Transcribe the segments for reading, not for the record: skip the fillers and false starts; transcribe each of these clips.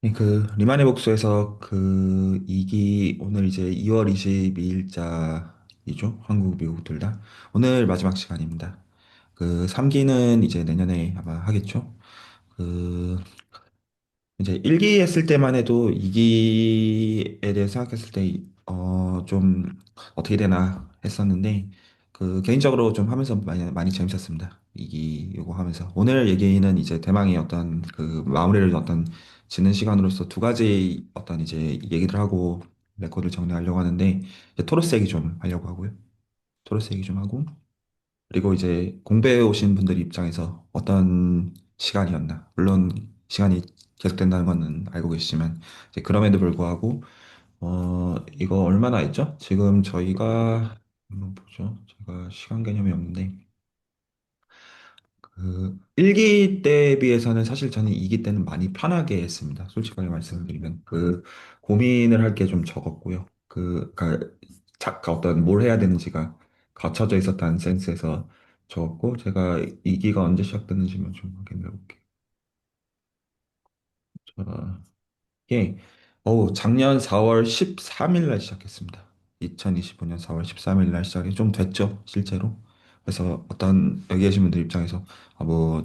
리만의 복수에서 그 2기 오늘 이제 2월 22일자이죠. 한국, 미국 둘 다. 오늘 마지막 시간입니다. 그 3기는 이제 내년에 아마 하겠죠. 그 이제 1기 했을 때만 해도 2기에 대해 생각했을 때 좀 어떻게 되나 했었는데 개인적으로 좀 하면서 많이 재밌었습니다. 2기 요거 하면서 오늘 얘기는 이제 대망의 어떤 마무리를 어떤 짓는 시간으로서 두 가지 어떤 이제 얘기들 하고 레코드를 정리하려고 하는데 이제 토로스 얘기 좀 하려고 하고요. 토로스 얘기 좀 하고 그리고 이제 공부해 오신 분들 입장에서 어떤 시간이었나. 물론 시간이 계속된다는 거는 알고 계시지만, 이제 그럼에도 불구하고, 이거 얼마나 했죠? 지금 저희가, 한번 보죠. 제가 시간 개념이 없는데, 1기 때 비해서는 사실 저는 2기 때는 많이 편하게 했습니다. 솔직하게 말씀을 드리면. 고민을 할 게 좀 적었고요. 어떤 뭘 해야 되는지가 갖춰져 있었다는 센스에서 적었고, 제가 2기가 언제 시작됐는지만 좀 확인해 볼게요. 자, 예. 작년 4월 13일 날 시작했습니다. 2025년 4월 13일 날 시작이 좀 됐죠, 실제로. 그래서 어떤 여기 계신 분들 입장에서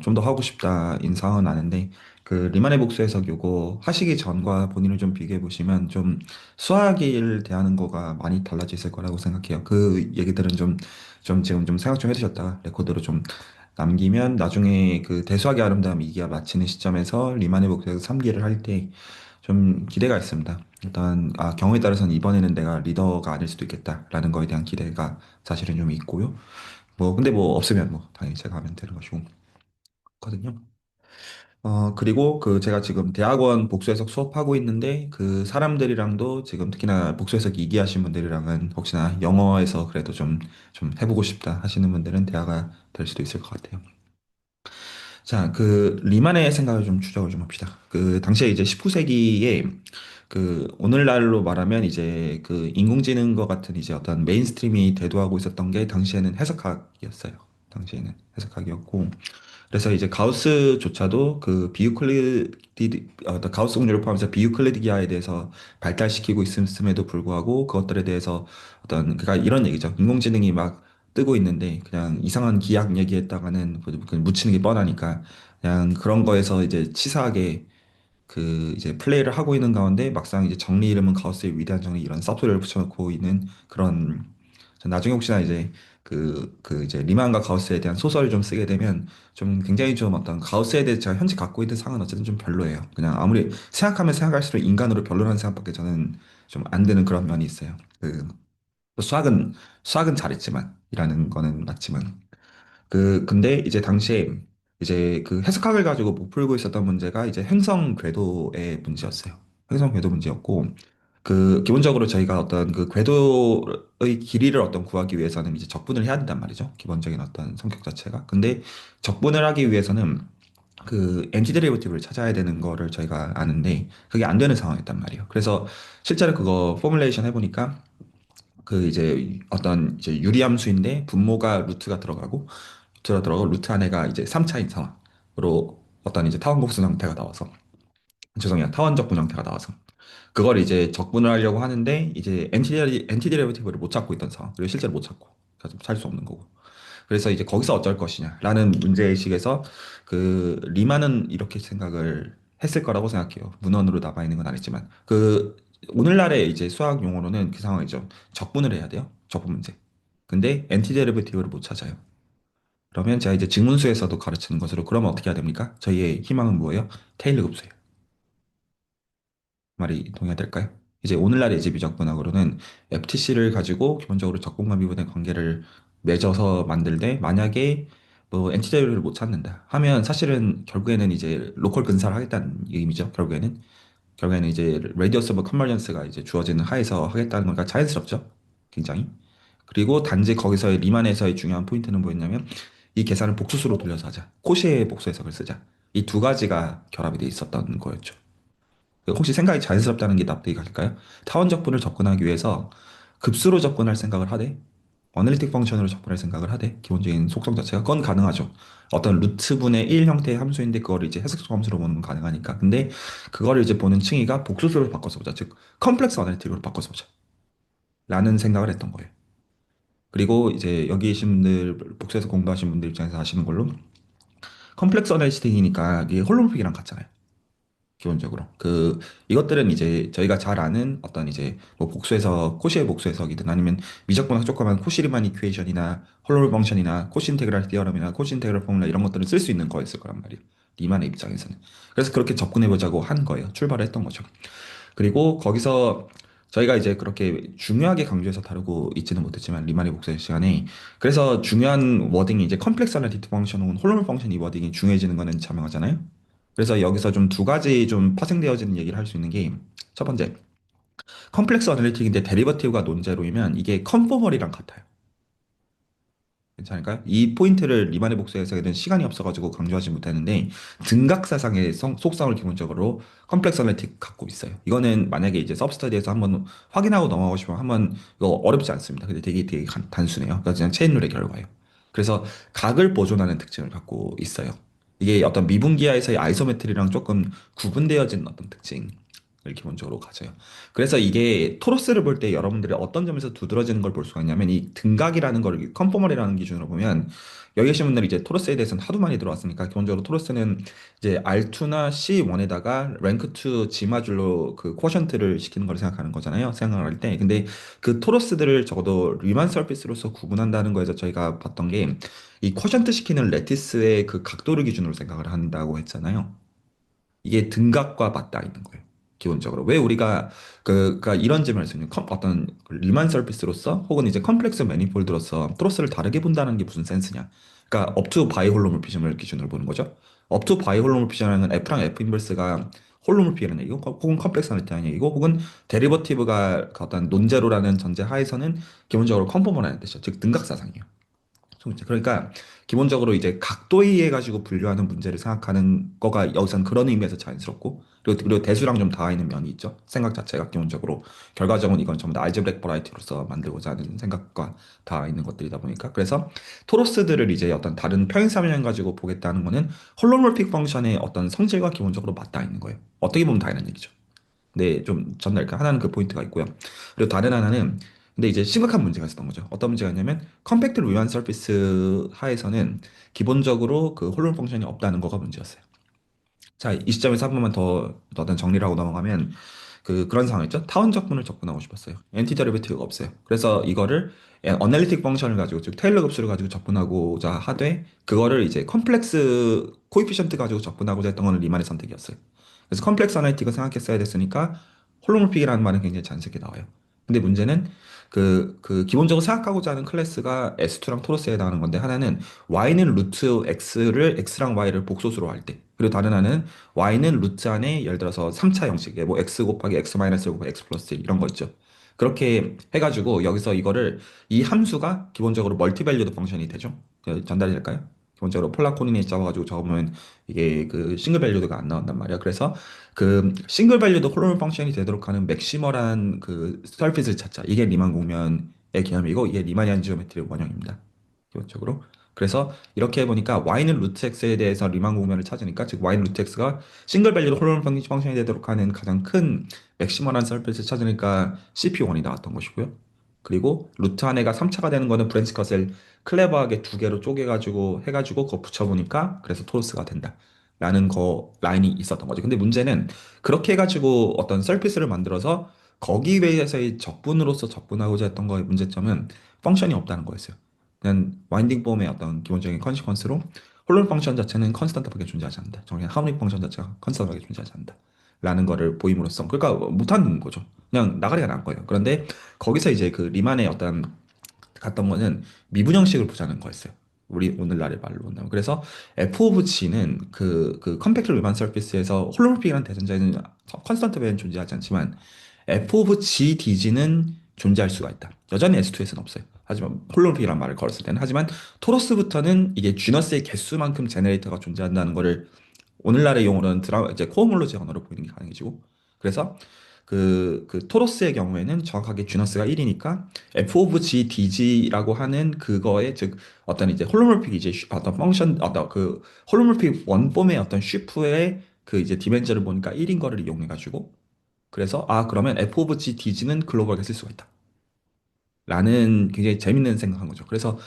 좀 더 하고 싶다 인상은 아는데 리만의 복수에서 요거 하시기 전과 본인을 좀 비교해 보시면 좀 수학을 대하는 거가 많이 달라져 있을 거라고 생각해요. 그 얘기들은 좀 지금 좀 생각 좀 해두셨다가 레코드로 좀 남기면 나중에 그 대수학의 아름다움 2기가 마치는 시점에서 리만의 복수에서 3기를 할 때 좀 기대가 있습니다. 일단 경우에 따라서는 이번에는 내가 리더가 아닐 수도 있겠다라는 거에 대한 기대가 사실은 좀 있고요. 근데 없으면 당연히 제가 하면 되는 것이고 거든요. 그리고 제가 지금 대학원 복수해석 수업하고 있는데 그 사람들이랑도 지금 특히나 복수해석 이기하신 분들이랑은 혹시나 영어에서 그래도 좀 해보고 싶다 하시는 분들은 대화가 될 수도 있을 것 같아요. 자, 리만의 생각을 좀 추적을 좀 합시다. 당시에 이제 19세기에 오늘날로 말하면 이제 인공지능과 같은 이제 어떤 메인스트림이 대두하고 있었던 게 당시에는 해석학이었어요. 당시에는 해석학이었고, 그래서 이제 가우스조차도 가우스 공률을 포함해서 비유클리드기하에 대해서 발달시키고 있음에도 불구하고 그것들에 대해서 그러니까 이런 얘기죠. 인공지능이 막 뜨고 있는데 그냥 이상한 기약 얘기했다가는 묻히는 게 뻔하니까 그냥 그런 거에서 이제 치사하게 이제 플레이를 하고 있는 가운데 막상 이제 정리 이름은 가우스의 위대한 정리 이런 쌉소리를 붙여놓고 있는 그런 나중에 혹시나 이제 이제 리만과 가우스에 대한 소설을 좀 쓰게 되면 좀 굉장히 좀 어떤 가우스에 대해 제가 현재 갖고 있는 상은 어쨌든 좀 별로예요. 그냥 아무리 생각하면 생각할수록 인간으로 별로라는 생각밖에 저는 좀 안 드는 그런 면이 있어요. 수학은 잘했지만 이라는 거는 맞지만 근데 이제 당시에 이제 해석학을 가지고 못 풀고 있었던 문제가 이제 행성 궤도의 문제였어요. 행성 궤도 문제였고, 기본적으로 저희가 어떤 궤도의 길이를 어떤 구하기 위해서는 이제 적분을 해야 된단 말이죠. 기본적인 어떤 성격 자체가. 근데 적분을 하기 위해서는 엔티데리베이티브를 찾아야 되는 거를 저희가 아는데, 그게 안 되는 상황이었단 말이에요. 그래서 실제로 그거 포뮬레이션 해보니까 이제 어떤 이제 유리함수인데 분모가 루트가 들어가고 루트 안에가 이제 3차인 상황으로 어떤 이제 타원복수 형태가 나와서 죄송해요 타원적분 형태가 나와서 그걸 이제 적분을 하려고 하는데 이제 엔티데리베이티브를 못 찾고 있던 상황 그리고 실제로 못 찾고 그래서 찾을 수 없는 거고 그래서 이제 거기서 어쩔 것이냐라는 문제의식에서 리만은 이렇게 생각을 했을 거라고 생각해요. 문헌으로 남아 있는 건 아니지만 오늘날의 이제 수학 용어로는 그 상황이죠. 적분을 해야 돼요. 적분 문제. 근데 엔티데리베이티브를 못 찾아요. 그러면 제가 이제 직문수에서도 가르치는 것으로 그러면 어떻게 해야 됩니까? 저희의 희망은 뭐예요? 테일러 급수예요. 말이 동의될까요? 이제 오늘날의 이제 미적분학으로는 FTC를 가지고 기본적으로 적분과 미분의 관계를 맺어서 만들되 만약에 엔티자율을 못 찾는다 하면 사실은 결국에는 이제 로컬 근사를 하겠다는 의미죠. 결국에는 이제 레디어스 오브 컨버전스가 이제 주어지는 하에서 하겠다는 거니까 자연스럽죠. 굉장히. 그리고 단지 거기서의 리만에서의 중요한 포인트는 뭐였냐면 이 계산을 복수수로 돌려서 하자. 코시의 복수 해석을 쓰자. 이 두 가지가 결합이 돼 있었던 거였죠. 혹시 생각이 자연스럽다는 게 납득이 갈까요? 타원적분을 접근하기 위해서 급수로 접근할 생각을 하되 어널리틱 펑션으로 접근할 생각을 하되 기본적인 속성 자체가 그건 가능하죠. 어떤 루트분의 1 형태의 함수인데 그거를 이제 해석적 함수로 보는 건 가능하니까. 근데 그거를 이제 보는 층위가 복수수로 바꿔서 보자. 즉 컴플렉스 어널리틱으로 바꿔서 보자. 라는 생각을 했던 거예요. 그리고 이제 여기 계신 분들 복수에서 공부하신 분들 입장에서 아시는 걸로 컴플렉스 어널리틱이니까 이게 홀로모픽이랑 같잖아요. 기본적으로 이것들은 이제 저희가 잘 아는 어떤 이제 뭐 복수해석 코시의 복수해석이든 아니면 미적분학 조그만 코시 리만 이퀘이션이나 홀로몰 펑션이나 코시 인테그랄 디어럼이나 코시 인테그랄 포뮬라 이런 것들을 쓸 수 있는 거였을 거란 말이에요. 리만의 입장에서는. 그래서 그렇게 접근해 보자고 한 거예요. 출발을 했던 거죠. 그리고 거기서 저희가 이제 그렇게 중요하게 강조해서 다루고 있지는 못했지만 리만의 복수의 시간에 그래서 중요한 워딩이 이제 컴플렉스 어널리틱 펑션 혹은 홀로몰 펑션 이 워딩이 중요해지는 거는 자명하잖아요. 그래서 여기서 좀 두 가지 좀 파생되어지는 얘기를 할 수 있는 게 첫 번째, 컴플렉스 어널리틱인데 데리버티브가 논제로이면 이게 컨포멀이랑 같아요. 괜찮을까요? 이 포인트를 리만의 복수에서는 시간이 없어가지고 강조하지 못했는데 등각사상의 속성을 기본적으로 컴플렉스 어널리틱 갖고 있어요. 이거는 만약에 이제 서브스터디에서 한번 확인하고 넘어가고 싶으면 한번 이거 어렵지 않습니다. 근데 되게 단순해요. 그러니까 그냥 체인룰의 결과예요. 그래서 각을 보존하는 특징을 갖고 있어요. 이게 어떤 미분기하에서의 아이소메트리랑 조금 구분되어진 어떤 특징을 기본적으로 가져요. 그래서 이게 토로스를 볼 때 여러분들이 어떤 점에서 두드러지는 걸 볼 수가 있냐면 이 등각이라는 걸 컨포멀이라는 기준으로 보면 여기 계신 분들이 이제 토로스에 대해서는 하도 많이 들어왔으니까 기본적으로 토로스는 이제 R2나 C1에다가 랭크 2 지마줄로 그 쿼션트를 시키는 걸 생각하는 거잖아요. 생각할 때. 근데 그 토로스들을 적어도 리만 서피스로서 구분한다는 거에서 저희가 봤던 게 이 쿼션트 시키는 레티스의 그 각도를 기준으로 생각을 한다고 했잖아요. 이게 등각과 맞닿아 있는 거예요. 기본적으로. 왜 우리가 그러니까 이런 질문을 했어요. 어떤 리만 서피스로서 혹은 이제 컴플렉스 매니폴드로서 트로스를 다르게 본다는 게 무슨 센스냐? 그러니까 업투 바이 홀로몰피즘을 기준으로 보는 거죠. 업투 바이 홀로몰피즘은 F랑 F 인버스가 홀로몰피라는 얘기고 혹은 컴플렉스 나타나는 얘기고 혹은 데리버티브가 그 어떤 논제로라는 전제 하에서는 기본적으로 컨포머라는 뜻이죠. 즉 등각사상이에요. 그러니까 기본적으로 이제 각도에 의해 가지고 분류하는 문제를 생각하는 거가 여기서는 그런 의미에서 자연스럽고 그리고 대수랑 좀 닿아 있는 면이 있죠. 생각 자체가 기본적으로 결과적으로 이건 전부 다 알제브렉 버라이티로서 만들고자 하는 생각과 닿아 있는 것들이다 보니까 그래서 토로스들을 이제 어떤 다른 평행사변 가지고 보겠다는 거는 홀로몰픽 펑션의 어떤 성질과 기본적으로 맞닿아 있는 거예요. 어떻게 보면 다 있는 얘기죠. 네, 좀 전달까 하나는 그 포인트가 있고요. 그리고 다른 하나는 근데 이제 심각한 문제가 있었던 거죠. 어떤 문제가 있냐면 컴팩트 루이완 서피스 하에서는 기본적으로 그 홀론 펑션이 없다는 거가 문제였어요. 자, 이 시점에서 한 번만 더 어떤 정리를 하고 넘어가면 그런 상황이죠. 타원 적분을 접근하고 싶었어요. 엔티 데리베티브가 없어요. 그래서 이거를 어널리틱 펑션을 가지고 즉 테일러 급수를 가지고 접근하고자 하되 그거를 이제 컴플렉스 코이피션트 가지고 접근하고자 했던 건 리만의 선택이었어요. 그래서 컴플렉스 어널리틱을 생각했어야 됐으니까 홀로몰픽이라는 말은 굉장히 자연스럽게 나와요. 근데 문제는 기본적으로 생각하고자 하는 클래스가 S2랑 토로스에 해당하는 건데 하나는 Y는 루트 X를 X랑 Y를 복소수로 할 때. 그리고 다른 하나는 Y는 루트 안에 예를 들어서 3차 형식에 뭐 X 곱하기 X 마이너스 곱하기 X 플러스 1 이런 거 있죠. 그렇게 해가지고 여기서 이거를 이 함수가 기본적으로 멀티밸류드 펑션이 되죠. 전달이 될까요? 기본적으로 폴라 코디네이트 잡아가지고 적으면 이게 그 싱글 밸류드가 안 나온단 말이야. 그래서 그 싱글 밸류드 홀로몰 펑션이 되도록 하는 맥시멀한 그 서피스를 찾자. 이게 리만 공면의 개념이고 이게 리마니안 지오메트리의 원형입니다. 기본적으로. 그래서 이렇게 해보니까 y는 루트 x에 대해서 리만 공면을 찾으니까 즉 y는 루트 x가 싱글 밸류드 홀로몰 펑션이 되도록 하는 가장 큰 맥시멀한 서피스를 찾으니까 CP1이 나왔던 것이고요. 그리고 루트 한 해가 3차가 되는 거는 브랜치 컷을 클레버하게 두 개로 쪼개가지고 해가지고 그거 붙여보니까 그래서 토로스가 된다. 라는 거 라인이 있었던 거죠. 근데 문제는 그렇게 해가지고 어떤 서피스를 만들어서 거기 위해서의 적분으로서 접근하고자 했던 거의 문제점은 펑션이 없다는 거였어요. 그냥 와인딩 폼의 어떤 기본적인 컨시퀀스로 홀론 펑션 자체는 컨스턴트하게 존재하지 않는다. 정말 하모닉 펑션 자체가 컨스턴트하게 존재하지 않는다. 라는 거를 보임으로써 그러니까 못하는 거죠. 그냥 나가리가 난 거예요. 그런데 거기서 이제 그 리만의 어떤 갔던 거는 미분 형식을 보자는 거였어요. 우리 오늘날의 말로 본다면. 그래서 F 오브 G는 그 컴팩트 리만 서피스에서 홀로몰픽이라는 대전자에는 컨스턴트 배는 존재하지 않지만 F 오브 G DG는 존재할 수가 있다. 여전히 S2에서는 없어요. 하지만 홀로몰픽이라는 말을 걸었을 때는 하지만 토로스부터는 이게 쥐너스의 개수만큼 제네레이터가 존재한다는 거를 오늘날의 용어로는 이제 코어몰로지 언어로 보이는 게 가능해지고 그래서 그 토로스의 경우에는 정확하게 쥐너스가 1이니까 f of g dg라고 하는 그거의 즉 어떤 이제 홀로모픽 이제 어떤 펑션 어떤 그 홀로모픽 원폼의 어떤 슈프의 그 이제 디멘전을 보니까 1인 거를 이용해 가지고 그래서 아 그러면 f of g dg는 글로벌하게 쓸 수가 있다. 라는 굉장히 재밌는 생각한 거죠. 그래서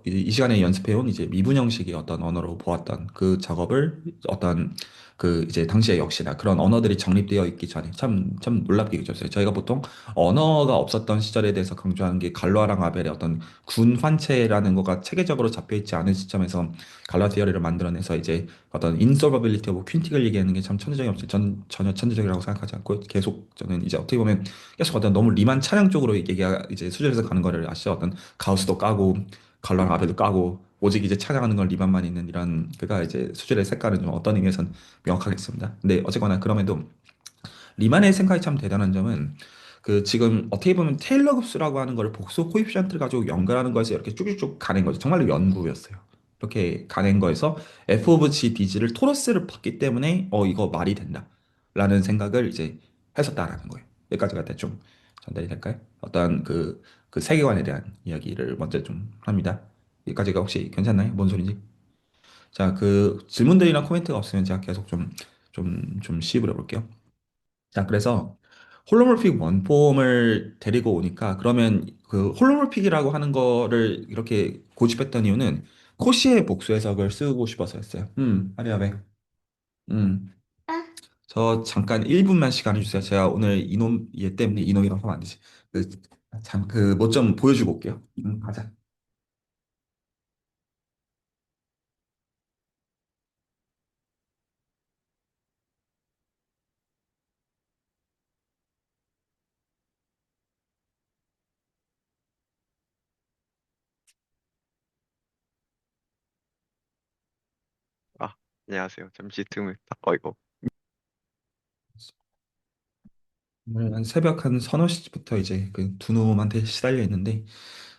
이 시간에 연습해온 이제 미분 형식의 어떤 언어로 보았던 그 작업을 어떤 그 이제 당시에 역시나 그런 언어들이 정립되어 있기 전에 참 놀랍게 느꼈어요. 저희가 보통 언어가 없었던 시절에 대해서 강조하는 게 갈로아랑 아벨의 어떤 군 환체라는 거가 체계적으로 잡혀 있지 않은 시점에서 갈로아 디어리를 만들어내서 이제 어떤 인솔버빌리티 오브 퀸틱을 얘기하는 게 참 천재적이 없지. 전 전혀 천재적이라고 생각하지 않고 계속 저는 이제 어떻게 보면 계속 어떤 너무 리만 차량 쪽으로 얘기가 이제 수준에서 가는 거를 아시죠? 어떤 가우스도 까고 갈랑 아베도 까고 오직 이제 찾아가는 건 리만만 있는 이런 그가 이제 수준의 색깔은 좀 어떤 의미에선 명확하겠습니다. 근데 어쨌거나 그럼에도 리만의 생각이 참 대단한 점은 그 지금 어떻게 보면 테일러 급수라고 하는 걸 복수 코에피션트를 가지고 연결하는 거에서 이렇게 쭉쭉쭉 가는 거죠. 정말로 연구였어요. 이렇게 가는 거에서 f of g dg를 토러스를 봤기 때문에 이거 말이 된다. 라는 생각을 이제 했었다라는 거예요. 여기까지가 대충 전달이 될까요? 어떤 그 세계관에 대한 이야기를 먼저 좀 합니다. 여기까지가 혹시 괜찮나요? 뭔 소리인지? 자, 그 질문들이나 코멘트가 없으면 제가 계속 좀 시입을 해볼게요. 자, 그래서 홀로몰픽 원폼을 데리고 오니까 그러면 그 홀로몰픽이라고 하는 거를 이렇게 고집했던 이유는 코시의 복수 해석을 쓰고 싶어서였어요. 아리아베. 음. 저 잠깐 1분만 시간을 주세요. 제가 오늘 이놈 얘 때문에 이놈이라고 하면 안 되지. 그, 그, 뭐 좀 보여주고 올게요. 가자. 아, 안녕하세요. 잠시 틈을 딱 이거. 오늘 한 새벽 한 서너 시부터 이제 그 두 놈한테 시달려 있는데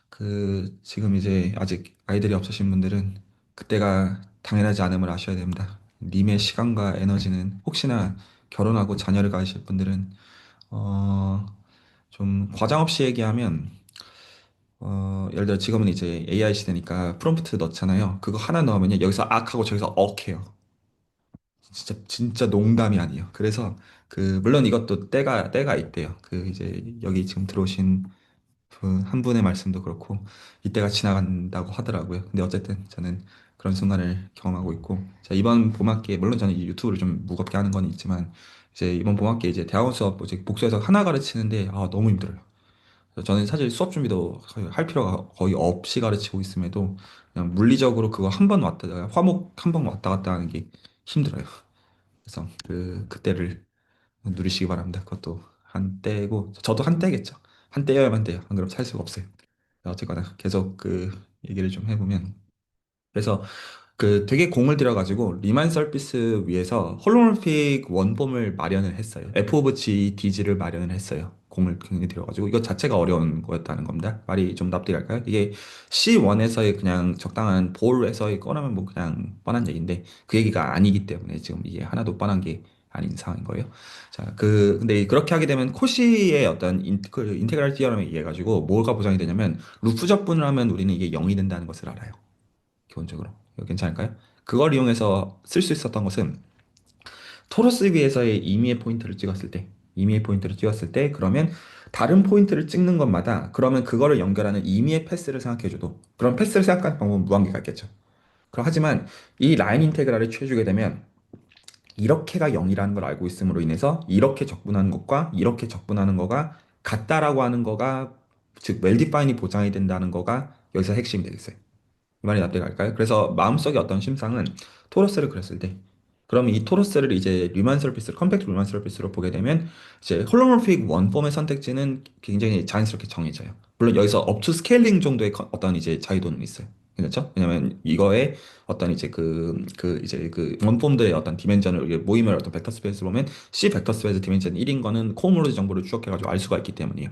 그 지금 이제 아직 아이들이 없으신 분들은 그때가 당연하지 않음을 아셔야 됩니다. 님의 시간과 에너지는 혹시나 결혼하고 자녀를 가지실 분들은 어 좀 과장 없이 얘기하면 예를 들어 지금은 이제 AI 시대니까 프롬프트 넣잖아요. 그거 하나 넣으면 여기서 악 하고 저기서 억 해요. 진짜 농담이 아니에요. 그래서 그 물론 이것도 때가 있대요. 그 이제 여기 지금 들어오신 그 한 분의 말씀도 그렇고 이때가 지나간다고 하더라고요. 근데 어쨌든 저는 그런 순간을 경험하고 있고 자, 이번 봄학기에 물론 저는 이 유튜브를 좀 무겁게 하는 건 있지만 이제 이번 봄학기에 이제 대학원 수업 이제 복수해서 하나 가르치는데 너무 힘들어요. 그래서 저는 사실 수업 준비도 거의 할 필요가 거의 없이 가르치고 있음에도 그냥 물리적으로 그거 한 번 왔다 화목 한 번 왔다 갔다 하는 게 힘들어요. 그래서 그때를 누리시기 바랍니다. 그것도 한때고 저도 한때겠죠. 한때여야만 돼요. 안 그러면 살 수가 없어요. 어쨌거나 계속 그 얘기를 좀 해보면 그래서 그 되게 공을 들여가지고 리만 서피스 위에서 홀로몰픽 원본을 마련을 했어요. F 오브 G, DG를 마련을 했어요. 공을 굉장히 들여가지고 이거 자체가 어려운 거였다는 겁니다. 말이 좀 납득이 갈까요? 이게 C1에서의 그냥 적당한 볼에서의 꺼내면 뭐 그냥 뻔한 얘기인데 그 얘기가 아니기 때문에 지금 이게 하나도 뻔한 게 아닌 상황인 거예요. 자, 근데 그렇게 하게 되면 코시의 어떤 그 인테그랄 티어럼에 의해 가지고 뭐가 보장이 되냐면 루프 적분을 하면 우리는 이게 0이 된다는 것을 알아요. 기본적으로. 이거 괜찮을까요? 그걸 이용해서 쓸 수 있었던 것은 토러스 위에서의 임의의 포인트를 찍었을 때, 임의의 포인트를 찍었을 때, 그러면 다른 포인트를 찍는 것마다 그러면 그거를 연결하는 임의의 패스를 생각해줘도 그런 패스를 생각하는 방법은 무한계가 있겠죠. 그럼 하지만 이 라인 인테그랄을 취해주게 되면 이렇게가 0이라는 걸 알고 있음으로 인해서 이렇게 적분하는 것과 이렇게 적분하는 거가 같다라고 하는 거가 즉 웰디파인이 보장이 된다는 거가 여기서 핵심이 되겠어요. 이 말이 납득이 갈까요? 그래서 마음속에 어떤 심상은 토러스를 그렸을 때 그러면 이 토러스를 이제 리만 서피스, 컴팩트 리만 서피스로 보게 되면 이제 홀로모픽 원폼의 선택지는 굉장히 자연스럽게 정해져요. 물론 여기서 업투 스케일링 정도의 어떤 이제 자유도는 있어요. 그렇죠? 왜냐면 이거에 어떤 이제 이제 그 원폼들의 어떤 디멘전을 이게 모임을 어떤 벡터 스페이스로 보면 C 벡터 스페이스 디멘전 1인 거는 코모로지 정보를 추적해가지고 알 수가 있기 때문이에요.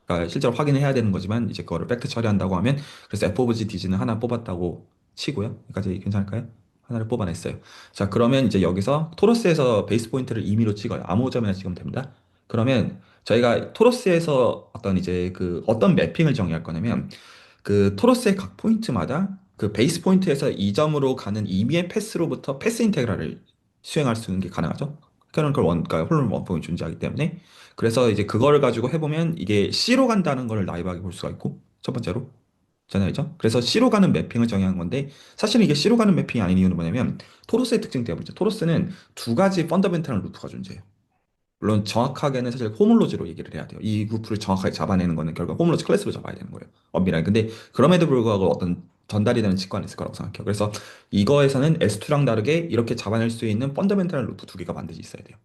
그러니까 실제로 확인을 해야 되는 거지만 이제 그거를 팩트 처리한다고 하면 그래서 f of g dg는 하나 뽑았다고 치고요. 여기까지 괜찮을까요? 하나를 뽑아냈어요. 자, 그러면 이제 여기서 토러스에서 베이스 포인트를 임의로 찍어요. 아무 점이나 찍으면 됩니다. 그러면 저희가 토로스에서 어떤 이제 그 어떤 매핑을 정의할 거냐면 그 토로스의 각 포인트마다 그 베이스 포인트에서 이 점으로 가는 임의의 패스로부터 패스 인테그랄을 수행할 수 있는 게 가능하죠. 그런 걸 원가 홀론 원폭이 존재하기 때문에 그래서 이제 그거를 가지고 해보면 이게 C로 간다는 걸 나이브하게 볼 수가 있고 첫 번째로 잖아요. 그래서 C로 가는 매핑을 정의한 건데 사실은 이게 C로 가는 매핑이 아닌 이유는 뭐냐면 토로스의 특징 때문이죠. 토로스는 두 가지 펀더멘탈한 루프가 존재해요. 물론 정확하게는 사실 호물로지로 얘기를 해야 돼요. 이 루프를 정확하게 잡아내는 거는 결국 호물로지 클래스로 잡아야 되는 거예요. 엄밀하게. 근데 그럼에도 불구하고 어떤 전달이 되는 직관이 있을 거라고 생각해요. 그래서 이거에서는 S2랑 다르게 이렇게 잡아낼 수 있는 펀더멘탈 루프 두 개가 반드시 있어야 돼요.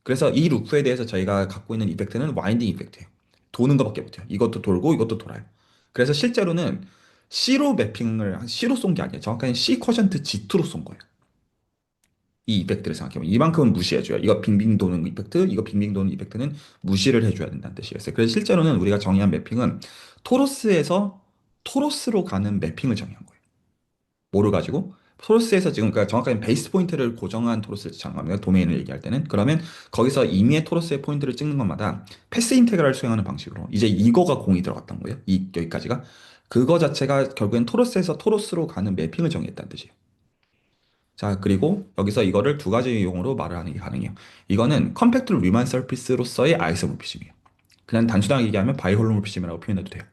그래서 이 루프에 대해서 저희가 갖고 있는 이펙트는 와인딩 이펙트예요. 도는 것밖에 못해요. 이것도 돌고 이것도 돌아요. 그래서 실제로는 C로 매핑을 C로 쏜 게 아니에요. 정확하게 C 쿼션트 G2로 쏜 거예요. 이 이펙트를 생각해보면 이만큼은 무시해줘요. 이거 빙빙 도는 이펙트, 이거 빙빙 도는 이펙트는 무시를 해줘야 된다는 뜻이었어요. 그래서 실제로는 우리가 정의한 매핑은 토로스에서 토로스로 가는 매핑을 정의한 거예요. 뭐를 가지고? 토로스에서 지금 그러니까 정확하게 베이스 포인트를 고정한 토로스를 정합니다. 도메인을 얘기할 때는. 그러면 거기서 임의의 토로스의 포인트를 찍는 것마다 패스 인테그랄을 수행하는 방식으로 이제 이거가 공이 들어갔던 거예요. 여기까지가. 그거 자체가 결국엔 토로스에서 토로스로 가는 매핑을 정의했다는 뜻이에요. 자, 그리고 여기서 이거를 두 가지 용어로 말을 하는 게 가능해요. 이거는 컴팩트 리만 서피스로서의 아이소모피즘이에요. 그냥 단순하게 얘기하면 바이홀로모피즘이라고 표현해도 돼요.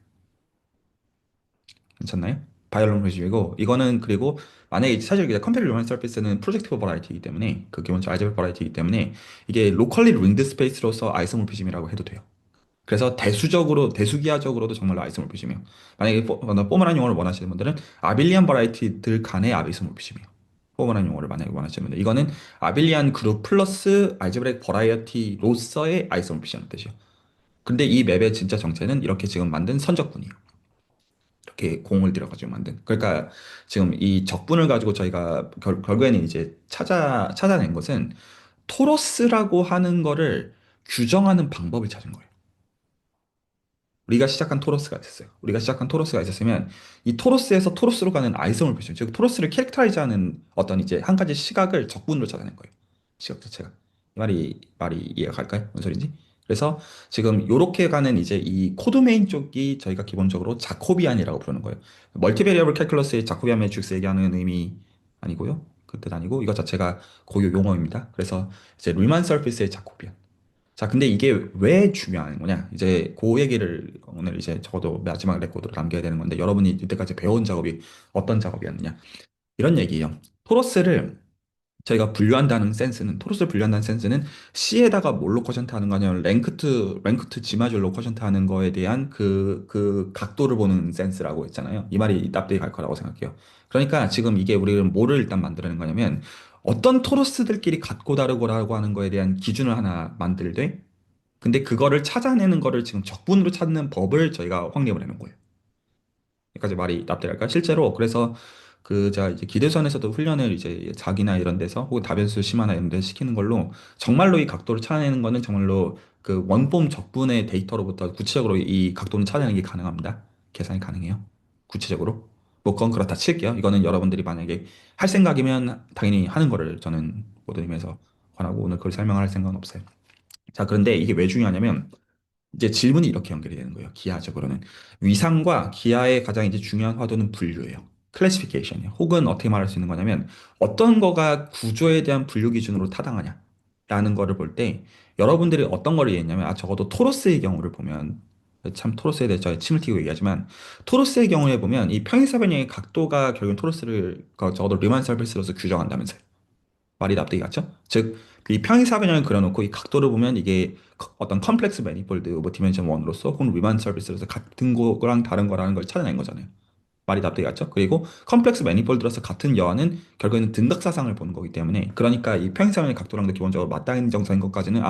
괜찮나요? 바이올로모피즘이고 이거는 그리고 만약에 사실 컴팩트 리만 서피스는 프로젝티브 버라이티이기 때문에 그 기본적으로 알제브 버라이티이기 때문에 이게 로컬리 링드 스페이스로서 아이소모피즘이라고 해도 돼요. 그래서 대수적으로 대수기하적으로도 정말로 아이소모피즘이에요. 만약에 포멀한 용어를 원하시는 분들은 아빌리안 버라이티들 간의 아이소모피즘이에요. 포멀한 용어를 만약에 원하시는 분들 이거는 아빌리안 그룹 플러스 알제브렉 버라이어티로서의 아이소모피즘이라는 뜻이에요. 근데 이 맵의 진짜 정체는 이렇게 지금 만든 선적분이에요. 이렇게 공을 들여가지고 만든. 그러니까 지금 이 적분을 가지고 저희가 결국에는 이제 찾아낸 것은 토로스라고 하는 거를 규정하는 방법을 찾은 거예요. 우리가 시작한 토로스가 됐어요. 우리가 시작한 토로스가 있었으면 이 토로스에서 토로스로 가는 아이성을 보시죠. 즉 토로스를 캐릭터라이즈하는 어떤 이제 한 가지 시각을 적분으로 찾아낸 거예요. 시각 자체가. 이 말이 이해가 갈까요? 뭔 소린지? 그래서 지금 요렇게 가는 이제 이 코드메인 쪽이 저희가 기본적으로 자코비안이라고 부르는 거예요. 멀티베리어블 캘큘러스의 자코비안 매트릭스 얘기하는 의미 아니고요. 그 뜻 아니고 이것 자체가 고유 용어입니다. 그래서 이제 리만 서피스의 자코비안. 자, 근데 이게 왜 중요한 거냐? 이제 그 얘기를 오늘 이제 적어도 마지막 레코드로 남겨야 되는 건데 여러분이 이때까지 배운 작업이 어떤 작업이었느냐? 이런 얘기예요. 토로스를 저희가 분류한다는 센스는 토로스를 분류한다는 센스는 C에다가 뭘로 쿼션트 하는 거냐? 랭크트 G마저로 쿼션트 하는 거에 대한 그 각도를 보는 센스라고 했잖아요. 이 말이 납득이 갈 거라고 생각해요. 그러니까 지금 이게 우리는 뭐를 일단 만들어내는 거냐면 어떤 토로스들끼리 같고 다르고라고 하는 거에 대한 기준을 하나 만들되 근데 그거를 찾아내는 거를 지금 적분으로 찾는 법을 저희가 확립을 해놓은 거예요. 여기까지 말이 납득할까? 실제로 그래서 자 이제 기대선에서도 훈련을 이제 자기나 이런 데서 혹은 다변수 심화나 이런 데 시키는 걸로 정말로 이 각도를 찾아내는 거는 정말로 그 원본 적분의 데이터로부터 구체적으로 이 각도는 찾아내는 게 가능합니다. 계산이 가능해요. 구체적으로. 뭐 그건 그렇다 칠게요. 이거는 여러분들이 만약에 할 생각이면 당연히 하는 거를 저는 모든 의미에서 권하고 오늘 그걸 설명할 생각은 없어요. 자, 그런데 이게 왜 중요하냐면 이제 질문이 이렇게 연결이 되는 거예요. 기하적으로는. 위상과 기하의 가장 이제 중요한 화두는 분류예요. 클래시피케이션이에요. 혹은 어떻게 말할 수 있는 거냐면 어떤 거가 구조에 대한 분류 기준으로 타당하냐 라는 거를 볼 때 여러분들이 어떤 거를 이해했냐면 적어도 토로스의 경우를 보면 참 토로스에 대해 서 침을 튀고 얘기하지만 토로스의 경우에 보면 이 평행사변형의 각도가 결국 토로스를 적어도 리만 서비스로서 규정한다면서요. 말이 납득이 갔죠? 즉, 이 평행사변형을 그려놓고 이 각도를 보면 이게 어떤 컴플렉스 매니폴드 뭐 디멘션 1으로서 혹은 리만 서비스로서 같은 거랑 다른 거라는 걸 찾아낸 거잖아요. 말이 납득이 갔죠? 그리고 컴플렉스 매니폴드로서 같은 여하는 결국에는 등각사상을 보는 거기 때문에 그러니까 이 평행사변의 각도랑도 기본적으로 맞닿는 정사인 것까지는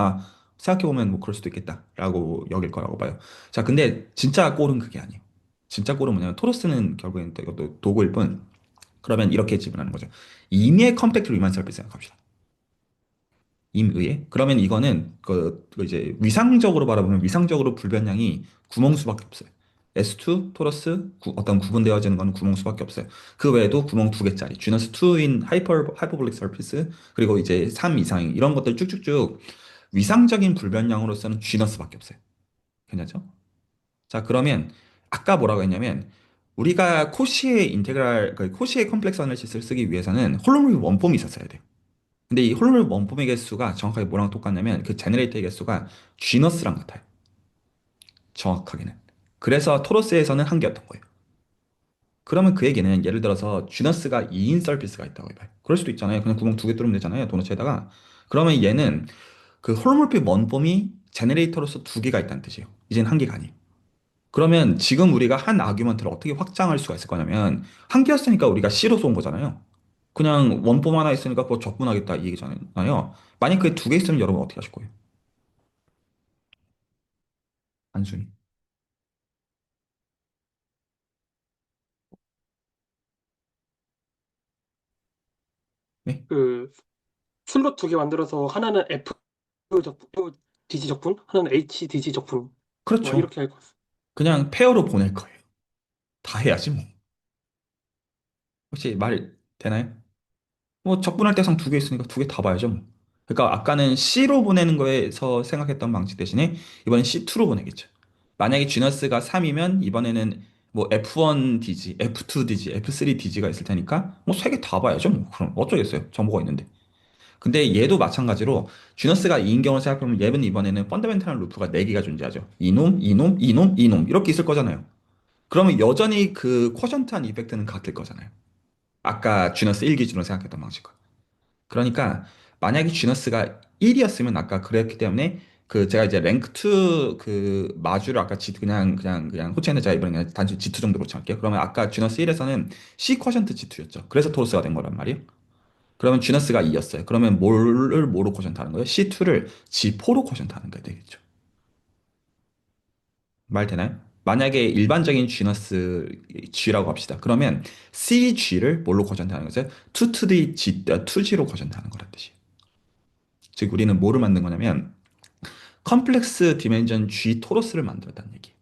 생각해보면 뭐 그럴 수도 있겠다라고 여길 거라고 봐요. 자, 근데 진짜 꼴은 그게 아니에요. 진짜 꼴은 뭐냐면 토로스는 결국엔 또 이것도 도구일 뿐 그러면 이렇게 질문하는 거죠. 임의의 컴팩트 리만 서비스 생각합시다. 임의에? 그러면 이거는 이제 위상적으로 바라보면 위상적으로 불변량이 구멍 수밖에 없어요. S2, 토러스, 어떤 구분되어지는 건 구멍 수밖에 없어요. 그 외에도 구멍 두 개짜리, 지너스 2인 하이퍼볼릭 서피스, 그리고 이제 3 이상 이런 것들 쭉쭉쭉 위상적인 불변량으로서는 쥐너스밖에 없어요. 괜찮죠? 자, 그러면 아까 뭐라고 했냐면 우리가 코시의 인테그랄, 그 코시의 컴플렉스 어널리시스를 쓰기 위해서는 홀로모립 원폼이 있었어야 돼요. 근데 이 홀로모립 원폼의 개수가 정확하게 뭐랑 똑같냐면 그 제너레이터의 개수가 쥐너스랑 같아요. 정확하게는. 그래서 토로스에서는 한 개였던 거예요. 그러면 그 얘기는 예를 들어서 쥐너스가 2인 서피스가 있다고 해봐요. 그럴 수도 있잖아요. 그냥 구멍 두 개 뚫으면 되잖아요. 도너츠에다가. 그러면 얘는 그 홀로모립 원폼이 제너레이터로서 두 개가 있다는 뜻이에요. 이제는 한 개가 아니에요. 그러면 지금 우리가 한 아규먼트를 어떻게 확장할 수가 있을 거냐면 한 개였으니까 우리가 C로 쏜 거잖아요. 그냥 원폼 하나 있으니까 그거 적분하겠다 이 얘기잖아요. 만약 그게 두 개 있으면 여러분 어떻게 하실 거예요? 단순히. 네? 그 슬롯 두 개 만들어서 하나는 F 적분, DG 적분, 하나는 HDG 적분. 뭐 그렇죠. 이렇게 할 것 같습니다. 그냥 페어로 보낼 거예요. 다 해야지 뭐. 혹시 말 되나요? 뭐 적분할 대상 두 개 있으니까 두 개 다 봐야죠 뭐. 그러니까 아까는 C로 보내는 거에서 생각했던 방식 대신에 이번엔 C2로 보내겠죠. 만약에 쥐너스가 3이면 이번에는 뭐 F1 DG, F2 DG, F3 DG가 있을 테니까 뭐 세 개 다 봐야죠 뭐. 그럼 어쩌겠어요. 정보가 있는데. 근데 얘도 마찬가지로 쥐너스가 2인 경우를 생각해보면 얘는 이번에는 펀더멘탈한 루프가 4개가 존재하죠. 이놈, 이놈, 이놈, 이놈 이렇게 있을 거잖아요. 그러면 여전히 그 쿼션트한 이펙트는 같을 거잖아요. 아까 쥐너스 1 기준으로 생각했던 방식과. 그러니까 만약에 쥐너스가 1이었으면 아까 그랬기 때문에 그 제가 이제 랭크 2 그 마주를 아까 그냥 호칭했는데 제가 이번에 그냥 단순히 G2 정도로 칠게요. 그러면 아까 쥐너스 1에서는 C 쿼션트 G2였죠. 그래서 토로스가 된 거란 말이에요. 그러면 쥐너스가 2였어요. 그러면 뭐를 뭐로 쿼션트 하는 거예요? C2를 G4로 쿼션트 하는 거야 되겠죠. 말 되나요? 만약에 일반적인 쥐너스 G라고 합시다. 그러면 CG를 뭘로 쿼션트 하는 거죠? 2 to the G, 2G로 쿼션트 하는 거란 뜻이에요. 즉 우리는 뭐를 만든 거냐면 컴플렉스 디멘전 G 토로스를 만들었다는 얘기예요.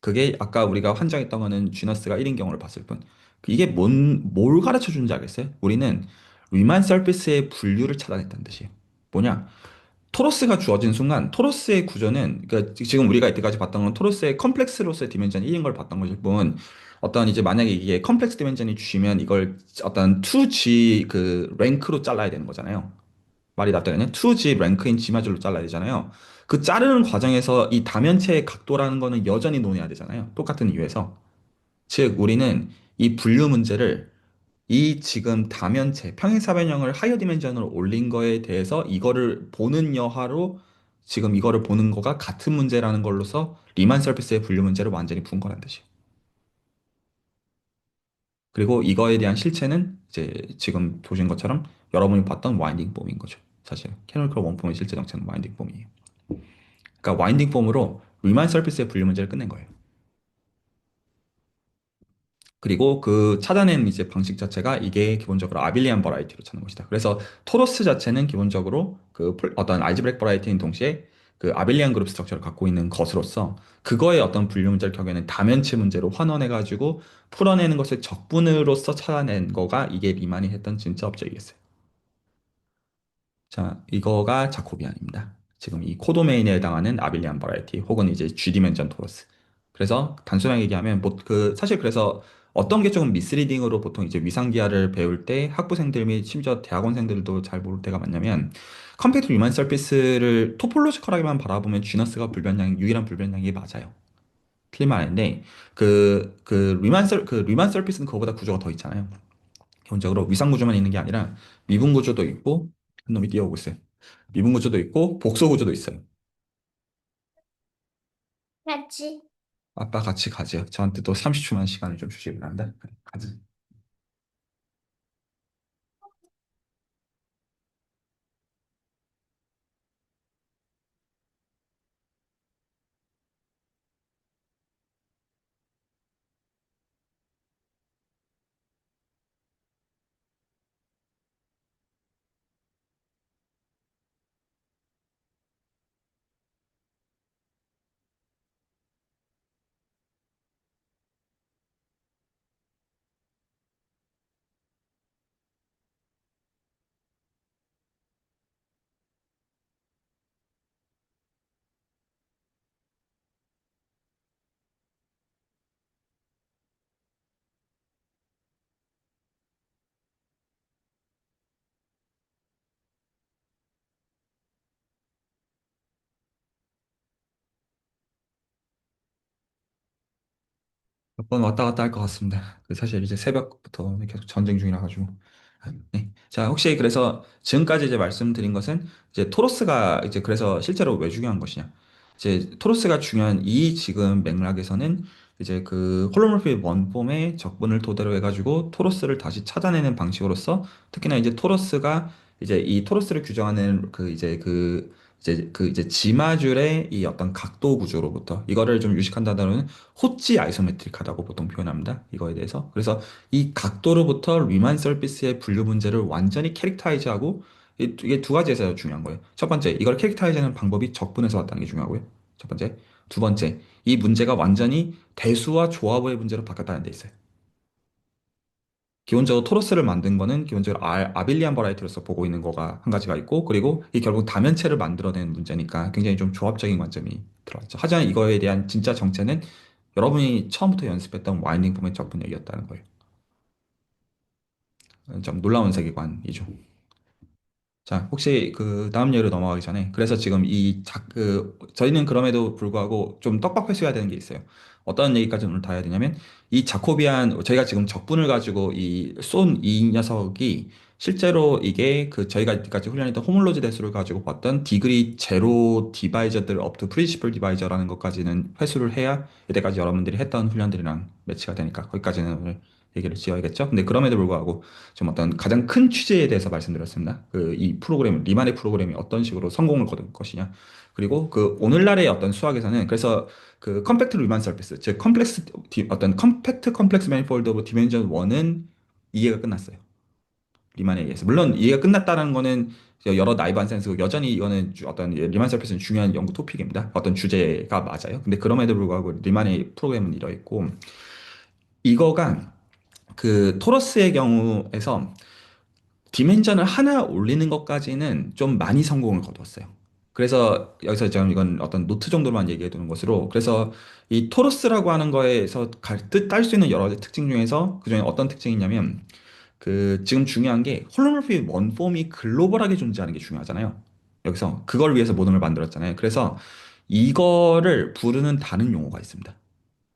그게 아까 우리가 환장했던 거는 쥐너스가 1인 경우를 봤을 뿐. 이게 뭘 가르쳐 주는지 알겠어요? 우리는 리만 서피스의 분류를 찾아냈다는 뜻이에요. 뭐냐? 토로스가 주어진 순간 토로스의 구조는 그러니까 지금 우리가 이때까지 봤던 건 토로스의 컴플렉스로서의 디멘전이 1인 걸 봤던 것일 뿐 어떤 이제 만약에 이게 컴플렉스 디멘전이 주시면 이걸 어떤 2G 그 랭크로 잘라야 되는 거잖아요. 말이 낫다면 2G 랭크인 지마줄로 잘라야 되잖아요. 그 자르는 과정에서 이 다면체의 각도라는 거는 여전히 논해야 되잖아요. 똑같은 이유에서. 즉, 우리는 이 분류 문제를 이 지금 다면체, 평행사변형을 하이어 디멘전으로 올린 거에 대해서 이거를 보는 여하로 지금 이거를 보는 거가 같은 문제라는 걸로서 리만 서피스의 분류 문제를 완전히 푼 거란 뜻이에요. 그리고 이거에 대한 실체는 이제 지금 보신 것처럼 여러분이 봤던 와인딩 폼인 거죠. 사실 캐노니컬 원폼의 실제 정체는 와인딩 폼이에요. 그러니까 와인딩 폼으로 리만 서피스의 분류 문제를 끝낸 거예요. 그리고 그 찾아낸 이제 방식 자체가 이게 기본적으로 아빌리안 버라이티로 찾는 것이다. 그래서 토로스 자체는 기본적으로 그 어떤 알지브렉 버라이티인 동시에 그 아빌리안 그룹 스트럭처를 갖고 있는 것으로서 그거의 어떤 분류 문제를 결국에는 다면체 문제로 환원해가지고 풀어내는 것을 적분으로서 찾아낸 거가 이게 리만이 했던 진짜 업적이겠어요. 자, 이거가 자코비안입니다. 지금 이 코도메인에 해당하는 아빌리안 버라이티 혹은 이제 G디멘전 토러스. 그래서 단순하게 얘기하면 뭐 그 사실 그래서 어떤 게 조금 미스리딩으로 보통 이제 위상기하를 배울 때 학부생들 및 심지어 대학원생들도 잘 모를 때가 많냐면 컴팩트 리만 서피스를 토폴로지컬하게만 바라보면 쥐너스가 불변량 유일한 불변량이 맞아요. 틀린 말 아닌데 그 리만 서피스는 그거보다 구조가 더 있잖아요. 기본적으로 위상 구조만 있는 게 아니라 미분 구조도 있고 한 놈이 뛰어오고 있어요. 미분 구조도 있고 복소 구조도 있어요. 같이. 아빠 같이 가죠. 저한테 또 30초만 시간을 좀 주시기 바랍니다. 가지. 몇 번 왔다 갔다 할 것 같습니다. 사실 이제 새벽부터 계속 전쟁 중이라 가지고. 네. 자, 혹시 그래서 지금까지 이제 말씀드린 것은 이제 토로스가 이제 그래서 실제로 왜 중요한 것이냐. 이제 토로스가 중요한 이 지금 맥락에서는 이제 그 홀로모르픽 원폼의 적분을 토대로 해가지고 토로스를 다시 찾아내는 방식으로서 특히나 이제 토로스가 이제 이 토로스를 규정하는 그 이제 지마줄의 이 어떤 각도 구조로부터 이거를 좀 유식한다는 호치 아이소메트릭하다고 보통 표현합니다. 이거에 대해서. 그래서 이 각도로부터 리만 서피스의 분류 문제를 완전히 캐릭터라이즈하고 이게 두 가지에서 중요한 거예요. 첫 번째, 이걸 캐릭터라이즈하는 방법이 적분에서 왔다는 게 중요하고요. 첫 번째. 두 번째, 이 문제가 완전히 대수와 조합의 문제로 바뀌었다는 데 있어요. 기본적으로 토러스를 만든 거는 기본적으로 아빌리안 버라이티로서 보고 있는 거가 한 가지가 있고, 그리고 이 결국 다면체를 만들어낸 문제니까 굉장히 좀 조합적인 관점이 들어갔죠. 하지만 이거에 대한 진짜 정체는 여러분이 처음부터 연습했던 와이닝 포맷 적분력이었다는 거예요. 좀 놀라운 세계관이죠. 자, 혹시 그 다음 예로 넘어가기 전에, 그래서 지금 저희는 그럼에도 불구하고 좀 떡밥회수해야 되는 게 있어요. 어떤 얘기까지 오늘 다 해야 되냐면, 이 자코비안, 저희가 지금 적분을 가지고 쏜 이 녀석이 실제로 이게 그 저희가 훈련했던 호몰로지 대수를 가지고 봤던 디그리 제로 디바이저들 업투 프린시플 디바이저라는 것까지는 회수를 해야 이때까지 여러분들이 했던 훈련들이랑 매치가 되니까 거기까지는 오늘 얘기를 지어야겠죠. 근데 그럼에도 불구하고 좀 어떤 가장 큰 취지에 대해서 말씀드렸습니다. 이 프로그램, 리만의 프로그램이 어떤 식으로 성공을 거둘 것이냐. 그리고 그 오늘날의 어떤 수학에서는 그래서 그 컴팩트 리만 서피스, 즉 어떤 컴팩트 컴플렉스 매니폴드 오브 디멘전 1은 이해가 끝났어요. 리만에 의해서. 물론 이해가 끝났다는 거는 여러 나이반 센스고 여전히 이거는 어떤 리만 서피스는 중요한 연구 토픽입니다. 어떤 주제가 맞아요. 근데 그럼에도 불구하고 리만의 프로그램은 이러했고 이거가 그 토러스의 경우에서 디멘전을 하나 올리는 것까지는 좀 많이 성공을 거두었어요. 그래서 여기서 지금 이건 어떤 노트 정도로만 얘기해 두는 것으로 그래서 이 토러스라고 하는 거에서 딸 수 있는 여러 가지 특징 중에서 그중에 어떤 특징이 있냐면 그 지금 중요한 게 홀로모피 원폼이 글로벌하게 존재하는 게 중요하잖아요. 여기서 그걸 위해서 모둠을 만들었잖아요. 그래서 이거를 부르는 다른 용어가 있습니다.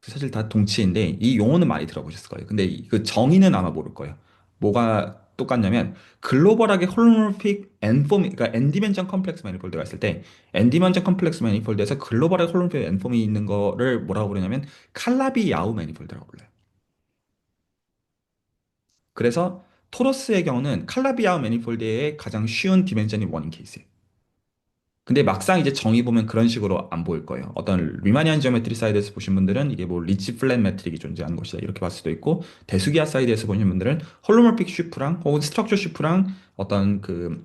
사실 다 동치인데 이 용어는 많이 들어보셨을 거예요. 근데 그 정의는 아마 모를 거예요. 뭐가 똑같냐면 글로벌하게 홀로모픽 엔폼 그러니까 엔디멘전 컴플렉스 매니폴드가 있을 때 엔디멘전 컴플렉스 매니폴드에서 글로벌하게 홀로모픽 엔폼이 있는 거를 뭐라고 부르냐면 칼라비 야우 매니폴드라고 불러요. 그래서 토러스의 경우는 칼라비 야우 매니폴드의 가장 쉬운 디멘전이 원인 케이스예요. 근데 막상 이제 정의 보면 그런 식으로 안 보일 거예요. 어떤 리마니안 지오메트리 사이드에서 보신 분들은 이게 뭐 리치 플랫 매트릭이 존재하는 것이다 이렇게 봤을 수도 있고 데수기아 사이드에서 보신 분들은 홀로모픽 쉬프랑 혹은 스트럭처 쉬프랑 어떤 그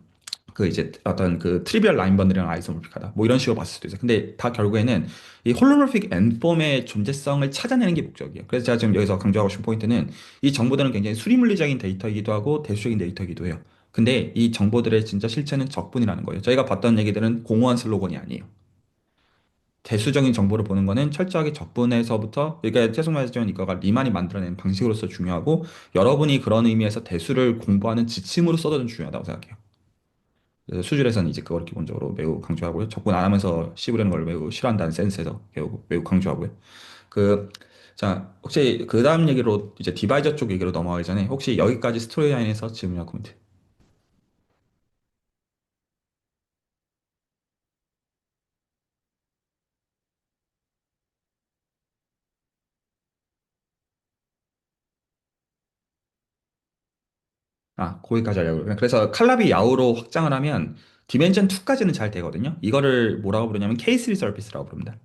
이제 어떤 그 트리비얼 라인 번들이랑 아이소모픽하다 뭐 이런 식으로 봤을 수도 있어요. 근데 다 결국에는 이 홀로모픽 엔폼의 존재성을 찾아내는 게 목적이에요. 그래서 제가 지금 여기서 강조하고 싶은 포인트는 이 정보들은 굉장히 수리물리적인 데이터이기도 하고 대수적인 데이터이기도 해요. 근데 이 정보들의 진짜 실체는 적분이라는 거예요. 저희가 봤던 얘기들은 공허한 슬로건이 아니에요. 대수적인 정보를 보는 거는 철저하게 적분에서부터, 그러니까 최종 말하자면 이거가 리만이 만들어낸 방식으로서 중요하고, 여러분이 그런 의미에서 대수를 공부하는 지침으로서도 좀 중요하다고 생각해요. 그래서 수질에서는 이제 그걸 기본적으로 매우 강조하고요. 적분 안 하면서 씹으려는 걸 매우 싫어한다는 센스에서 매우 강조하고요. 그, 자, 혹시 그 다음 얘기로 이제 디바이저 쪽 얘기로 넘어가기 전에 혹시 여기까지 스토리라인에서 질문이나 코멘트. 거기까지 하려고. 그래서 칼라비 야후로 확장을 하면 디멘전 2까지는 잘 되거든요. 이거를 뭐라고 부르냐면 K3 서비스라고 부릅니다.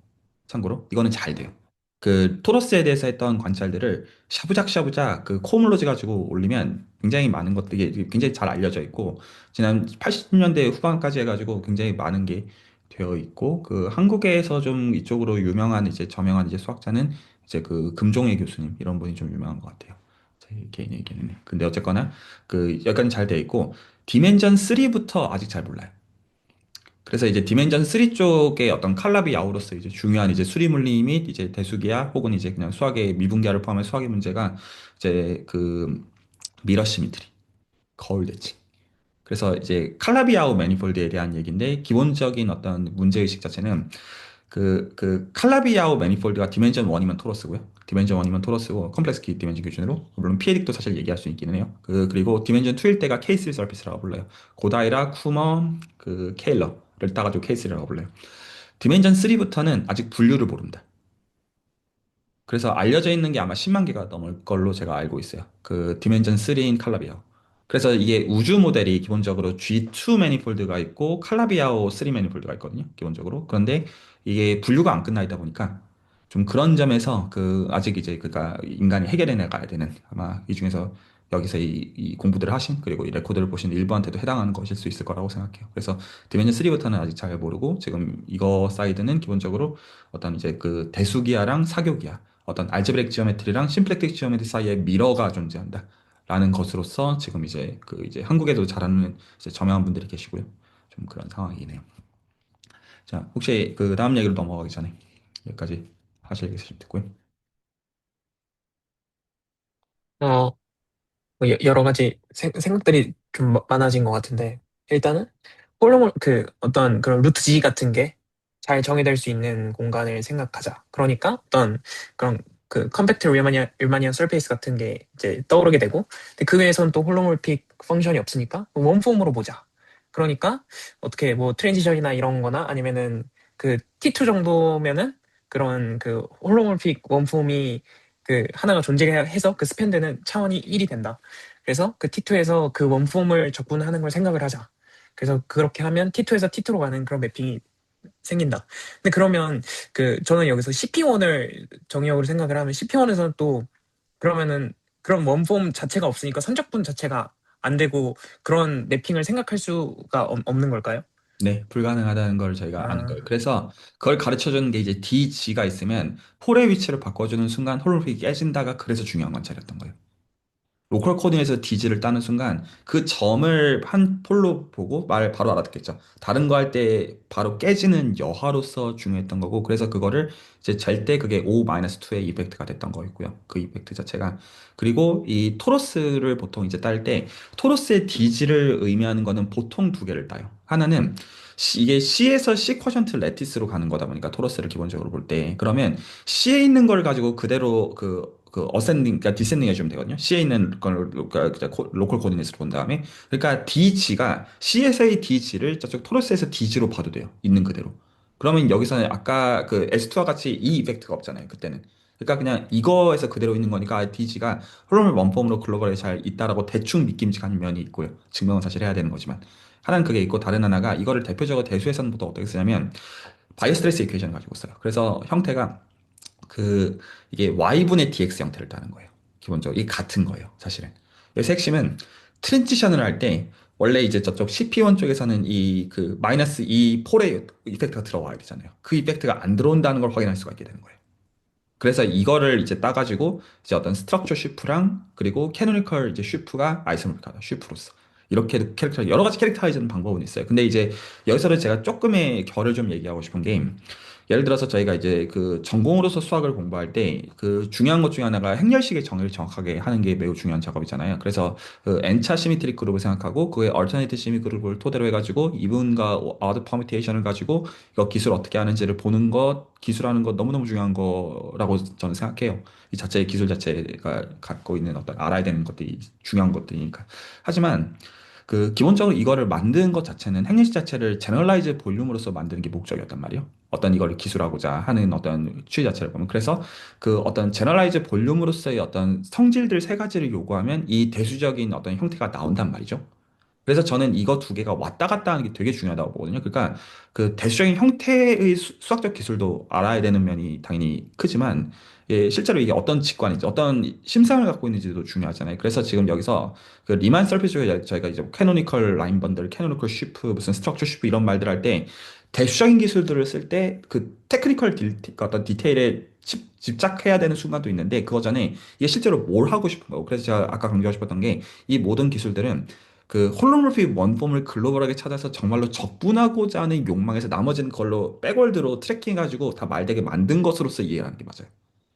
참고로 이거는 잘 돼요. 그 토러스에 대해서 했던 관찰들을 샤부작 그 코물로지 가지고 올리면 굉장히 많은 것들이 굉장히 잘 알려져 있고 지난 80년대 후반까지 해가지고 굉장히 많은 게 되어 있고 그 한국에서 좀 이쪽으로 유명한 이제 저명한 이제 수학자는 이제 그 금종의 교수님 이런 분이 좀 유명한 것 같아요. 제 개인 의견은. 근데 어쨌거나 그 약간 잘 돼 있고 디멘전 3부터 아직 잘 몰라요. 그래서 이제 디멘전 3 쪽에 어떤 칼라비 야우로서 이제 중요한 이제 수리 물리 및 이제 대수기야 혹은 이제 그냥 수학의 미분기하를 포함한 수학의 문제가 이제 그 미러 시미트리, 거울 대칭. 그래서 이제 칼라비 야우 매니폴드에 대한 얘기인데 기본적인 어떤 문제의식 자체는 칼라비아오 매니폴드가 디멘전 1이면 토러스고요. 디멘전 1이면 토러스고, 컴플렉스 키 디멘전 기준으로. 물론 피에딕도 사실 얘기할 수 있기는 해요. 그리고 디멘전 2일 때가 K3 서피스라고 불러요. 고다이라, 쿠머, 케일러를 따가지고 K3라고 불러요. 디멘전 3부터는 아직 분류를 모릅니다. 그래서 알려져 있는 게 아마 10만 개가 넘을 걸로 제가 알고 있어요. 그 디멘전 3인 칼라비아오. 그래서 이게 우주 모델이 기본적으로 G2 매니폴드가 있고 칼라비아오 3 매니폴드가 있거든요. 기본적으로. 그런데 이게 분류가 안 끝나 있다 보니까 좀 그런 점에서 아직 이제 그가 인간이 해결해 나가야 되는 아마 이 중에서 여기서 이 공부들을 하신 그리고 이 레코드를 보신 일부한테도 해당하는 것일 수 있을 거라고 생각해요. 그래서 디멘전 3부터는 아직 잘 모르고 지금 이거 사이드는 기본적으로 어떤 이제 그 대수기하랑 사교기하 어떤 알제브렉 지오메트리랑 심플렉틱 지오메트리 사이에 미러가 존재한다. 라는 것으로서 지금 이제 한국에도 잘하는 이제 저명한 분들이 계시고요. 좀 그런 상황이네요. 자, 혹시 그 다음 얘기로 넘어가기 전에 여기까지 하실 게 있으시면 듣고요. 어, 뭐 여러 가지 생각들이 좀 많아진 것 같은데, 일단은 홀로몰 어떤 그런 루트 G 같은 게 잘 정의될 수 있는 공간을 생각하자. 그러니까 어떤 그런 컴팩트 리마니안 서페이스 같은 게 이제 떠오르게 되고, 근데 그 외에선 또 홀로몰픽 펑션이 없으니까 원폼으로 보자. 그러니까 어떻게 뭐 트랜지션이나 이런 거나 아니면은 T2 정도면은 그런 홀로몰픽 원폼이 하나가 존재해서 그 스팬드는 차원이 1이 된다. 그래서 T2에서 그 원폼을 접근하는 걸 생각을 하자. 그래서 그렇게 하면 T2에서 T2로 가는 그런 매핑이 생긴다. 근데 그러면 저는 여기서 CP1을 정의역으로 생각을 하면 CP1에서는 또 그러면은 그런 원폼 자체가 없으니까 선적분 자체가 안 되고 그런 매핑을 생각할 수가 없는 걸까요? 네, 불가능하다는 걸 저희가 아는 거예요. 아, 그래서 그걸 가르쳐 주는 게 이제 DG가 있으면 폴의 위치를 바꿔주는 순간 홀로그램이 깨진다가 그래서 중요한 관찰이었던 거예요. 로컬 코딩에서 디지를 따는 순간 그 점을 한 폴로 보고 말 바로 알아듣겠죠. 다른 거 할 때 바로 깨지는 여하로서 중요했던 거고 그래서 그거를 이제 잴 때 그게 O-2의 이펙트가 됐던 거였고요. 그 이펙트 자체가. 그리고 이 토러스를 보통 이제 딸 때 토러스의 디지를 의미하는 거는 보통 두 개를 따요. 하나는 이게 C에서 C 쿼션트 레티스로 가는 거다 보니까 토러스를 기본적으로 볼 때 그러면 C에 있는 걸 가지고 그대로 어센딩, 그러니까 디센딩 해주면 되거든요. C에 있는 걸, 로컬 코디네이트로 본 다음에. 그러니까 DG가 C에서의 DG를 저쪽 토러스에서 DG로 봐도 돼요. 있는 그대로. 그러면 여기서는 아까 그 S2와 같이 이 이펙트가 없잖아요. 그때는. 그러니까 그냥 이거에서 그대로 있는 거니까 DG가 홀로몰 원폼으로 글로벌에 잘 있다라고 대충 믿김직한 면이 있고요. 증명은 사실 해야 되는 거지만. 하나는 그게 있고 다른 하나가 이거를 대표적으로 대수에서는 보통 어떻게 쓰냐면 바이오스트레스 이퀘이션을 가지고 써요. 그래서 형태가 그 이게 y분의 dx 형태를 따는 거예요. 기본적으로 이게 같은 거예요. 사실은. 그래서 핵심은 트랜지션을 할 때 원래 이제 저쪽 CP1 쪽에서는 마이너스 2 폴의 이펙트가 들어와야 되잖아요. 그 이펙트가 안 들어온다는 걸 확인할 수가 있게 되는 거예요. 그래서 이거를 이제 따가지고 이제 어떤 스트럭처 쉬프랑 그리고 캐노니컬 이제 쉬프가 아이소모픽하다 쉬프로서 이렇게 여러 가지 캐릭터라이즈는 방법은 있어요. 근데 이제 여기서는 제가 조금의 결을 좀 얘기하고 싶은 게 예를 들어서 저희가 이제 그 전공으로서 수학을 공부할 때 그 중요한 것 중에 하나가 행렬식의 정의를 정확하게 하는 게 매우 중요한 작업이잖아요. 그래서 그 n차 시미트릭 그룹을 생각하고 그의 얼터네이트 시미트릭 그룹을 토대로 해가지고 이분과 어드 퍼뮤테이션을 가지고 이거 기술 어떻게 하는지를 보는 것, 기술하는 것 너무너무 중요한 거라고 저는 생각해요. 이 자체의 기술 자체가 갖고 있는 어떤 알아야 되는 것들이 중요한 것들이니까. 하지만 기본적으로 이거를 만드는 것 자체는 행렬식 자체를 제너럴라이즈 볼륨으로서 만드는 게 목적이었단 말이에요. 어떤 이거를 기술하고자 하는 어떤 취지 자체를 보면. 그래서 그 어떤 제너럴라이즈 볼륨으로서의 어떤 성질들 세 가지를 요구하면 이 대수적인 어떤 형태가 나온단 말이죠. 그래서 저는 이거 두 개가 왔다 갔다 하는 게 되게 중요하다고 보거든요. 그러니까 그 대수적인 형태의 수학적 기술도 알아야 되는 면이 당연히 크지만 예, 실제로 이게 어떤 직관인지 어떤 심상을 갖고 있는지도 중요하잖아요. 그래서 지금 여기서 그 리만 서피스 쪽에 저희가 이제 캐노니컬 라인 번들, 캐노니컬 쉬프, 무슨 스트럭처 쉬프 이런 말들 할 때 대수적인 기술들을 쓸 때 그 테크니컬 어떤 디테일에 집착해야 되는 순간도 있는데 그거 전에 이게 실제로 뭘 하고 싶은 거고 그래서 제가 아까 강조하고 싶었던 게 이 모든 기술들은 홀로그래픽 원폼을 글로벌하게 찾아서 정말로 적분하고자 하는 욕망에서 나머지는 걸로 백월드로 트래킹해가지고 다 말되게 만든 것으로서 이해하는 게 맞아요.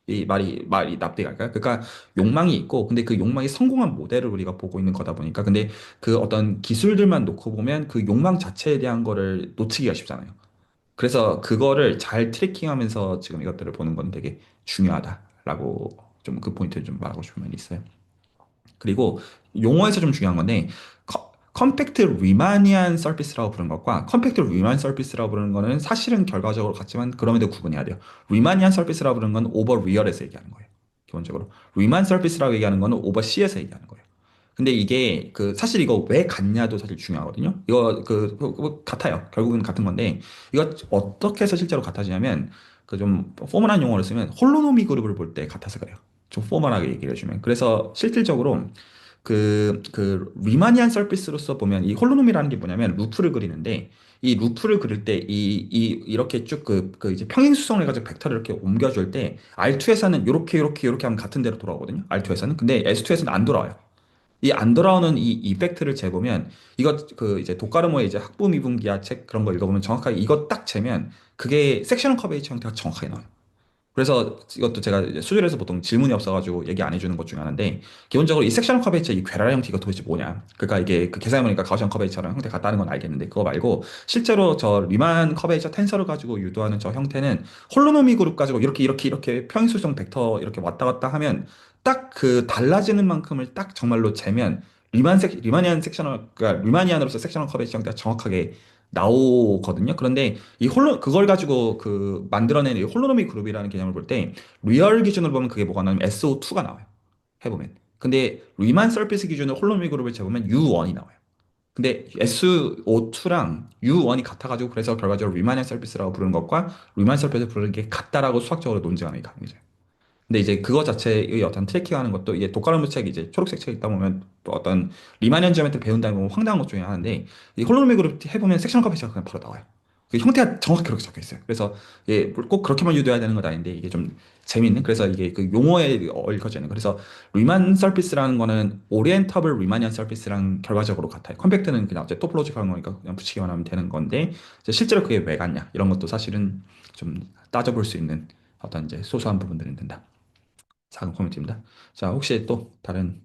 이 말이 납득이 갈까요? 그러니까 욕망이 있고, 근데 그 욕망이 성공한 모델을 우리가 보고 있는 거다 보니까, 근데 그 어떤 기술들만 놓고 보면 그 욕망 자체에 대한 거를 놓치기가 쉽잖아요. 그래서 그거를 잘 트래킹하면서 지금 이것들을 보는 건 되게 중요하다라고 좀 그 포인트를 좀 말하고 싶은 면이 있어요. 그리고 용어에서 좀 중요한 건데 컴팩트 리마니안 서비스라고 부르는 것과 컴팩트 리만 서비스라고 부르는 거는 사실은 결과적으로 같지만 그럼에도 구분해야 돼요. 리마니안 서비스라고 부르는 건 오버 리얼에서 얘기하는 거예요. 기본적으로 리만 서비스라고 얘기하는 거는 오버 C에서 얘기하는 거예요. 근데 이게 그 사실 이거 왜 같냐도 사실 중요하거든요. 이거 같아요. 결국은 같은 건데 이거 어떻게 해서 실제로 같아지냐면 그 좀 포멀한 용어를 쓰면 홀로노미 그룹을 볼 때 같아서 그래요. 좀 포멀하게 얘기를 해주면. 그래서 실질적으로 리마니안 서비스로서 보면 이 홀로노미라는 게 뭐냐면 루프를 그리는데 이 루프를 그릴 때 이렇게 쭉 이제 평행수성을 해가지고 벡터를 이렇게 옮겨줄 때 R2에서는 요렇게 하면 같은 데로 돌아오거든요. R2에서는. 근데 S2에서는 안 돌아와요. 이 안 돌아오는 이 이펙트를 재보면 이거 그 이제 도카르모의 이제 학부 미분기야 책 그런 거 읽어보면 정확하게 이거 딱 재면 그게 섹셔널 커베이처 형태가 정확하게 나와요. 그래서 이것도 제가 이제 수준에서 보통 질문이 없어가지고 얘기 안 해주는 것 중에 하나인데 기본적으로 이 섹션 커베이처 이 괴랄 형태 이거 도대체 뭐냐 그러니까 이게 그 계산해보니까 가우시안 커베이처랑 형태 같다는 건 알겠는데 그거 말고 실제로 저 리만 커베이처 텐서를 가지고 유도하는 저 형태는 홀로노미 그룹 가지고 이렇게 평행수성 벡터 이렇게 왔다 갔다 하면 딱 그 달라지는 만큼을 딱 정말로 재면 리마니안 섹셔널 그러니까 리마니안으로서 섹셔널 커베이처 형태가 정확하게 나오거든요. 그런데 그걸 가지고 그 만들어낸 이 홀로노미 그룹이라는 개념을 볼 때, 리얼 기준으로 보면 그게 뭐가 나오냐면 SO2가 나와요. 해보면. 근데 리만 서피스 기준으로 홀로노미 그룹을 재보면 U1이 나와요. 근데 SO2랑 U1이 같아가지고 그래서 결과적으로 리만의 서피스라고 부르는 것과 리만 서피스 부르는 게 같다라고 수학적으로 논쟁하는 게 가능해져요. 근데 이제 그거 자체의 어떤 트래킹하는 것도 이게 독가르무 책 이제 초록색 책 읽다 보면 또 어떤 리마니언 지오메트리 배운다는 건 황당한 것 중에 하나인데 이 홀로노미 그룹 해보면 섹션 커비스가 그냥 바로 나와요. 그 형태가 정확히 그렇게 적혀 있어요. 그래서 꼭 그렇게만 유도해야 되는 건 아닌데 이게 좀 재밌는 그래서 이게 그 용어에 얽혀지는 그래서 리만 서피스라는 거는 오리엔터블 리마니언 서피스랑 결과적으로 같아요. 컴팩트는 그냥 어째 토포로지컬한 거니까 그냥 붙이기만 하면 되는 건데 이제 실제로 그게 왜 같냐 이런 것도 사실은 좀 따져볼 수 있는 어떤 이제 소소한 부분들은 된다. 작은 코멘트입니다. 자, 혹시 또 다른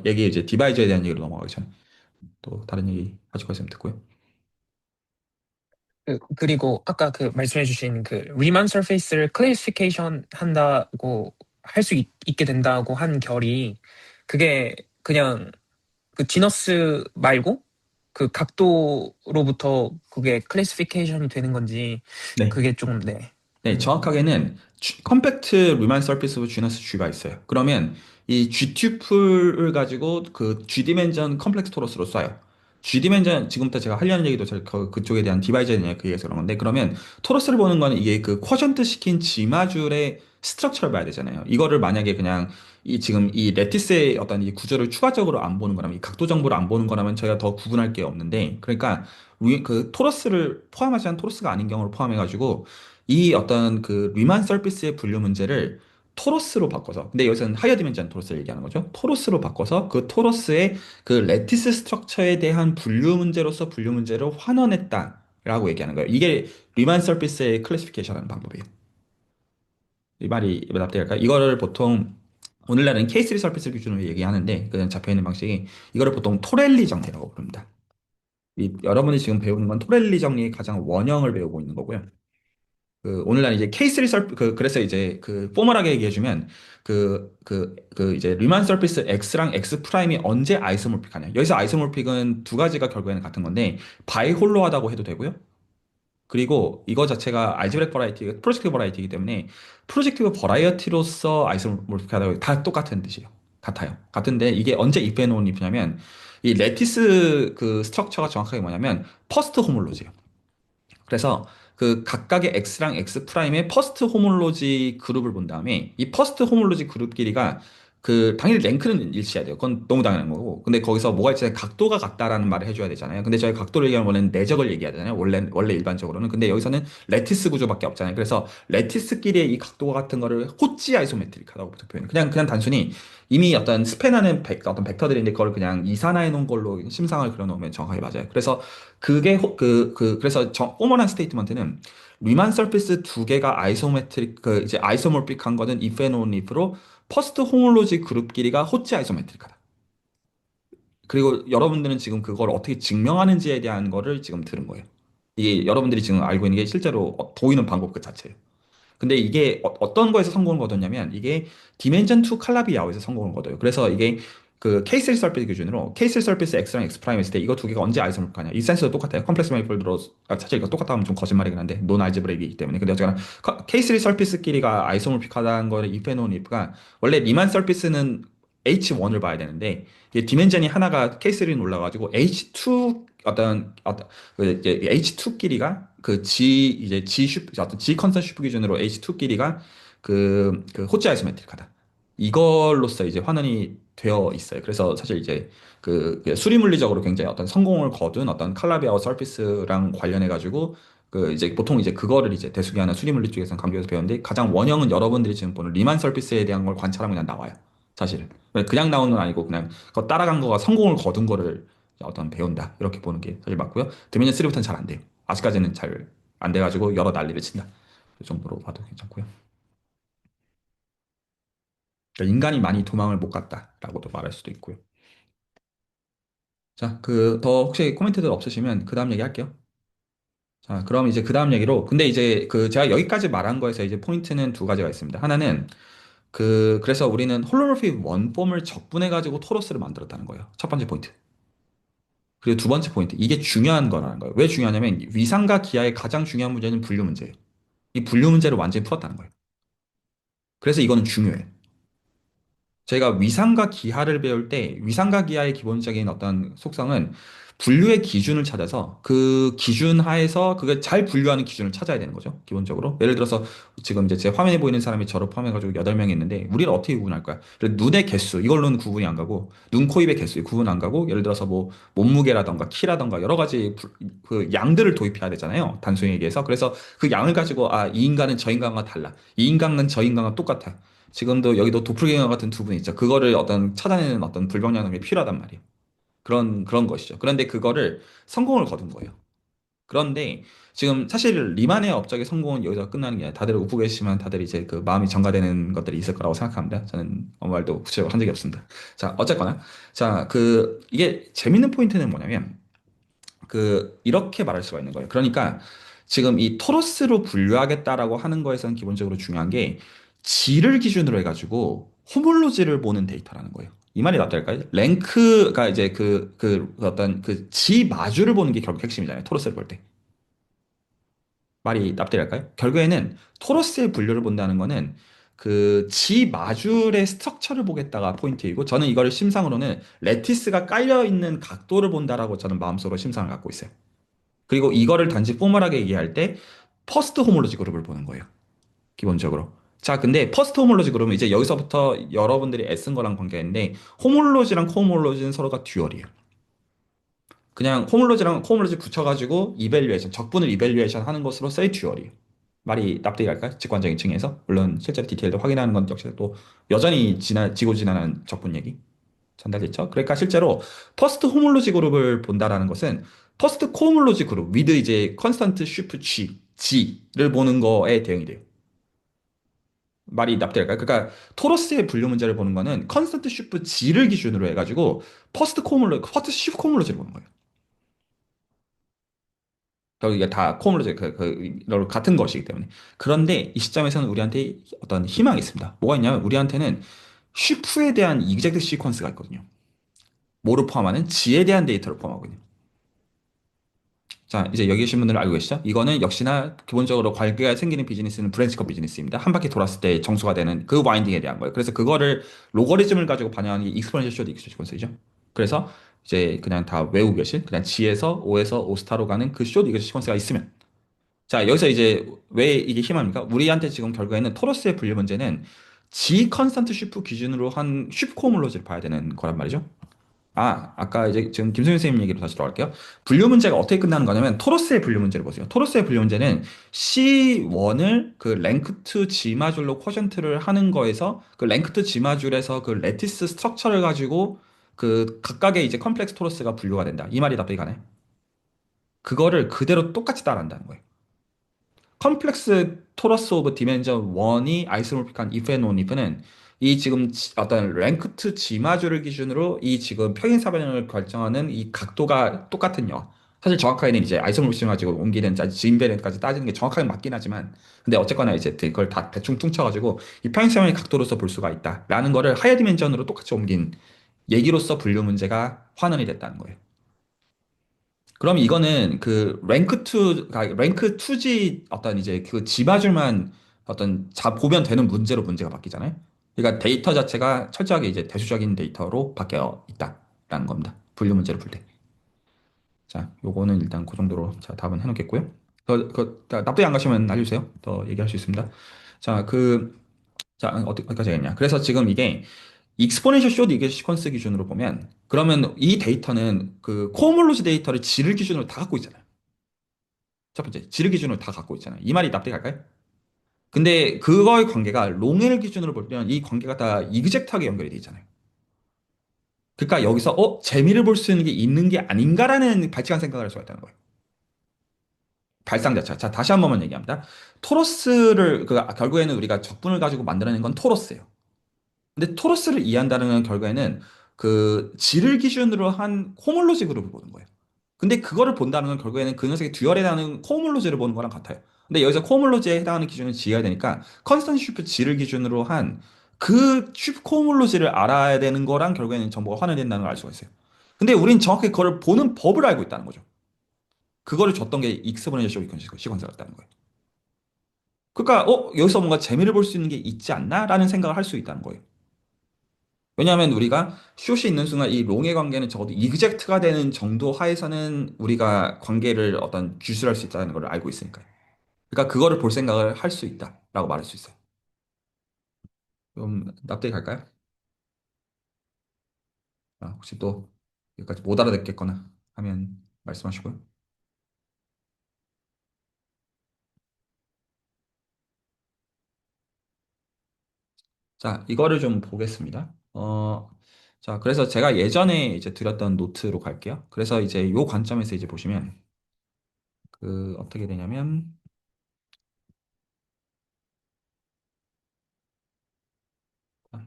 얘기 이제 디바이저에 대한 얘기로 넘어가기 전에 또 다른 얘기 가지고 있으면 듣고요. 그리고 아까 그 말씀해주신 그 리만 서페이스를 클래시피케이션 한다고 할 수 있게 된다고 한 결이 그게 그냥 그 지너스 말고 그 각도로부터 그게 클래시피케이션이 되는 건지 네. 그게 조금 네. 네, 정확하게는 컴팩트 리만 서피스 오브 지너스 G가 있어요. 그러면 이 G 튜플을 가지고 그 G 디멘전 컴플렉스 토러스로 쏴요. G 디멘전 지금부터 제가 하려는 얘기도 그쪽에 대한 디바이저에 대한 그 얘기해서 그런 건데 그러면 토러스를 보는 거는 이게 그 쿼션트 시킨 G 마줄의 스트럭처를 봐야 되잖아요. 이거를 만약에 그냥 이 지금 이 레티스의 어떤 이 구조를 추가적으로 안 보는 거라면 이 각도 정보를 안 보는 거라면 저희가 더 구분할 게 없는데 그러니까 그 토러스를 포함하지 않은 토러스가 아닌 경우를 포함해가지고 이 어떤 그 리만 서피스의 분류 문제를 토로스로 바꿔서 근데 여기서는 하이어 디멘전 토로스를 얘기하는 거죠. 토로스로 바꿔서 그 토로스의 그 레티스 스트럭처에 대한 분류 문제로서 분류 문제를 환원했다라고 얘기하는 거예요. 이게 리만 서피스의 클래시피케이션하는 방법이에요. 이 말이 납득할까요? 이거를 보통 오늘날은 K3 서피스 기준으로 얘기하는데 그냥 잡혀 있는 방식이 이거를 보통 토렐리 정리라고 부릅니다. 여러분이 지금 배우는 건 토렐리 정리의 가장 원형을 배우고 있는 거고요. 그 오늘날 이제 케이스 리설 그래서 이제 그 포멀하게 얘기해주면 이제 리만 서피스 X랑 X 프라임이 언제 아이소모픽하냐 여기서 아이소모픽은 두 가지가 결국에는 같은 건데 바이홀로하다고 해도 되고요 그리고 이거 자체가 알지브렉 버라이티 프로젝티브 버라이티이기 때문에 프로젝티브 버라이어티로서 아이소모픽하다고 다 똑같은 뜻이에요 같아요 같은데 이게 언제 if and only if냐면 이 레티스 그 스트럭처가 정확하게 뭐냐면 퍼스트 호몰로지예요 그래서 그 각각의 X랑 X 프라임의 퍼스트 호몰로지 그룹을 본 다음에 이 퍼스트 호몰로지 그룹 끼리가 그 당연히 랭크는 일치해야 돼요. 그건 너무 당연한 거고. 근데 거기서 뭐가 있잖아요. 각도가 같다라는 말을 해줘야 되잖아요. 근데 저희 각도를 얘기하면 원래는 내적을 얘기하잖아요. 원래 일반적으로는. 근데 여기서는 레티스 구조밖에 없잖아요. 그래서 레티스끼리의 이 각도가 같은 거를 호찌 아이소메트릭하다고 표현해요. 그냥 단순히 이미 어떤 스팬하는 어떤 벡터들인데 그걸 그냥 이산화해 놓은 걸로 심상을 그려 놓으면 정확하게 맞아요. 그래서 그래서 포멀한 스테이트먼트는 리만 서피스 두 개가 아이소메트릭 이제 아이소몰픽한 거는 if and only if로 퍼스트 호몰로지 그룹 끼리가 호치 아이소메트릭하다. 그리고 여러분들은 지금 그걸 어떻게 증명하는지에 대한 거를 지금 들은 거예요. 이게 여러분들이 지금 알고 있는 게 실제로 보이는 방법 그 자체예요. 근데 이게 떤 거에서 성공을 거뒀냐면 이게 디멘전 2 칼라비아오에서 성공을 거둬요. 그래서 이게 그 K3 서피스 기준으로 K3 서피스 X랑 X 프라임 했을 때 이거 두 개가 언제 아이소모픽 하냐. 이 센스도 똑같아요. 컴플렉스 마니폴드로 사실 이거 똑같다 하면 좀 거짓말이긴 한데 논 알제브레이기 때문에. 근데 어쨌거나 K3 서피스끼리가 아이소모픽하다는 거를 if and only if가 원래 리만 서피스는 H1을 봐야 되는데 이게 디멘전이 하나가 K3는 올라가지고 H2 그 이제 H2끼리가 그 G 이제 G 슈 어떤 G 컨스턴트 슈프 기준으로 H2끼리가 그 호치 아이소메트릭하다. 이걸로써 이제 환원이 되어 있어요. 그래서 사실 이제 그 수리 물리적으로 굉장히 어떤 성공을 거둔 어떤 칼라비아와 서피스랑 관련해 가지고 그 이제 보통 이제 그거를 이제 대수기하는 수리 물리 쪽에서는 강조해서 배웠는데 가장 원형은 여러분들이 지금 보는 리만 서피스에 대한 걸 관찰하면 그냥 나와요. 사실은 그냥 나오는 건 아니고 그냥 그거 따라간 거가 성공을 거둔 거를 어떤 배운다 이렇게 보는 게 사실 맞고요. 드미니언 3부터는 잘 안 돼요. 아직까지는 잘 안 돼가지고 여러 난리를 친다. 그 정도로 봐도 괜찮고요. 그러니까 인간이 많이 도망을 못 갔다라고도 말할 수도 있고요. 자, 더 혹시 코멘트들 없으시면 그 다음 얘기 할게요. 자, 그럼 이제 그 다음 얘기로 근데 이제 제가 여기까지 말한 거에서 이제 포인트는 두 가지가 있습니다. 하나는 그래서 우리는 홀로모피 원폼을 적분해가지고 토로스를 만들었다는 거예요. 첫 번째 포인트. 그리고 두 번째 포인트. 이게 중요한 거라는 거예요. 왜 중요하냐면 위상과 기하의 가장 중요한 문제는 분류 문제예요. 이 분류 문제를 완전히 풀었다는 거예요. 그래서 이거는 중요해요. 저희가 위상과 기하를 배울 때 위상과 기하의 기본적인 어떤 속성은 분류의 기준을 찾아서 그 기준 하에서 그걸 잘 분류하는 기준을 찾아야 되는 거죠. 기본적으로. 예를 들어서 지금 이제 제 화면에 보이는 사람이 저를 포함해가지고 8명이 있는데 우리를 어떻게 구분할 거야? 눈의 개수 이걸로는 구분이 안 가고 눈, 코, 입의 개수 구분 안 가고 예를 들어서 뭐 몸무게라던가 키라던가 여러 가지 그 양들을 도입해야 되잖아요. 단순히 얘기해서. 그래서 그 양을 가지고 이 인간은 저 인간과 달라. 이 인간은 저 인간과 똑같아. 지금도 여기도 도플갱어 같은 두 분이 있죠. 그거를 어떤 찾아내는 어떤 불법량이 필요하단 말이에요. 그런 것이죠. 그런데 그거를 성공을 거둔 거예요. 그런데 지금 사실 리만의 업적의 성공은 여기서 끝나는 게 아니라 다들 웃고 계시지만 다들 이제 그 마음이 정가되는 것들이 있을 거라고 생각합니다. 저는 아무 말도 구체적으로 한 적이 없습니다. 자, 어쨌거나. 자, 이게 재밌는 포인트는 뭐냐면 이렇게 말할 수가 있는 거예요. 그러니까 지금 이 토로스로 분류하겠다라고 하는 거에서는 기본적으로 중요한 게 질을 기준으로 해가지고 호몰로지를 보는 데이터라는 거예요. 이 말이 납득할까요? 랭크가 이제 어떤 지 마주를 보는 게 결국 핵심이잖아요. 토로스를 볼 때. 말이 납득할까요? 결국에는 토로스의 분류를 본다는 거는 지 마줄의 스트럭처를 보겠다가 포인트이고 저는 이거를 심상으로는 레티스가 깔려 있는 각도를 본다라고 저는 마음속으로 심상을 갖고 있어요. 그리고 이거를 단지 포멀하게 얘기할 때 퍼스트 호몰로지 그룹을 보는 거예요. 기본적으로. 자, 근데 퍼스트 호몰로지 그룹은 이제 여기서부터 여러분들이 애쓴 거랑 관계있는데 호몰로지랑 코호몰로지는 서로가 듀얼이에요. 그냥 호몰로지랑 코호몰로지 붙여가지고 이밸류에이션, 적분을 이밸류에이션 하는 것으로서의 듀얼이에요. 말이 납득이 갈까요? 직관적인 층에서. 물론 실제로 디테일도 확인하는 건 역시 또 여전히 지고 지난한 적분 얘기. 전달됐죠? 그러니까 실제로 퍼스트 호몰로지 그룹을 본다라는 것은 퍼스트 코호몰로지 그룹 위드 이제 컨스턴트 슈프 G를 보는 거에 대응이 돼요. 말이 납득할까요? 그러니까 토러스의 분류 문제를 보는 거는 컨스턴트 슈프 G를 기준으로 해가지고 퍼스트 슈프 코호몰로지를 보는 거예요. 결국 이게 다 코호몰로지 같은 것이기 때문에. 그런데 이 시점에서는 우리한테 어떤 희망이 있습니다. 뭐가 있냐면 우리한테는 슈프에 대한 이젝트 시퀀스가 있거든요. 뭐를 포함하는 G에 대한 데이터를 포함하거든요. 자, 이제 여기 계신 분들은 알고 계시죠? 이거는 역시나 기본적으로 관계가 생기는 비즈니스는 브랜치컷 비즈니스입니다. 한 바퀴 돌았을 때 정수가 되는 그 와인딩에 대한 거예요. 그래서 그거를 로거리즘을 가지고 반영하는 게 익스포넨셜 쇼드 익스포넨셜이죠. 그래서 이제 그냥 다 외우고 계신 그냥 G에서 O에서 O스타로 가는 그 쇼드 익스포넨셜가 있으면 자, 여기서 이제 왜 이게 희망입니까? 우리한테 지금 결국에는 토러스의 분류 문제는 G 컨스턴트 슈프 기준으로 한 슈프 코홈롤로지를 봐야 되는 거란 말이죠. 아까 이제 지금 김소연 선생님 얘기로 다시 돌아갈게요. 분류 문제가 어떻게 끝나는 거냐면 토로스의 분류 문제를 보세요. 토로스의 분류 문제는 C1을 그 랭크 2 G 마줄로 쿼션트를 하는 거에서 그 랭크 2 G 마줄에서 그 레티스 스트럭처를 가지고 그 각각의 이제 컴플렉스 토로스가 분류가 된다. 이 말이 답변이 가네. 그거를 그대로 똑같이 따라한다는 거예요. 컴플렉스 토러스 오브 디멘전 1이 아이소모픽한 if and only if는 이 지금 어떤 랭크 2 G마주를 기준으로 이 지금 평행사변형을 결정하는 이 각도가 똑같은 요 사실 정확하게는 이제 아이소모르피즘 가지고 옮기는 지인배까지 따지는 게 정확하게 맞긴 하지만 근데 어쨌거나 이제 그걸 다 대충 퉁쳐가지고 이 평행세상의 각도로서 볼 수가 있다라는 거를 하이어 디멘전으로 똑같이 옮긴 얘기로서 분류 문제가 환원이 됐다는 거예요. 그럼 이거는 그 랭크 2G 어떤 이제 그 집아줄만 어떤 보면 되는 문제로 문제가 바뀌잖아요. 그러니까 데이터 자체가 철저하게 이제 대수적인 데이터로 바뀌어 있다라는 겁니다. 분류 문제를 풀 때. 자, 요거는 일단 그 정도로 자, 답은 해놓겠고요. 납득이 안 가시면 알려주세요. 더 얘기할 수 있습니다. 자, 자, 어디까지 했냐. 그래서 지금 이게 익스포넨셜 숏 이게 시퀀스 기준으로 보면 그러면 이 데이터는 그 코어몰로지 데이터를 지를 기준으로 다 갖고 있잖아요. 첫 번째, 지를 기준으로 다 갖고 있잖아요. 이 말이 납득이 갈까요? 근데 그거의 관계가 롱엘 기준으로 보면 이 관계가 다 이그젝트하게 연결이 돼 있잖아요. 그러니까 여기서 재미를 볼 수 있는 게 있는 게 아닌가라는 발칙한 생각을 할 수가 있다는 거예요. 발상 자체가. 자, 다시 한 번만 얘기합니다. 토로스를, 결국에는 우리가 적분을 가지고 만들어낸 건 토로스예요. 근데 토로스를 이해한다는 건 결국에는 그 질을 기준으로 한 호몰로지 그룹을 보는 거예요. 근데 그거를 본다는 건 결국에는 그 녀석의 듀얼에 해당하는 코호몰로지를 보는 거랑 같아요. 근데 여기서 코호몰로지에 해당하는 기준을 지어야 되니까 컨스턴트 슈프 질을 기준으로 한 그 슈프 코호몰로지를 알아야 되는 거랑 결국에는 정보가 환원된다는 걸 알 수가 있어요. 근데 우린 정확히 그걸 보는 법을 알고 있다는 거죠. 그거를 줬던 게 익스포넨셜 시퀀스였다는 거예요. 그러니까 여기서 뭔가 재미를 볼 수 있는 게 있지 않나라는 생각을 할 수 있다는 거예요. 왜냐하면 우리가 숏이 있는 순간 이 롱의 관계는 적어도 이그젝트가 되는 정도 하에서는 우리가 관계를 어떤 규술할 수 있다는 걸 알고 있으니까요. 그러니까 그거를 볼 생각을 할 수 있다라고 말할 수 있어요. 좀 납득이 갈까요? 혹시 또 여기까지 못 알아듣겠거나 하면 말씀하시고요. 자, 이거를 좀 보겠습니다. 자, 그래서 제가 예전에 이제 드렸던 노트로 갈게요. 그래서 이제 요 관점에서 이제 보시면 어떻게 되냐면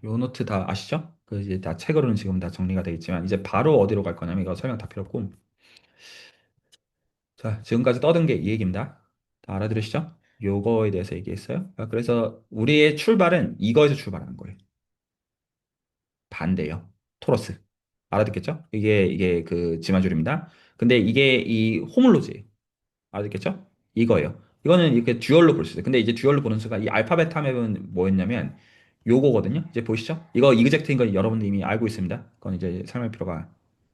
요 노트 다 아시죠? 그 이제 다 책으로는 지금 다 정리가 되어 있지만 이제 바로 어디로 갈 거냐면 이거 설명 다 필요 없고 자, 지금까지 떠든 게 이 얘기입니다. 다 알아들으시죠? 요거에 대해서 얘기했어요. 그래서 우리의 출발은 이거에서 출발하는 거예요. 반대요. 토러스. 알아듣겠죠? 이게 그 지마줄입니다. 근데 이게 이 호물로지. 알겠죠? 이거예요. 이거는 이렇게 듀얼로 볼 수 있어요. 근데 이제 듀얼로 보는 순간 이 알파 베타 맵은 뭐였냐면 요거거든요. 이제 보이시죠? 이거 이그젝트인 거 여러분들 이미 알고 있습니다. 그건 이제 설명할 필요가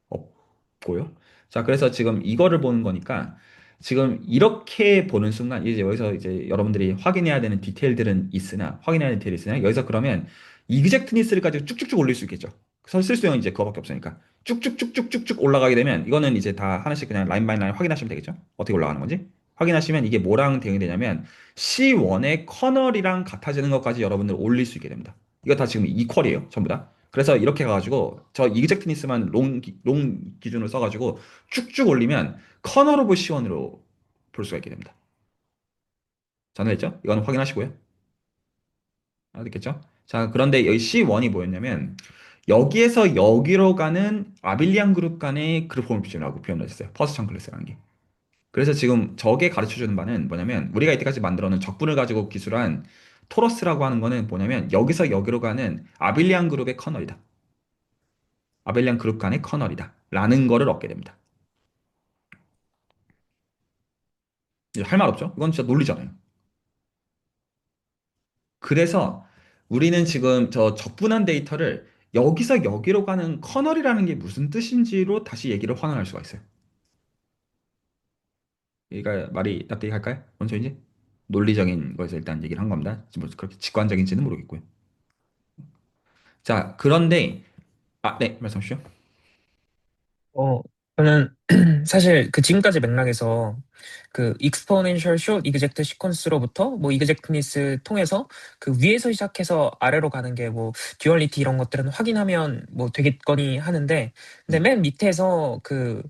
없고요. 자, 그래서 지금 이거를 보는 거니까 지금 이렇게 보는 순간 이제 여기서 이제 여러분들이 확인해야 되는 디테일들은 있으나 확인해야 되는 디테일이 있으나 여기서 그러면 이그젝트니스를 가지고 쭉쭉쭉 올릴 수 있겠죠. 쓸 수 있는 이제 그거밖에 없으니까 쭉쭉쭉쭉쭉쭉 올라가게 되면 이거는 이제 다 하나씩 그냥 라인 바이 라인 확인하시면 되겠죠. 어떻게 올라가는 건지 확인하시면 이게 뭐랑 대응이 되냐면 C1의 커널이랑 같아지는 것까지 여러분들 올릴 수 있게 됩니다. 이거 다 지금 이퀄이에요, 전부 다. 그래서 이렇게 가가지고 저 이그젝트니스만 롱 기준으로 써가지고 쭉쭉 올리면 커널 오브 C1으로 볼 수가 있게 됩니다. 전화했죠? 이거는 확인하시고요. 알겠죠? 자, 그런데 여기 C1이 뭐였냐면 여기에서 여기로 가는 아빌리안 그룹 간의 그룹 포메이션이라고 표현을 했어요. 퍼스천 클래스라는 게. 그래서 지금 저게 가르쳐주는 바는 뭐냐면 우리가 이때까지 만들어놓은 적분을 가지고 기술한 토러스라고 하는 거는 뭐냐면 여기서 여기로 가는 아빌리안 그룹의 커널이다. 아벨리안 그룹 간의 커널이다. 라는 거를 얻게 됩니다. 할 말 없죠? 이건 진짜 논리잖아요. 그래서 우리는 지금 저 적분한 데이터를 여기서 여기로 가는 커널이라는 게 무슨 뜻인지로 다시 얘기를 환원할 수가 있어요. 그러니까 말이 납득이 갈까요? 먼저 이제 논리적인 거에서 일단 얘기를 한 겁니다. 뭐 그렇게 직관적인지는 모르겠고요. 자, 그런데 네, 말씀 주시죠. 저는 사실 그 지금까지 맥락에서 그 익스포넨셜 숏 이그젝트 시퀀스로부터 뭐 이그젝트니스 통해서 그 위에서 시작해서 아래로 가는 게 뭐 듀얼리티 이런 것들은 확인하면 뭐 되겠거니 하는데 근데 네. 맨 밑에서 그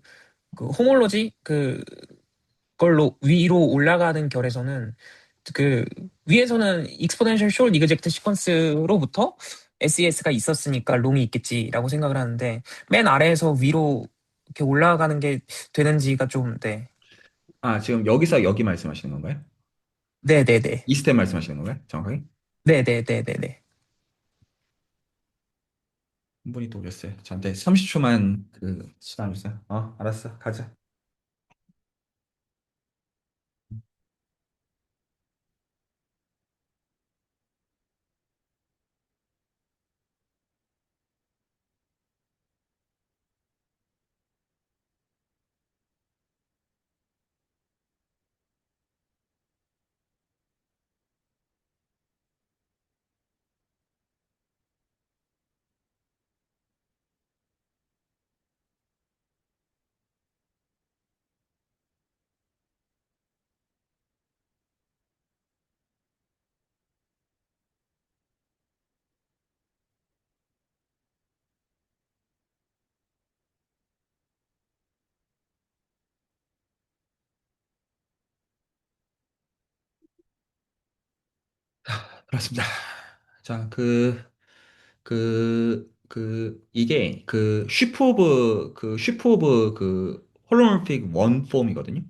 호몰로지 그걸로 위로 올라가는 결에서는 그 위에서는 익스포넨셜 숏 이그젝트 시퀀스로부터 SES가 있었으니까 롱이 있겠지라고 생각을 하는데 맨 아래에서 위로 이렇게 올라가는 게 되는지가 좀, 네. 아, 지금 여기서 여기 말씀하시는 건가요? 네네네. 이 스텝 말씀하시는 건가요? 정확하게? 네네네네네. 한 분이 또 오셨어요. 저한테 30초만 그 시간 주세요. 알았어. 가자. 그렇습니다. 자, 이게 슈프 오브 홀로모픽 원 폼이거든요.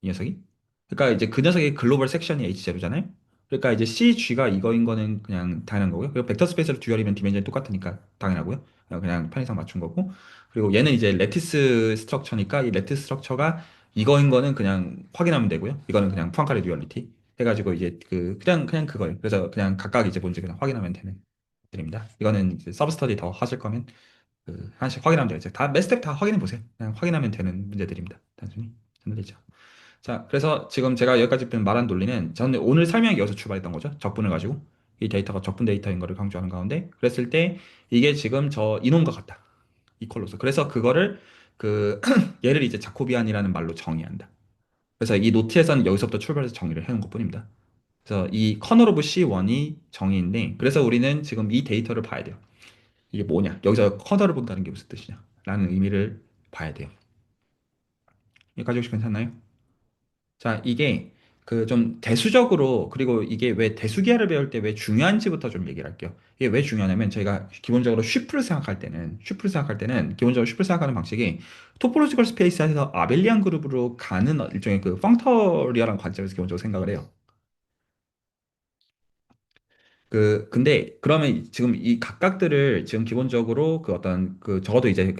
이 녀석이. 그러니까 이제 그 녀석의 글로벌 섹션이 H0잖아요. 그러니까 이제 CG가 이거인 거는 그냥 당연한 거고요. 그리고 벡터 스페이스로 듀얼이면 디멘전이 똑같으니까 당연하고요. 그냥 편의상 맞춘 거고. 그리고 얘는 이제 레티스 스트럭처니까 이 레티스 스트럭처가 이거인 거는 그냥 확인하면 되고요. 이거는 그냥 푸앙카레 듀얼리티 해가지고 이제 그냥 그거예요. 그래서 그냥 각각 이제 뭔지 그냥 확인하면 되는 것들입니다. 이거는 이제 서브스터디 더 하실 거면 하나씩 확인하면 돼요. 이제 다 몇 스텝 다 확인해 보세요. 그냥 확인하면 되는 문제들입니다. 단순히. 되죠. 자, 그래서 지금 제가 여기까지 말한 논리는 저는 오늘 설명하기 위해서 출발했던 거죠. 적분을 가지고. 이 데이터가 적분 데이터인 거를 강조하는 가운데. 그랬을 때 이게 지금 저 이놈과 같다. 이퀄로서. 그래서 그거를 얘를 이제 자코비안이라는 말로 정의한다. 그래서 이 노트에서는 여기서부터 출발해서 정의를 해놓은 것뿐입니다. 그래서 이 커널 오브 C1이 정의인데, 그래서 우리는 지금 이 데이터를 봐야 돼요. 이게 뭐냐? 여기서 커널을 본다는 게 무슨 뜻이냐? 라는 의미를 봐야 돼요. 여기까지 혹시 괜찮나요? 자, 이게 좀 대수적으로, 그리고 이게 왜 대수기하를 배울 때 왜 중요한지부터 좀 얘기를 할게요. 이게 왜 중요하냐면 저희가 기본적으로 슈프를 생각할 때는 기본적으로 슈프를 생각하는 방식이 토포로지컬 스페이스에서 아벨리안 그룹으로 가는 일종의 그 펑터리얼한 관점에서 기본적으로 생각을 해요. 근데 그러면 지금 이 각각들을 지금 기본적으로 적어도 이제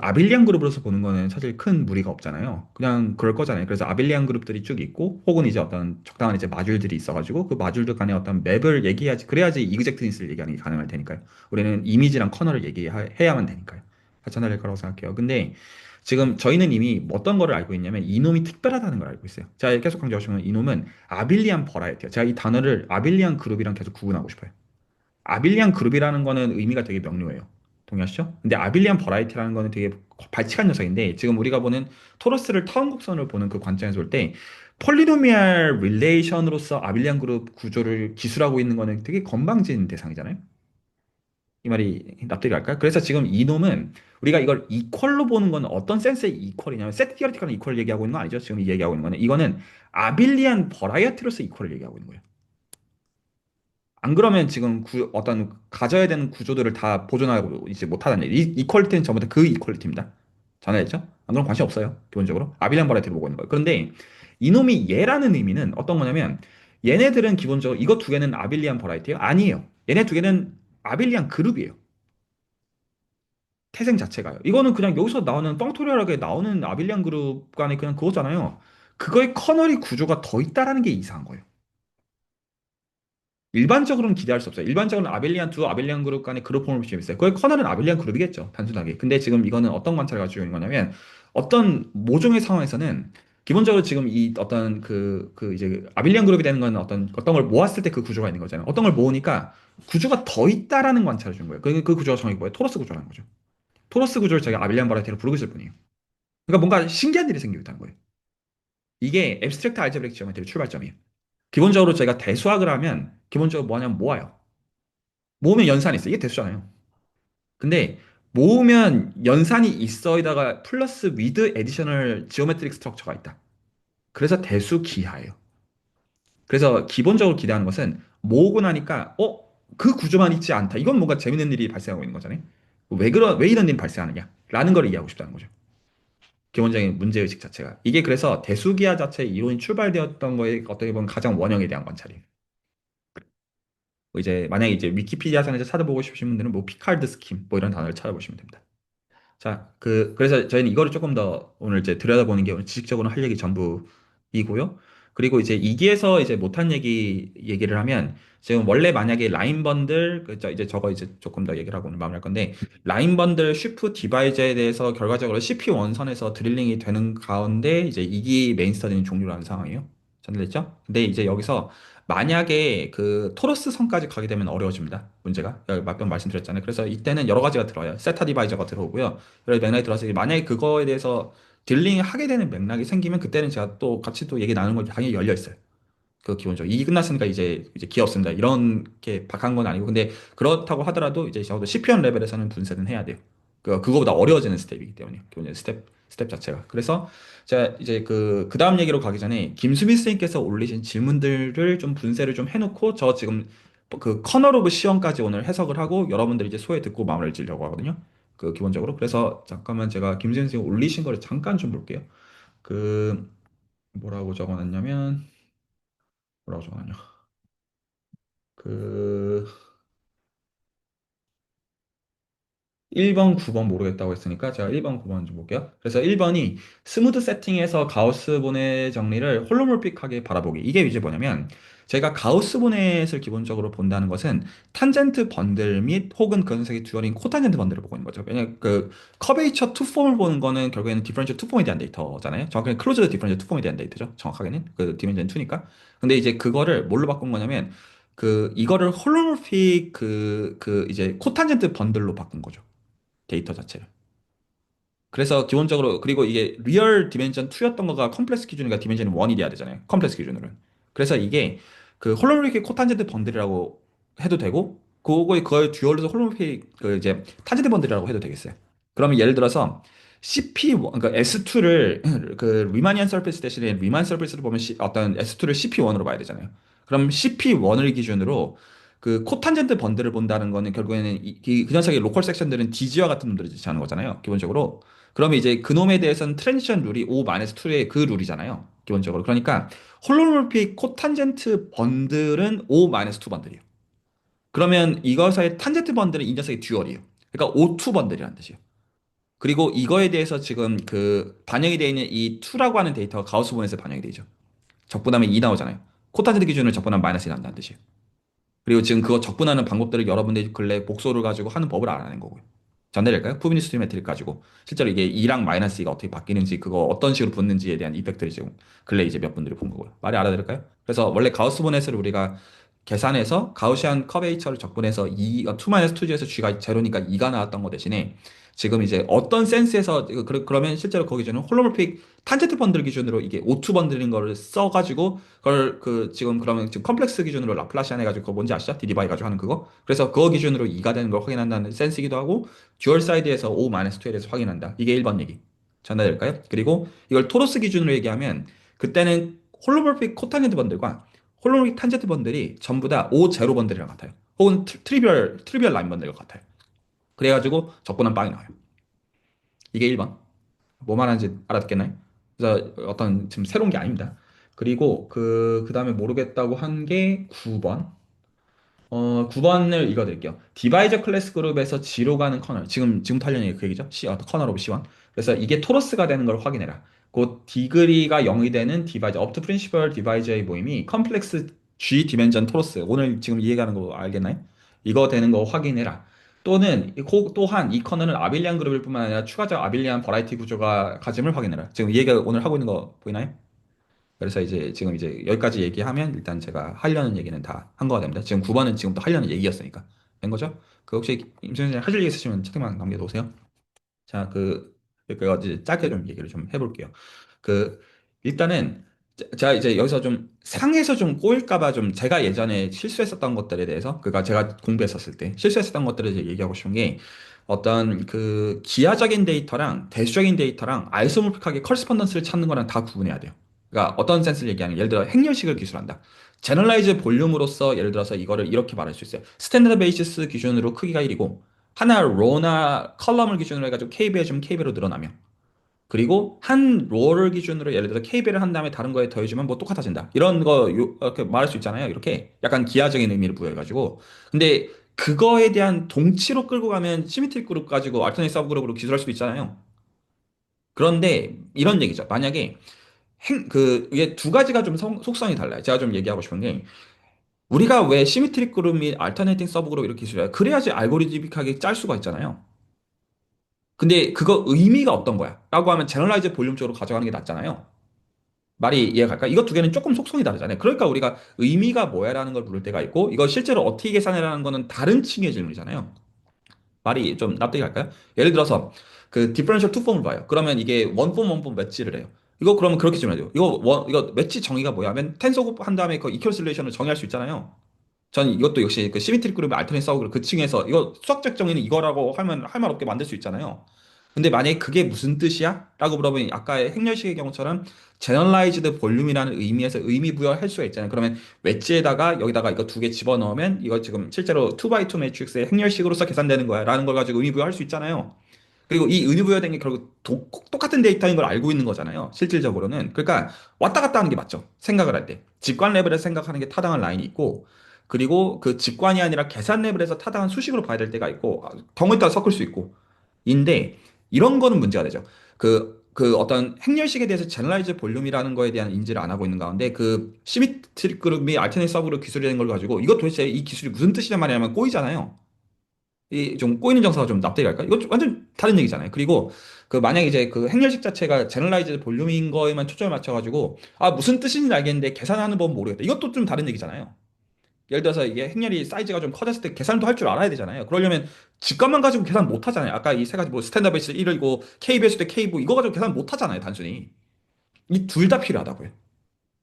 아빌리안 그룹으로서 보는 거는 사실 큰 무리가 없잖아요. 그냥 그럴 거잖아요. 그래서 아빌리안 그룹들이 쭉 있고 혹은 이제 어떤 적당한 이제 마줄들이 있어가지고 그 마줄들 간에 어떤 맵을 얘기해야지, 그래야지 이그젝트니스를 얘기하는 게 가능할 테니까요. 우리는 이미지랑 커널을 얘기해야만 되니까요. 같이 하나 될 거라고 생각해요. 근데 지금 저희는 이미 어떤 거를 알고 있냐면 이놈이 특별하다는 걸 알고 있어요. 제가 계속 강조하시면 이놈은 아빌리안 버라이어티예요. 제가 이 단어를 아빌리안 그룹이랑 계속 구분하고 싶어요. 아빌리안 그룹이라는 거는 의미가 되게 명료해요. 동의하시죠? 근데 아빌리안 버라이티라는 거는 되게 발칙한 녀석인데, 지금 우리가 보는 토러스를 타운 곡선을 보는 그 관점에서 볼 때 폴리노미알 릴레이션으로서 아빌리안 그룹 구조를 기술하고 있는 거는 되게 건방진 대상이잖아요. 이 말이 납득이 갈까요? 그래서 지금 이놈은 우리가 이걸 이퀄로 보는 건 어떤 센스의 이퀄이냐면 세트 디어리티컬한 이퀄을 얘기하고 있는 거 아니죠? 지금 이 얘기하고 있는 거는 이거는 아빌리안 버라이어티로서 이퀄을 얘기하고 있는 거예요. 안 그러면 지금 어떤 가져야 되는 구조들을 다 보존하고 이제 못하다는 얘기. 이퀄리티는 전부 다 그 이퀄리티입니다. 전화했죠? 안 그럼 관심 없어요. 기본적으로. 아빌리안 버라이어티를 보고 있는 거예요. 그런데 이놈이 얘라는 의미는 어떤 거냐면 얘네들은 기본적으로 이거 두 개는 아빌리안 버라이어티예요? 아니에요. 얘네 두 개는 아빌리안 그룹이에요. 태생 자체가요. 이거는 그냥 여기서 나오는 뻥토리얼하게 나오는 아빌리안 그룹 간의 그냥 그거잖아요. 그거의 커널이 구조가 더 있다라는 게 이상한 거예요. 일반적으로는 기대할 수 없어요. 일반적으로는 아벨리안 그룹 간의 그룹 폼을 있어요. 그의 커널은 아벨리안 그룹이겠죠. 단순하게. 근데 지금 이거는 어떤 관찰을 가지고 있는 거냐면 어떤 모종의 상황에서는 기본적으로 지금 이 어떤 이제 아벨리안 그룹이 되는 건 어떤 걸 모았을 때 그 구조가 있는 거잖아요. 어떤 걸 모으니까 구조가 더 있다라는 관찰을 준 거예요. 그 구조가 정확히 뭐예요? 토러스 구조라는 거죠. 토러스 구조를 저희가 아벨리안 버라이티로 부르고 있을 뿐이에요. 그러니까 뭔가 신기한 일이 생기고 있다는 거예요. 이게 앱스트랙트 알제브릭 지오메트리 출발점이에요. 기본적으로 저희가 대수학을 하면 기본적으로 뭐냐면 모아요. 모으면 연산이 있어. 이게 대수잖아요. 근데 모으면 연산이 있어이다가 플러스 위드 에디셔널 지오메트릭 스트럭처가 있다. 그래서 대수 기하예요. 그래서 기본적으로 기대하는 것은 모으고 나니까 그 구조만 있지 않다. 이건 뭔가 재밌는 일이 발생하고 있는 거잖아요. 왜 이런 일이 발생하느냐? 라는 걸 이해하고 싶다는 거죠. 기본적인 문제의식 자체가. 이게 그래서 대수기하 자체의 이론이 출발되었던 거에 어떻게 보면 가장 원형에 대한 관찰이에요. 뭐 이제 만약에 이제 위키피디아 상에서 찾아보고 싶으신 분들은 뭐 피칼드 스킴 뭐 이런 단어를 찾아보시면 됩니다. 자, 그래서 저희는 이거를 조금 더 오늘 이제 들여다보는 게 오늘 지식적으로 할 얘기 전부이고요. 그리고 이제 이기에서 이제 못한 얘기를 하면 지금 원래 만약에 라인 번들, 이제 저거 이제 조금 더 얘기를 하고 오늘 마무리할 건데 라인 번들 쉬프 디바이저에 대해서 결과적으로 CP 원선에서 드릴링이 되는 가운데 이제 이기 메인 스터디는 종료라는 상황이에요. 전달됐죠? 근데 이제 여기서 만약에 그 토러스 선까지 가게 되면 어려워집니다. 문제가. 여기 몇번 말씀드렸잖아요. 그래서 이때는 여러 가지가 들어요. 세타 디바이저가 들어오고요. 그래서 맥락이 들어서 만약에 그거에 대해서 딜링 하게 되는 맥락이 생기면 그때는 제가 또 같이 또 얘기 나누는 걸 당연히 열려 있어요. 그 기본적으로 이게 끝났으니까 이제 기회 없습니다. 이렇게 박한 건 아니고 근데 그렇다고 하더라도 이제 적어도 CPM 레벨에서는 분쇄는 해야 돼요. 그거보다 어려워지는 스텝이기 때문에 기본적인 스텝 자체가. 그래서 제가 이제 그 다음 얘기로 가기 전에 김수미 선생님께서 올리신 질문들을 좀 분쇄를 좀 해놓고 저 지금 그 커널 오브 시험까지 오늘 해석을 하고 여러분들이 이제 소회 듣고 마무리를 지으려고 하거든요. 그 기본적으로. 그래서 잠깐만 제가 김수미 선생님 올리신 거를 잠깐 좀 볼게요. 그 뭐라고 적어놨냐면 뭐라고 적어놨냐. 그 1번, 9번 모르겠다고 했으니까 제가 1번, 9번 좀 볼게요. 그래서 1번이 스무드 세팅에서 가우스 보넷 정리를 홀로몰픽하게 바라보기. 이게 이제 뭐냐면 제가 가우스 보넷을 기본적으로 본다는 것은 탄젠트 번들 및 혹은 그 녀석이 듀얼인 코탄젠트 번들을 보고 있는 거죠. 왜냐면 그 커베이처 투폼을 보는 거는 결국에는 디퍼런셜 투폼에 대한 데이터잖아요. 정확하게 클로즈드 디퍼런셜 투폼에 대한 데이터죠. 정확하게는 그 디멘전 2니까. 근데 이제 그거를 뭘로 바꾼 거냐면 이거를 홀로몰픽 이제 코탄젠트 번들로 바꾼 거죠. 데이터 자체를. 그래서 기본적으로 그리고 이게 리얼 디멘전 2였던 거가 컴플렉스 기준이니까 디멘전 1이 돼야 되잖아요. 컴플렉스 기준으로는. 그래서 이게 그 홀로그래픽 코탄젠트 번들이라고 해도 되고 그거의 그걸 듀얼로서 홀로그래픽 그 이제 탄젠트 번들이라고 해도 되겠어요. 그러면 예를 들어서 CP1 그러니까 S2를 그 리마니안 서피스 대신에 리만 서피스를 보면 어떤 S2를 CP1으로 봐야 되잖아요. 그럼 CP1을 기준으로 그 코탄젠트 번들을 본다는 거는 결국에는 그 녀석의 로컬 섹션들은 디지와 같은 놈들을 지시하는 거잖아요. 기본적으로. 그러면 이제 그놈에 대해서는 트랜지션 룰이 O-2의 그 룰이잖아요. 기본적으로. 그러니까 홀로몰픽 코탄젠트 번들은 O-2 번들이에요. 그러면 이것의 탄젠트 번들은 이 녀석의 듀얼이에요. 그러니까 O2 번들이라는 뜻이에요. 그리고 이거에 대해서 지금 그 반영이 되어 있는 이 2라고 하는 데이터가 가우스 본에서 반영이 되죠. 적분하면 2 나오잖아요. 코탄젠트 기준으로 적분하면 마이너스 1 난다는 뜻이에요. 그리고 지금 그거 적분하는 방법들을 여러분들이 근래 복소를 가지고 하는 법을 알아낸 거고요. 전달될까요? 푸비니스트 메트릭 가지고 실제로 이게 2랑 마이너스 2가 어떻게 바뀌는지 그거 어떤 식으로 붙는지에 대한 이펙트를 지금 근래 이제 몇 분들이 본 거고요. 말이 알아들을까요? 그래서 원래 가우스 보넷을 우리가 계산해서 가우시안 커베이처를 적분해서 2-2에서 G가 제로니까 2가 나왔던 거 대신에 지금 이제 어떤 센스에서 그러면 실제로 거기 저는 홀로몰픽 탄젠트 번들 기준으로 이게 O2 번들인 거를 써가지고 그걸 지금 그러면 지금 컴플렉스 기준으로 라플라시안 해가지고 그거 뭔지 아시죠? 디디바이 가지고 하는 그거. 그래서 그거 기준으로 2가 되는 걸 확인한다는 센스이기도 하고 듀얼 사이드에서 O-2에 대해서 확인한다. 이게 1번 얘기. 전달될까요? 그리고 이걸 토로스 기준으로 얘기하면 그때는 홀로몰픽 코탄젠트 번들과 홀로몰픽 탄젠트 번들이 전부 다 O0 번들이랑 같아요. 혹은 트리비얼 라인 번들과 같아요. 그래가지고 적분한 빵이 나와요. 이게 1번. 뭐 말하는지 알아듣겠나요? 그래서 어떤 지금 새로운 게 아닙니다. 그리고 그 다음에 모르겠다고 한 게 9번. 9번을 읽어드릴게요. 디바이저 클래스 그룹에서 G로 가는 커널. 지금 탈련이 그 얘기죠. 커널 오브 C1. 그래서 이게 토러스가 되는 걸 확인해라. 그 디그리가 0이 되는 디바이저, 업투 프린시벌 디바이저의 모임이 컴플렉스 G 디멘전 토러스. 오늘 지금 이 얘기하는 거 알겠나요? 이거 되는 거 확인해라. 또한 이 커널은 아빌리안 그룹일 뿐만 아니라 추가적 아빌리안 버라이티 구조가 가짐을 확인해라. 지금 이 얘기가 오늘 하고 있는 거 보이나요? 그래서 이제 지금 이제 여기까지 얘기하면 일단 제가 하려는 얘기는 다 한 거가 됩니다. 지금 9번은 지금부터 하려는 얘기였으니까. 된 거죠? 그 혹시 임 선생님 하실 얘기 있으시면 채팅방 남겨놓으세요. 자, 이제 짧게 좀 얘기를 좀 해볼게요. 그, 일단은, 제가 이제 여기서 좀 상에서 좀 꼬일까봐 좀 제가 예전에 실수했었던 것들에 대해서, 그니까 제가 공부했었을 때 실수했었던 것들을 이제 얘기하고 싶은 게 어떤 그 기하적인 데이터랑 대수적인 데이터랑 아이소모픽하게 커리스폰던스를 찾는 거랑 다 구분해야 돼요. 그러니까 어떤 센스를 얘기하는 예를 들어 행렬식을 기술한다. 제너럴라이즈 볼륨으로서 예를 들어서 이거를 이렇게 말할 수 있어요. 스탠다드 베이시스 기준으로 크기가 1이고 하나 로나 컬럼을 기준으로 해가지고 KB에 좀 KB로 늘어나며 그리고 한 롤을 기준으로 예를 들어 KB를 한 다음에 다른 거에 더해주면 뭐 똑같아진다. 이런 거 이렇게 말할 수 있잖아요. 이렇게 약간 기하적인 의미를 부여해가지고. 근데 그거에 대한 동치로 끌고 가면 시미트릭 그룹 가지고 알터네이트 서브 그룹으로 기술할 수도 있잖아요. 그런데 이런 얘기죠. 만약에 이게 두 가지가 좀 속성이 달라요. 제가 좀 얘기하고 싶은 게 우리가 왜 시미트릭 그룹 및 알터네이팅 서브 그룹 이렇게 기술해요? 그래야지 알고리즘ικ하게 짤 수가 있잖아요. 근데 그거 의미가 어떤 거야? 라고 하면 제너럴라이즈 볼륨 쪽으로 가져가는 게 낫잖아요. 말이 이해가 갈까? 이거 두 개는 조금 속성이 다르잖아요. 그러니까 우리가 의미가 뭐야라는 걸 물을 때가 있고 이거 실제로 어떻게 계산해라는 거는 다른 층의 질문이잖아요. 말이 좀 납득이 갈까요? 예를 들어서 그 디퍼런셜 투폼을 봐요. 그러면 이게 원폼 맷치를 해요. 이거 그러면 그렇게 질문해요. 이거 맷치 정의가 뭐야? 하면 텐서 곱한 다음에 그 이퀄슬레이션을 정의할 수 있잖아요. 전 이것도 역시 그 시미트릭 그룹의 알터네이트 서브 그 층에서 이거 수학적 정의는 이거라고 하면 할 말 없게 만들 수 있잖아요. 근데 만약에 그게 무슨 뜻이야? 라고 물어보면 아까의 행렬식의 경우처럼 제너럴라이즈드 볼륨이라는 의미에서 의미 부여할 수가 있잖아요. 그러면 웨지에다가 여기다가 이거 두 개 집어넣으면 이거 지금 실제로 2x2 매트릭스의 행렬식으로서 계산되는 거야 라는 걸 가지고 의미 부여할 수 있잖아요. 그리고 이 의미 부여된 게 결국 똑같은 데이터인 걸 알고 있는 거잖아요. 실질적으로는. 그러니까 왔다 갔다 하는 게 맞죠. 생각을 할 때. 직관 레벨에서 생각하는 게 타당한 라인이 있고 그리고 그 직관이 아니라 계산 레벨에서 타당한 수식으로 봐야 될 때가 있고 경우에 따라 섞을 수 있고 인데 이런 거는 문제가 되죠. 그 어떤 행렬식에 대해서 제너라이즈 볼륨이라는 거에 대한 인지를 안 하고 있는 가운데 그 시미트릭 그룹이 알테네이트 서브그룹 기술이라는 걸 가지고 이거 도대체 이 기술이 무슨 뜻이냐 말이냐면 꼬이잖아요. 이 좀 꼬이는 정서가 좀 납득이 갈까? 이거 완전 다른 얘기잖아요. 그리고 그 만약에 이제 그 행렬식 자체가 제너라이즈 볼륨인 거에만 초점을 맞춰가지고 아 무슨 뜻인지 알겠는데 계산하는 법은 모르겠다. 이것도 좀 다른 얘기잖아요. 예를 들어서 이게 행렬이 사이즈가 좀 커졌을 때 계산도 할 줄 알아야 되잖아요. 그러려면 직관만 가지고 계산 못 하잖아요. 아까 이 세 가지 뭐 스탠다드 베이스 1이고 KBS 대 K부 이거 가지고 계산 못 하잖아요. 단순히. 이 둘 다 필요하다고요.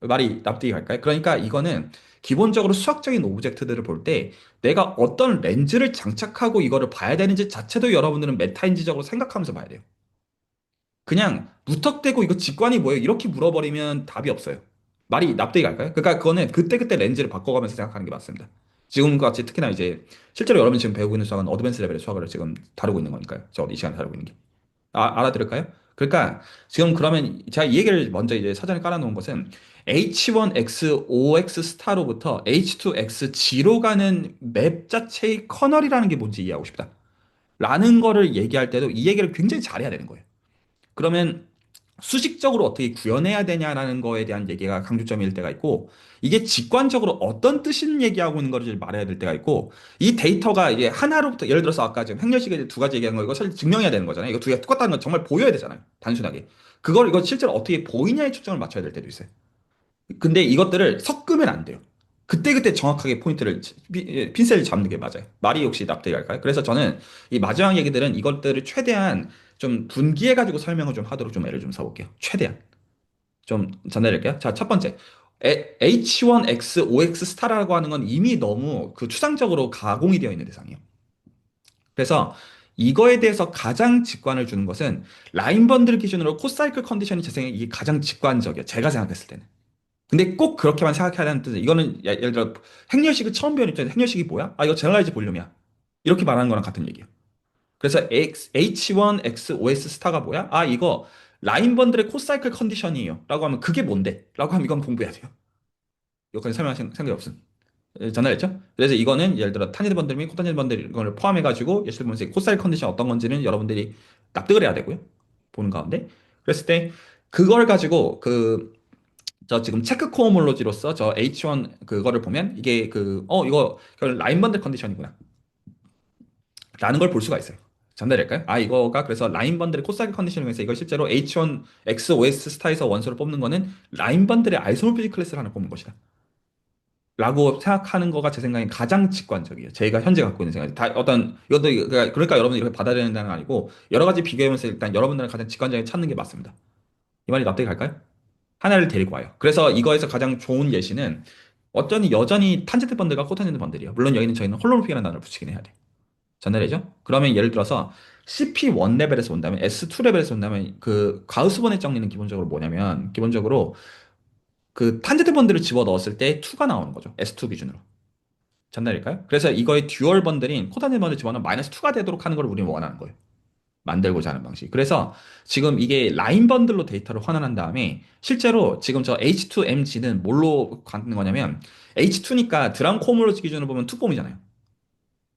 말이 납득이 갈까요? 그러니까 이거는 기본적으로 수학적인 오브젝트들을 볼 때 내가 어떤 렌즈를 장착하고 이거를 봐야 되는지 자체도 여러분들은 메타인지적으로 생각하면서 봐야 돼요. 그냥 무턱대고 이거 직관이 뭐예요? 이렇게 물어버리면 답이 없어요. 말이 납득이 갈까요? 그러니까 그거는 그때그때 렌즈를 바꿔가면서 생각하는 게 맞습니다. 지금과 같이 특히나 이제 실제로 여러분이 지금 배우고 있는 수학은 어드밴스 레벨의 수학을 지금 다루고 있는 거니까요. 저 이 시간에 다루고 있는 게. 알아들을까요? 그러니까 지금 그러면 제가 이 얘기를 먼저 이제 사전에 깔아놓은 것은 H1X5X 스타로부터 H2X G로 가는 맵 자체의 커널이라는 게 뭔지 이해하고 싶다. 라는 거를 얘기할 때도 이 얘기를 굉장히 잘해야 되는 거예요. 그러면 수식적으로 어떻게 구현해야 되냐라는 거에 대한 얘기가 강조점일 때가 있고 이게 직관적으로 어떤 뜻을 얘기하고 있는 거를 말해야 될 때가 있고 이 데이터가 이게 하나로부터 예를 들어서 아까 지금 행렬식에 두 가지 얘기한 거 이거 사실 증명해야 되는 거잖아요. 이거 두 개가 똑같다는 건 정말 보여야 되잖아요. 단순하게. 그걸 이거 실제로 어떻게 보이냐에 초점을 맞춰야 될 때도 있어요. 근데 이것들을 섞으면 안 돼요. 그때그때 정확하게 포인트를 핀셋을 잡는 게 맞아요. 말이 혹시 납득이 갈까요? 그래서 저는 이 마지막 얘기들은 이것들을 최대한 좀 분기해가지고 설명을 좀 하도록 좀 애를 좀 써볼게요. 최대한. 좀 전해드릴게요. 자, 첫 번째. H1X5X 스타라고 하는 건 이미 너무 그 추상적으로 가공이 되어 있는 대상이에요. 그래서 이거에 대해서 가장 직관을 주는 것은 라인 번들 기준으로 코사이클 컨디션이 제 생각에 이게 가장 직관적이에요. 제가 생각했을 때는. 근데 꼭 그렇게만 생각해야 하는 뜻은 이거는 예를 들어 행렬식을 처음 배운 입장에서 행렬식이 뭐야? 아, 이거 제너라이즈 볼륨이야. 이렇게 말하는 거랑 같은 얘기예요. 그래서 H1X5S 스타가 뭐야? 아, 이거 라인 번들의 코사이클 컨디션이에요. 라고 하면 그게 뭔데? 라고 하면 이건 공부해야 돼요. 여기까지 설명할 생각이 없음. 전달했죠? 그래서 이거는 예를 들어 탄젠트 번들 및 코탄젠트 번들 이걸 포함해가지고 예시를 보면서 코사이클 컨디션 어떤 건지는 여러분들이 납득을 해야 되고요. 보는 가운데. 그랬을 때 그걸 가지고 저 지금 체크 코호몰로지로서 저 H1 그거를 보면 이게 이거 라인 번들 컨디션이구나. 라는 걸 볼 수가 있어요. 전달될까요? 아, 이거가 그래서 라인 번들의 코사이크 컨디셔닝에서 이걸 실제로 H1 XOS 스타에서 원소를 뽑는 거는 라인 번들의 아이소모피직 클래스를 하나 뽑는 것이다. 라고 생각하는 거가 제 생각엔 가장 직관적이에요. 제가 현재 갖고 있는 생각이. 다 어떤, 이것도, 그러니까 여러분이 이렇게 받아들여야 된다는 건 아니고, 여러 가지 비교하면서 일단 여러분들은 가장 직관적인 찾는 게 맞습니다. 이 말이 납득이 갈까요? 하나를 데리고 와요. 그래서 이거에서 가장 좋은 예시는, 어쩌니 여전히 탄젠트 번들과 코탄젠트 번들이에요. 물론 여기는 저희는 홀로모피라는 단어를 붙이긴 해야 돼요. 전달이죠? 그러면 예를 들어서 CP1 레벨에서 온다면 S2 레벨에서 온다면 그 가우스번의 정리는 기본적으로 뭐냐면 기본적으로 그 탄젠트 번들을 집어 넣었을 때 2가 나오는 거죠. S2 기준으로. 전달일까요? 그래서 이거의 듀얼 번들인 코탄젠트 번들 집어넣으면 마이너스 2가 되도록 하는 걸 우리는 원하는 거예요. 만들고자 하는 방식. 그래서 지금 이게 라인 번들로 데이터를 환원한 다음에 실제로 지금 저 H2MG는 뭘로 갖는 거냐면 H2니까 드럼 코모로지 기준으로 보면 투폼이잖아요.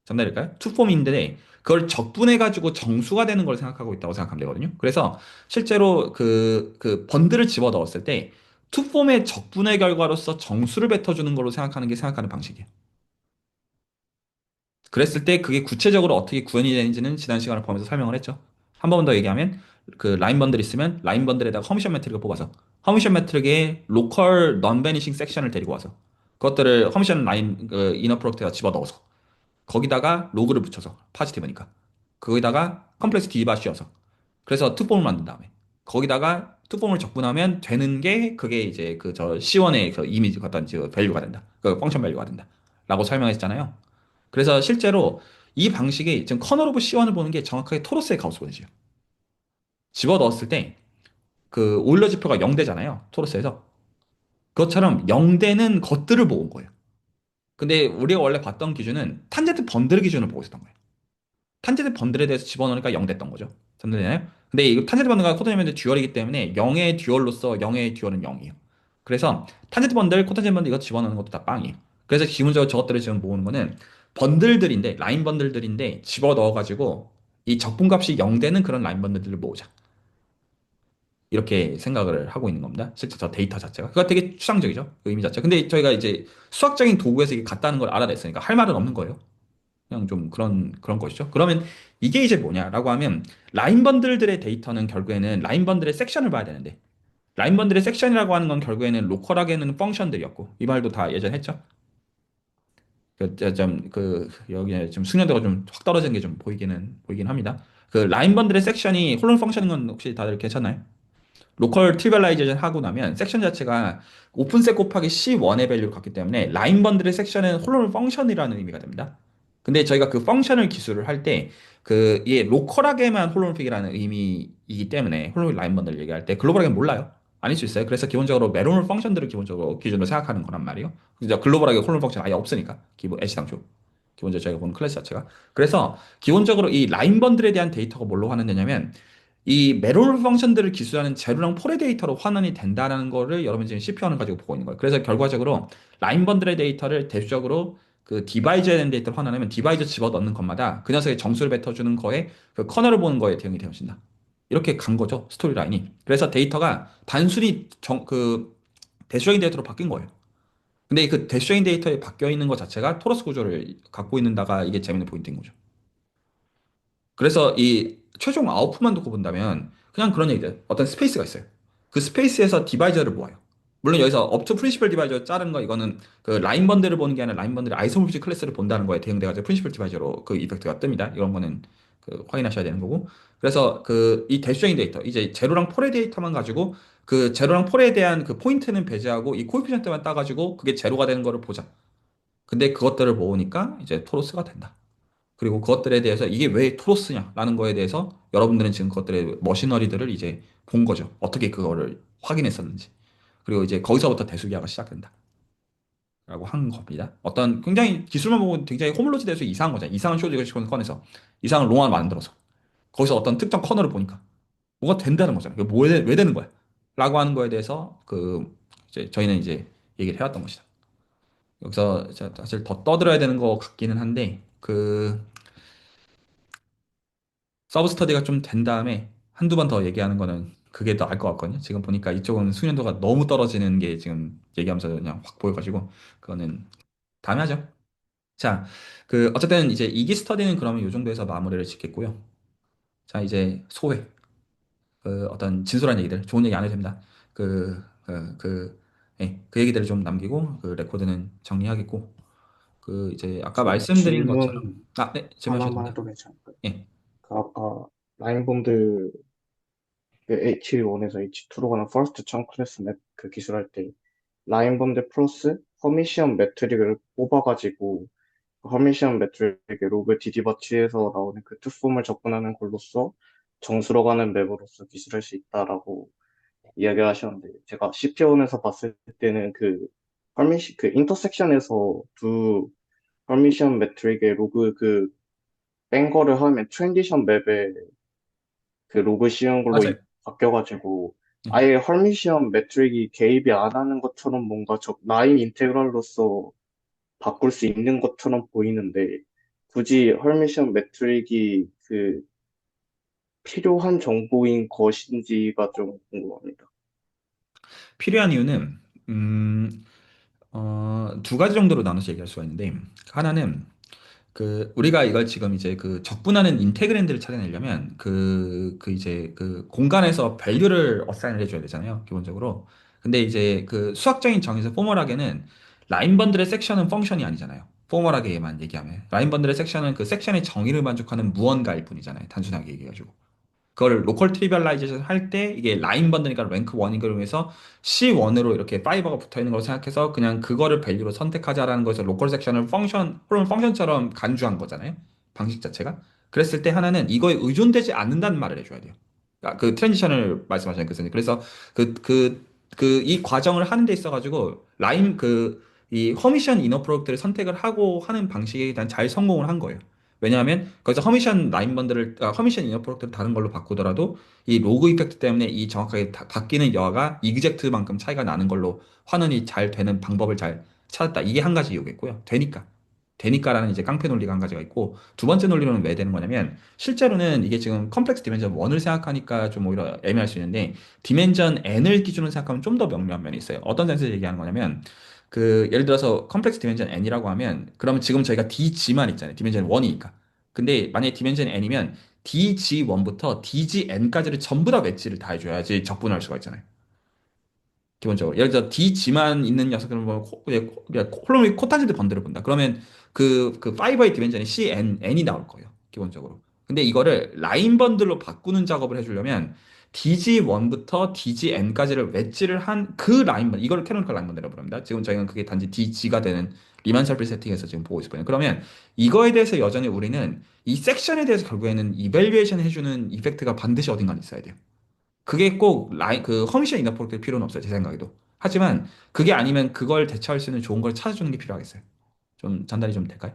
전달일까요? 투폼인데 그걸 적분해가지고 정수가 되는 걸 생각하고 있다고 생각하면 되거든요. 그래서 실제로 그 번들을 집어 넣었을 때 투폼의 적분해 결과로서 정수를 뱉어주는 걸로 생각하는 게 생각하는 방식이에요. 그랬을 때 그게 구체적으로 어떻게 구현이 되는지는 지난 시간을 포함해서 설명을 했죠. 한 번 더 얘기하면 그 라인 번들 있으면 라인 번들에다가 허미션 매트릭을 뽑아서 허미션 매트릭에 로컬 넌 베니싱 섹션을 데리고 와서 그것들을 허미션 라인 이너 프로덕트에다 집어 넣어서 거기다가 로그를 붙여서 파지티브니까 거기다가 컴플렉스 디바 씌워서 그래서 투폼을 만든 다음에 거기다가 투폼을 적분하면 되는 게 그게 이제 그 저 C1의 그 이미지 어떤 그 밸류가 된다. 그 펑션 밸류가 된다. 라고 설명했잖아요. 그래서 실제로 이 방식이 지금 커널 오브 C1을 보는 게 정확하게 토로스의 가우스 본이에요. 집어 넣었을 때 그 오일러 지표가 0대잖아요. 토로스에서. 그것처럼 0대는 것들을 보고 온 거예요. 근데 우리가 원래 봤던 기준은 탄젠트 번들 기준을 보고 있었던 거예요. 탄젠트 번들에 대해서 집어넣으니까 0 됐던 거죠. 정리되나요? 근데 이 탄젠트 번들과 코탄젠트 듀얼이기 때문에 0의 듀얼로서 0의 듀얼은 0이에요. 그래서 탄젠트 번들, 코탄젠트 번들 이거 집어넣는 것도 다 빵이에요. 그래서 기본적으로 저것들을 지금 모으는 거는 번들들인데 라인 번들들인데 집어넣어가지고 이 적분값이 0 되는 그런 라인 번들들을 모으자. 이렇게 생각을 하고 있는 겁니다. 실제 저 데이터 자체가. 그거 되게 추상적이죠. 그 의미 자체. 근데 저희가 이제 수학적인 도구에서 이게 같다는 걸 알아냈으니까 할 말은 없는 거예요. 그냥 좀 그런 것이죠. 그러면 이게 이제 뭐냐라고 하면 라인 번들들의 데이터는 결국에는 라인 번들의 섹션을 봐야 되는데 라인 번들의 섹션이라고 하는 건 결국에는 로컬하게는 펑션들이었고 이 말도 다 예전 했죠. 여기 좀 숙련도가 좀 확 떨어진 게 좀 보이긴 합니다. 그 라인 번들의 섹션이 홀론 펑션인 건 혹시 다들 괜찮나요? 로컬 트리벌라이제이션 하고 나면 섹션 자체가 오픈셋 곱하기 C1의 밸류를 갖기 때문에 라인 번들의 섹션은 홀로는 펑션이라는 의미가 됩니다. 근데 저희가 그 펑션을 기술을 할 때 그 이게 로컬하게만 홀로몬픽이라는 의미이기 때문에 홀로몬픽 라인 번들 얘기할 때 글로벌하게 몰라요. 아닐 수 있어요. 그래서 기본적으로 메로물 펑션들을 기본적으로 기준으로 생각하는 거란 말이에요. 그죠? 글로벌하게 홀로몬 펑션 아예 없으니까 기본 애시당초 기본적으로 저희가 보는 클래스 자체가 그래서 기본적으로 이 라인 번들에 대한 데이터가 뭘로 하는 데냐면 이 매롤 펑션들을 기술하는 제로랑 폴의 데이터로 환원이 된다는 거를 여러분 지금 CPU를 가지고 보고 있는 거예요. 그래서 결과적으로 라인 번들의 데이터를 대표적으로 그 디바이저에 대한 데이터를 환원하면 디바이저 집어넣는 것마다 그 녀석의 정수를 뱉어주는 거에 그 커널을 보는 거에 대응이 되어진다. 이렇게 간 거죠. 스토리 라인이. 그래서 데이터가 단순히 그 대수적인 데이터로 바뀐 거예요. 근데 그 대수적인 데이터에 바뀌어 있는 것 자체가 토러스 구조를 갖고 있는다가 이게 재밌는 포인트인 거죠. 그래서 이 최종 아웃풋만 두고 본다면 그냥 그런 얘기들 어떤 스페이스가 있어요. 그 스페이스에서 디바이저를 모아요. 물론 여기서 업투 프린시플 디바이저 자른 거 이거는 그 라인 번들을 보는 게 아니라 라인 번들의 아이소모피식 클래스를 본다는 거에 대응돼가지고 프린시플 디바이저로 그 이펙트가 뜹니다. 이런 거는 그 확인하셔야 되는 거고. 그래서 그 이 대수적인 데이터 이제 제로랑 폴의 데이터만 가지고 그 제로랑 폴에 대한 그 포인트는 배제하고 이 코에피션트만 따가지고 그게 제로가 되는 거를 보자. 근데 그것들을 모으니까 이제 토로스가 된다. 그리고 그것들에 대해서 이게 왜 토로스냐라는 거에 대해서 여러분들은 지금 그것들의 머시너리들을 이제 본 거죠. 어떻게 그거를 확인했었는지. 그리고 이제 거기서부터 대수기화가 시작된다. 라고 한 겁니다. 어떤 굉장히 기술만 보고 굉장히 호물로지 돼서 이상한 거잖아요. 이상한 쇼직을 꺼내서 이상한 롱을 만들어서 거기서 어떤 특정 커널을 보니까 뭐가 된다는 거잖아요. 이게 왜 되는 거야? 라고 하는 거에 대해서 그 이제 저희는 이제 얘기를 해왔던 것이다. 여기서 사실 더 떠들어야 되는 것 같기는 한데 그 서브 스터디가 좀 된 다음에 한두 번 더 얘기하는 거는 그게 더 알 것 같거든요. 지금 보니까 이쪽은 숙련도가 너무 떨어지는 게 지금 얘기하면서 그냥 확 보여가지고 그거는 다음에 하죠. 자, 그 어쨌든 이제 이기 스터디는 그러면 이 정도에서 마무리를 짓겠고요. 자, 이제 소회. 그 어떤 진솔한 얘기들, 좋은 얘기 안 해도 됩니다. 예, 그 얘기들을 좀 남기고 그 레코드는 정리하겠고 그 이제 아까 저 말씀드린 것처럼 질문 네, 질문하셔도 하나만 됩니다. 해도 괜찮을까요? 예. 그 아까 라인본드 그 H1에서 H2로 가는 퍼스트 천 클래스 맵 그 기술할 때 라인본드 플러스 허미시언 매트릭을 뽑아가지고 그 허미시언 매트릭의 로그 디디버치에서 나오는 그 투폼을 접근하는 걸로써 정수로 가는 맵으로서 기술할 수 있다라고 이야기하셨는데 제가 CP원에서 봤을 때는 그 그 인터섹션에서 두 퍼미션 매트릭의 로그 그 뺀 거를 하면 트랜지션 맵에 그 로그 씌운 걸로 맞아요. 바뀌어가지고 네. 아예 헐미시엄 매트릭이 개입이 안 하는 것처럼 뭔가 라인 인테그랄로서 바꿀 수 있는 것처럼 보이는데 굳이 헐미시엄 매트릭이 그 필요한 정보인 것인지가 좀 궁금합니다. 필요한 이유는 두 가지 정도로 나눠서 얘기할 수가 있는데 하나는 그 우리가 이걸 지금 이제 그 적분하는 인테그랜드를 찾아내려면 그 이제 그 공간에서 밸류를 어사인을 해줘야 되잖아요, 기본적으로. 근데 이제 그 수학적인 정의에서 포멀하게는 라인 번들의 섹션은 펑션이 아니잖아요. 포멀하게만 얘기하면 라인 번들의 섹션은 그 섹션의 정의를 만족하는 무언가일 뿐이잖아요, 단순하게 얘기해가지고. 그걸 로컬 트리비얼라이제이션 할 때 이게 라인 번드니까 랭크 1이걸 위해서 C1으로 이렇게 파이버가 붙어 있는 걸 생각해서 그냥 그거를 밸류로 선택하자라는 거에서 로컬 섹션을 홀은 펑션처럼 간주한 거잖아요. 방식 자체가. 그랬을 때 하나는 이거에 의존되지 않는다는 말을 해줘야 돼요. 그러니까 그 트랜지션을 말씀하시는 그 sense. 그래서 이 과정을 하는 데 있어가지고 이 허미션 이너 프로덕트를 선택을 하고 하는 방식에 일단 잘 성공을 한 거예요. 왜냐하면 거기서 허미션 이너 프로덕트를 다른 걸로 바꾸더라도 이 로그 이펙트 때문에 이 정확하게 바뀌는 여하가 이그젝트만큼 차이가 나는 걸로 환원이 잘 되는 방법을 잘 찾았다. 이게 한 가지 이유겠고요. 되니까라는 이제 깡패 논리가 한 가지가 있고 두 번째 논리로는 왜 되는 거냐면 실제로는 이게 지금 컴플렉스 디멘전 1을 생각하니까 좀 오히려 애매할 수 있는데 디멘전 n을 기준으로 생각하면 좀 더 명료한 면이 있어요. 어떤 센스에서 얘기하는 거냐면 그 예를 들어서 컴플렉스 디멘전 n이라고 하면 그러면 지금 저희가 DG만 있잖아요. 디멘전 1이니까. 근데 만약에 디멘전 n이면 DG1부터 DGN까지를 전부 다 웨지를 다 해줘야지 적분할 수가 있잖아요. 기본적으로. 예를 들어 DG만 있는 녀석들은 뭐 홀로미 코탄지드 번들을 본다. 그러면 그 파이버의 디멘전이 N이 나올 거예요. 기본적으로. 근데 이거를 라인 번들로 바꾸는 작업을 해주려면 DG1부터 DGN까지를 웨지를 한 그 라인 번들, 이걸 캐노니컬 라인 번들이라고 부릅니다. 지금 저희는 그게 단지 DG가 되는 리만 셀프 세팅에서 지금 보고 있어요. 그러면 이거에 대해서 여전히 우리는 이 섹션에 대해서 결국에는 이밸류에이션 해주는 이펙트가 반드시 어딘가 있어야 돼요. 그게 꼭 허미션 이너프로일 필요는 없어요. 제 생각에도. 하지만 그게 아니면 그걸 대처할 수 있는 좋은 걸 찾아주는 게 필요하겠어요. 좀 전달이 좀 될까요?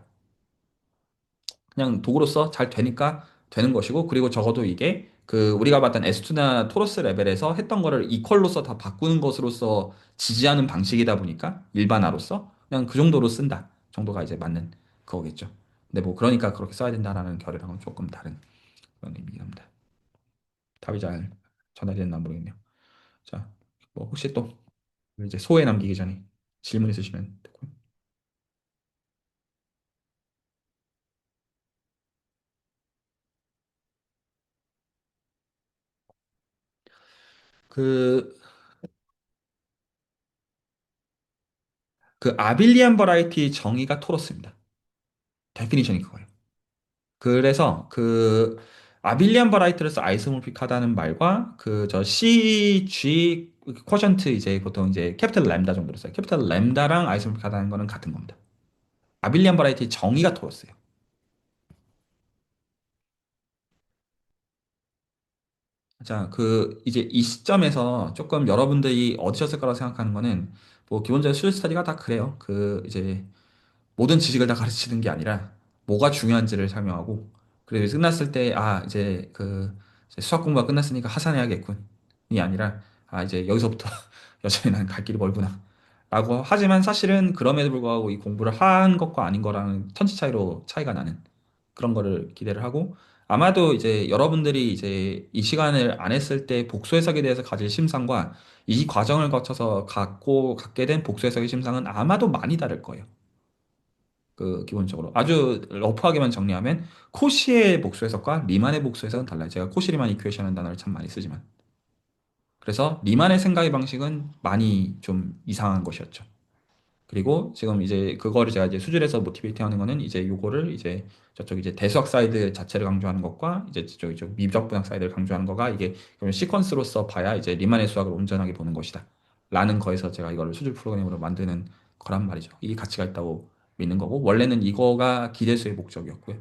그냥 도구로서 잘 되니까 되는 것이고, 그리고 적어도 이게 그 우리가 봤던 에스투나 토러스 레벨에서 했던 거를 이퀄로서 다 바꾸는 것으로서 지지하는 방식이다 보니까 일반화로서 그냥 그 정도로 쓴다 정도가 이제 맞는 그거겠죠. 근데 뭐 그러니까 그렇게 써야 된다라는 결이랑은 조금 다른 그런 의미긴 합니다. 답이 잘 전달이 됐나 모르겠네요. 자, 뭐 혹시 또 이제 소회 남기기 전에 질문 있으시면 됐고요. 그, 그 아빌리안 버라이티 정의가 토로스입니다. 데피니션이 그거예요. 그래서 그 아빌리안 버라이티로서 아이소모픽하다는 말과 그 저 CG 쿼션트 이제 보통 이제 캐피탈 램다 정도로 써요. 캐피탈 램다랑 아이소모픽하다는 거는 같은 겁니다. 아빌리안 버라이티 정의가 토로스예요. 자, 그 이제 이 시점에서 조금 여러분들이 어디셨을 거라고 생각하는 거는 뭐 기본적으로 수요 스터디가 다 그래요. 그 이제 모든 지식을 다 가르치는 게 아니라 뭐가 중요한지를 설명하고 그리고 끝났을 때 아 이제 이제 수학 공부가 끝났으니까 하산해야겠군이 아니라 아 이제 여기서부터 여전히 난 갈 길이 멀구나 라고 하지만 사실은 그럼에도 불구하고 이 공부를 한 것과 아닌 거랑은 천지 차이로 차이가 나는 그런 거를 기대를 하고 아마도 이제 여러분들이 이제 이 시간을 안 했을 때 복수 해석에 대해서 가질 심상과 이 과정을 거쳐서 갖게 된 복수 해석의 심상은 아마도 많이 다를 거예요. 그 기본적으로 아주 러프하게만 정리하면 코시의 복수 해석과 리만의 복수 해석은 달라요. 제가 코시 리만 이퀘이션이라는 단어를 참 많이 쓰지만 그래서 리만의 생각의 방식은 많이 좀 이상한 것이었죠. 그리고 지금 이제 그거를 제가 이제 수질에서 모티베이팅 하는 거는 이제 요거를 이제 저쪽 이제 대수학 사이드 자체를 강조하는 것과 이제 저쪽 미적 분학 사이드를 강조하는 거가 이게 그러면 시퀀스로서 봐야 이제 리만의 수학을 온전하게 보는 것이다. 라는 거에서 제가 이거를 수질 프로그램으로 만드는 거란 말이죠. 이게 가치가 있다고 믿는 거고 원래는 이거가 기대수의 목적이었고요.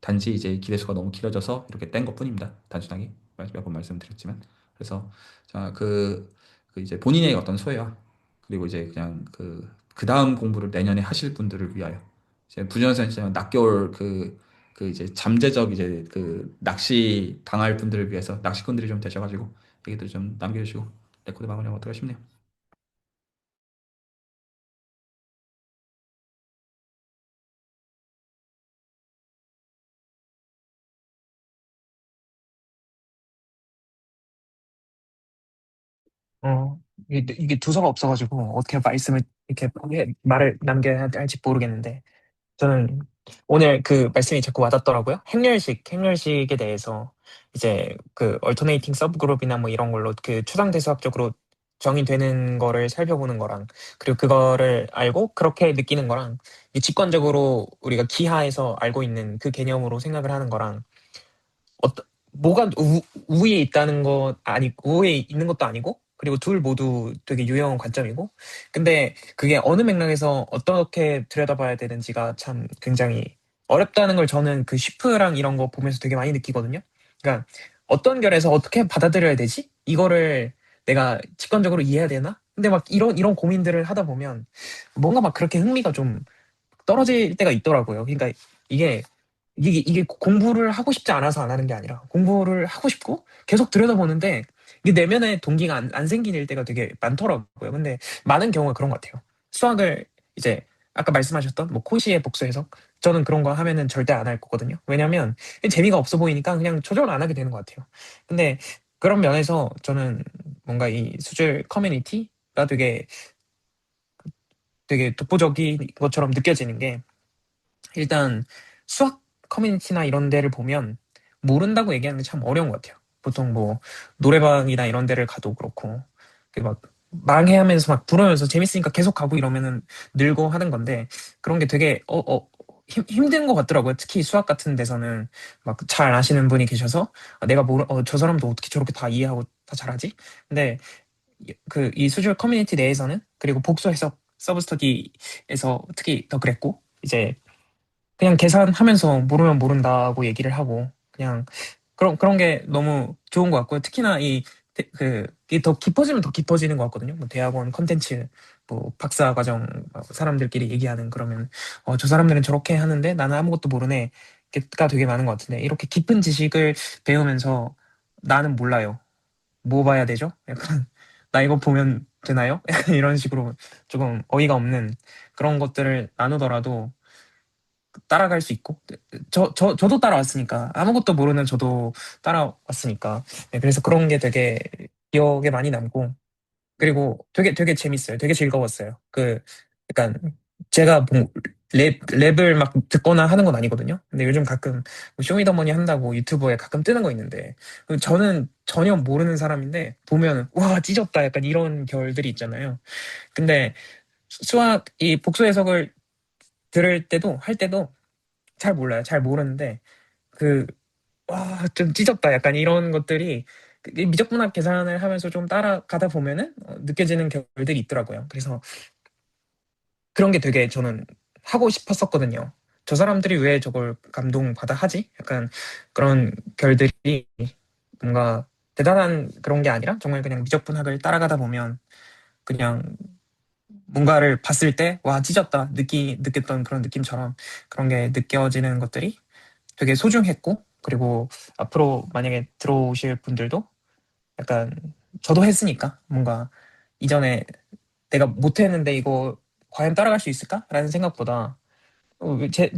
단지 이제 기대수가 너무 길어져서 이렇게 뗀 것뿐입니다. 단순하게 몇 번 말씀드렸지만 그래서 자, 그 이제 본인의 어떤 소외와 그리고 이제 그냥 그 다음 공부를 내년에 하실 분들을 위하여 이제 부전선 씨는 낱개월 그 이제 잠재적 이제 그 낚시 당할 분들을 위해서 낚시꾼들이 좀 되셔가지고 얘기들 좀 남겨주시고 레코드 마무리하면 어떨까 싶네요. 이게 두서가 없어가지고 어떻게 말씀을 이렇게 말을 남겨야 할지 모르겠는데 저는 오늘 그 말씀이 자꾸 와닿더라고요. 행렬식에 대해서 이제 그 얼터네이팅 서브그룹이나 뭐 이런 걸로 그 추상대수학적으로 정의되는 거를 살펴보는 거랑 그리고 그거를 알고 그렇게 느끼는 거랑 이 직관적으로 우리가 기하에서 알고 있는 그 개념으로 생각을 하는 거랑 뭐가 우위에 있다는 것 우위에 있는 것도 아니고 그리고 둘 모두 되게 유용한 관점이고 근데 그게 어느 맥락에서 어떻게 들여다봐야 되는지가 참 굉장히 어렵다는 걸 저는 그 쉬프랑 이런 거 보면서 되게 많이 느끼거든요. 그러니까 어떤 결에서 어떻게 받아들여야 되지? 이거를 내가 직관적으로 이해해야 되나? 근데 막 이런 고민들을 하다 보면 뭔가 막 그렇게 흥미가 좀 떨어질 때가 있더라고요. 그러니까 이게 이게 공부를 하고 싶지 않아서 안 하는 게 아니라 공부를 하고 싶고 계속 들여다보는데 이게 내면의 동기가 안 생길 때가 되게 많더라고요. 근데 많은 경우가 그런 것 같아요. 수학을 이제 아까 말씀하셨던 뭐 코시의 복수 해석 저는 그런 거 하면은 절대 안 할 거거든요. 왜냐면 재미가 없어 보이니까 그냥 조절을 안 하게 되는 것 같아요. 근데 그런 면에서 저는 뭔가 이 수질 커뮤니티가 되게 독보적인 것처럼 느껴지는 게 일단 수학 커뮤니티나 이런 데를 보면 모른다고 얘기하는 게 참 어려운 것 같아요. 보통 뭐 노래방이나 이런 데를 가도 그렇고 막 망해하면서 막 부르면서 재밌으니까 계속 가고 이러면은 늘고 하는 건데 그런 게 되게 힘든 것 같더라고요. 특히 수학 같은 데서는 막 잘 아시는 분이 계셔서 내가 저 사람도 어떻게 저렇게 다 이해하고 다 잘하지? 근데 이 수질 커뮤니티 내에서는 그리고 복수 해석 서브 스터디에서 특히 더 그랬고 이제 그냥 계산하면서 모르면 모른다고 얘기를 하고 그냥 그런 게 너무 좋은 것 같고요. 특히나 이게 더 깊어지면 더 깊어지는 것 같거든요. 뭐 대학원 컨텐츠, 뭐 박사 과정 사람들끼리 얘기하는 그러면 저 사람들은 저렇게 하는데 나는 아무것도 모르네. 가 되게 많은 것 같은데 이렇게 깊은 지식을 배우면서 나는 몰라요. 뭐 봐야 되죠? 약간 나 이거 보면 되나요? 약간 이런 식으로 조금 어이가 없는 그런 것들을 나누더라도 따라갈 수 있고 저도 따라왔으니까 아무것도 모르는 저도 따라왔으니까 네, 그래서 그런 게 되게 기억에 많이 남고 그리고 되게 재밌어요. 되게 즐거웠어요. 그 약간 제가 뭐 랩을 막 듣거나 하는 건 아니거든요. 근데 요즘 가끔 뭐 쇼미더머니 한다고 유튜브에 가끔 뜨는 거 있는데 저는 전혀 모르는 사람인데 보면 와 찢었다 약간 이런 결들이 있잖아요. 근데 수학 이 복수 해석을 들을 때도 할 때도 잘 몰라요. 잘 모르는데 그 와, 좀 찢었다. 약간 이런 것들이 이 미적분학 계산을 하면서 좀 따라가다 보면은 느껴지는 결들이 있더라고요. 그래서 그런 게 되게 저는 하고 싶었었거든요. 저 사람들이 왜 저걸 감동받아 하지? 약간 그런 결들이 뭔가 대단한 그런 게 아니라 정말 그냥 미적분학을 따라가다 보면 그냥 뭔가를 봤을 때 와 찢었다 느꼈던 그런 느낌처럼 그런 게 느껴지는 것들이 되게 소중했고 그리고 앞으로 만약에 들어오실 분들도 약간 저도 했으니까 뭔가 이전에 내가 못했는데 이거 과연 따라갈 수 있을까? 라는 생각보다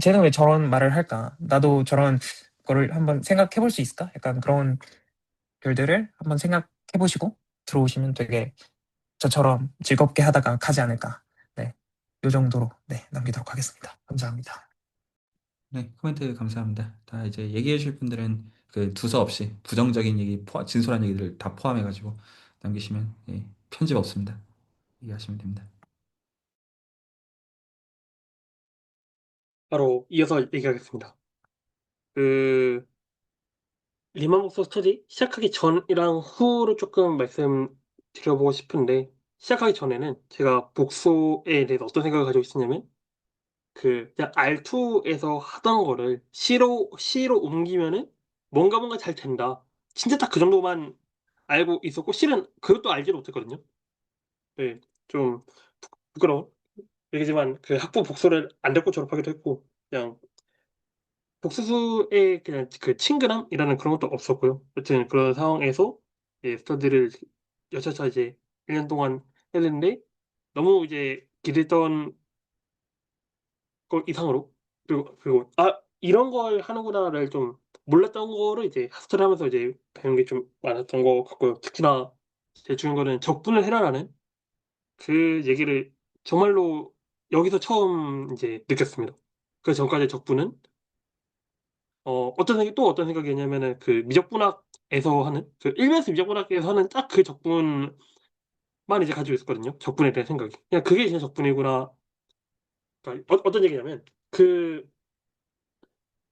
쟤는 왜 저런 말을 할까? 나도 저런 거를 한번 생각해 볼 수 있을까? 약간 그런 글들을 한번 생각해 보시고 들어오시면 되게 저처럼 즐겁게 하다가 가지 않을까. 네. 요 정도로 네, 남기도록 하겠습니다. 감사합니다. 네, 코멘트 감사합니다. 다 이제 얘기해 주실 분들은 그 두서 없이 부정적인 얘기, 진솔한 얘기들 다 포함해가지고 남기시면 예, 편집 없습니다. 얘기하시면 됩니다. 바로 이어서 얘기하겠습니다. 그 리만 복수 스터디 시작하기 전이랑 후를 조금 말씀드려보고 싶은데 시작하기 전에는 제가 복수에 대해서 어떤 생각을 가지고 있었냐면 그냥 R2에서 하던 거를 C로 옮기면은 뭔가 잘 된다. 진짜 딱 그 정도만 알고 있었고 실은 그것도 알지를 못했거든요. 네, 좀 부끄러운 얘기지만 그 학부 복수를 안 듣고 졸업하기도 했고 그냥 복수수의 그냥 그 친근함이라는 그런 것도 없었고요. 여튼 그런 상황에서 스터디를 여차차 이제 1년 동안 했는데 너무 이제 기대했던 것 이상으로 그리고 이런 걸 하는구나를 좀 몰랐던 거를 이제 하스터를 하면서 이제 배운 게 좀 많았던 것 같고요. 특히나 제일 중요한 거는 적분을 해라라는 그 얘기를 정말로 여기서 처음 이제 느꼈습니다. 그 전까지 적분은 또 어떤 생각이었냐면은 그 미적분학에서 하는 그 일면수 미적분학에서 하는 딱 그 적분만 이제 가지고 있었거든요. 적분에 대한 생각이. 그냥 그게 진짜 적분이구나. 그러니까 어떤 얘기냐면 그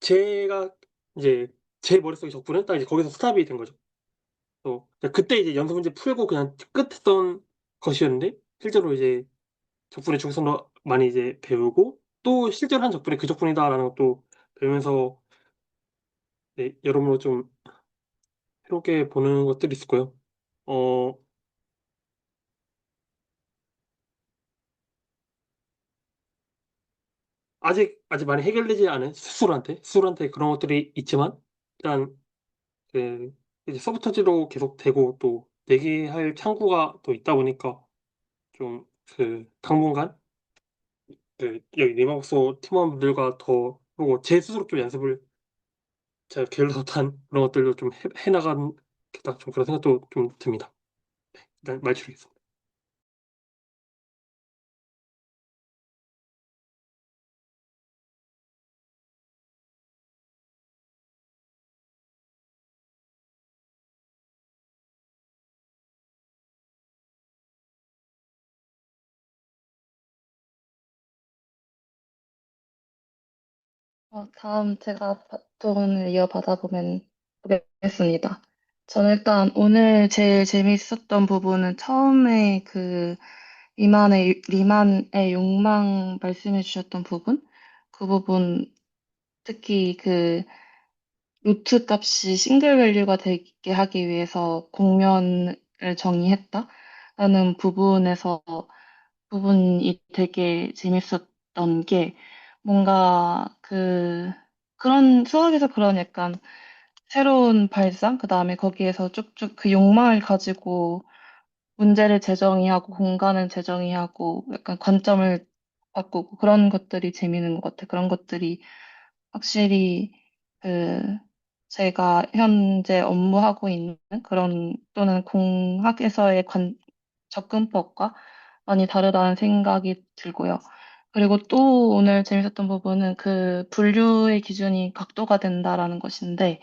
제가 이제 제 머릿속에 적분은 딱 이제 거기서 스탑이 된 거죠. 또 그때 이제 연습 문제 풀고 그냥 끝했던 것이었는데 실제로 이제 적분의 중성도 많이 이제 배우고 또 실제로 한 적분이 그 적분이다라는 것도 배우면서 네, 여러모로 좀 새롭게 보는 것들이 있을 거예요. 어, 아직 많이 해결되지 않은 스스로한테 그런 것들이 있지만 일단 그 이제 서브터지로 계속 되고 또 내기할 창구가 또 있다 보니까 좀 그 당분간 그 여기 네마법소 팀원분들과 더 그리고 제 스스로 좀 연습을 제가 게을러서 한 그런 것들도 좀 해나가겠다 좀 그런 생각도 좀 듭니다. 일단 말출이겠습니다. 다음 제가 바톤을 이어받아 보겠습니다. 저는 일단 오늘 제일 재밌었던 부분은 처음에 그 리만의 욕망 말씀해 주셨던 부분, 그 부분, 특히 그 루트 값이 싱글 밸류가 되게 하기 위해서 공면을 정의했다라는 부분이 되게 재밌었던 게 뭔가 그런 수학에서 그런 약간 새로운 발상, 그 다음에 거기에서 쭉쭉 그 욕망을 가지고 문제를 재정의하고 공간을 재정의하고 약간 관점을 바꾸고 그런 것들이 재밌는 것 같아요. 그런 것들이 확실히 그 제가 현재 업무하고 있는 그런 또는 공학에서의 접근법과 많이 다르다는 생각이 들고요. 그리고 또 오늘 재밌었던 부분은 그 분류의 기준이 각도가 된다라는 것인데,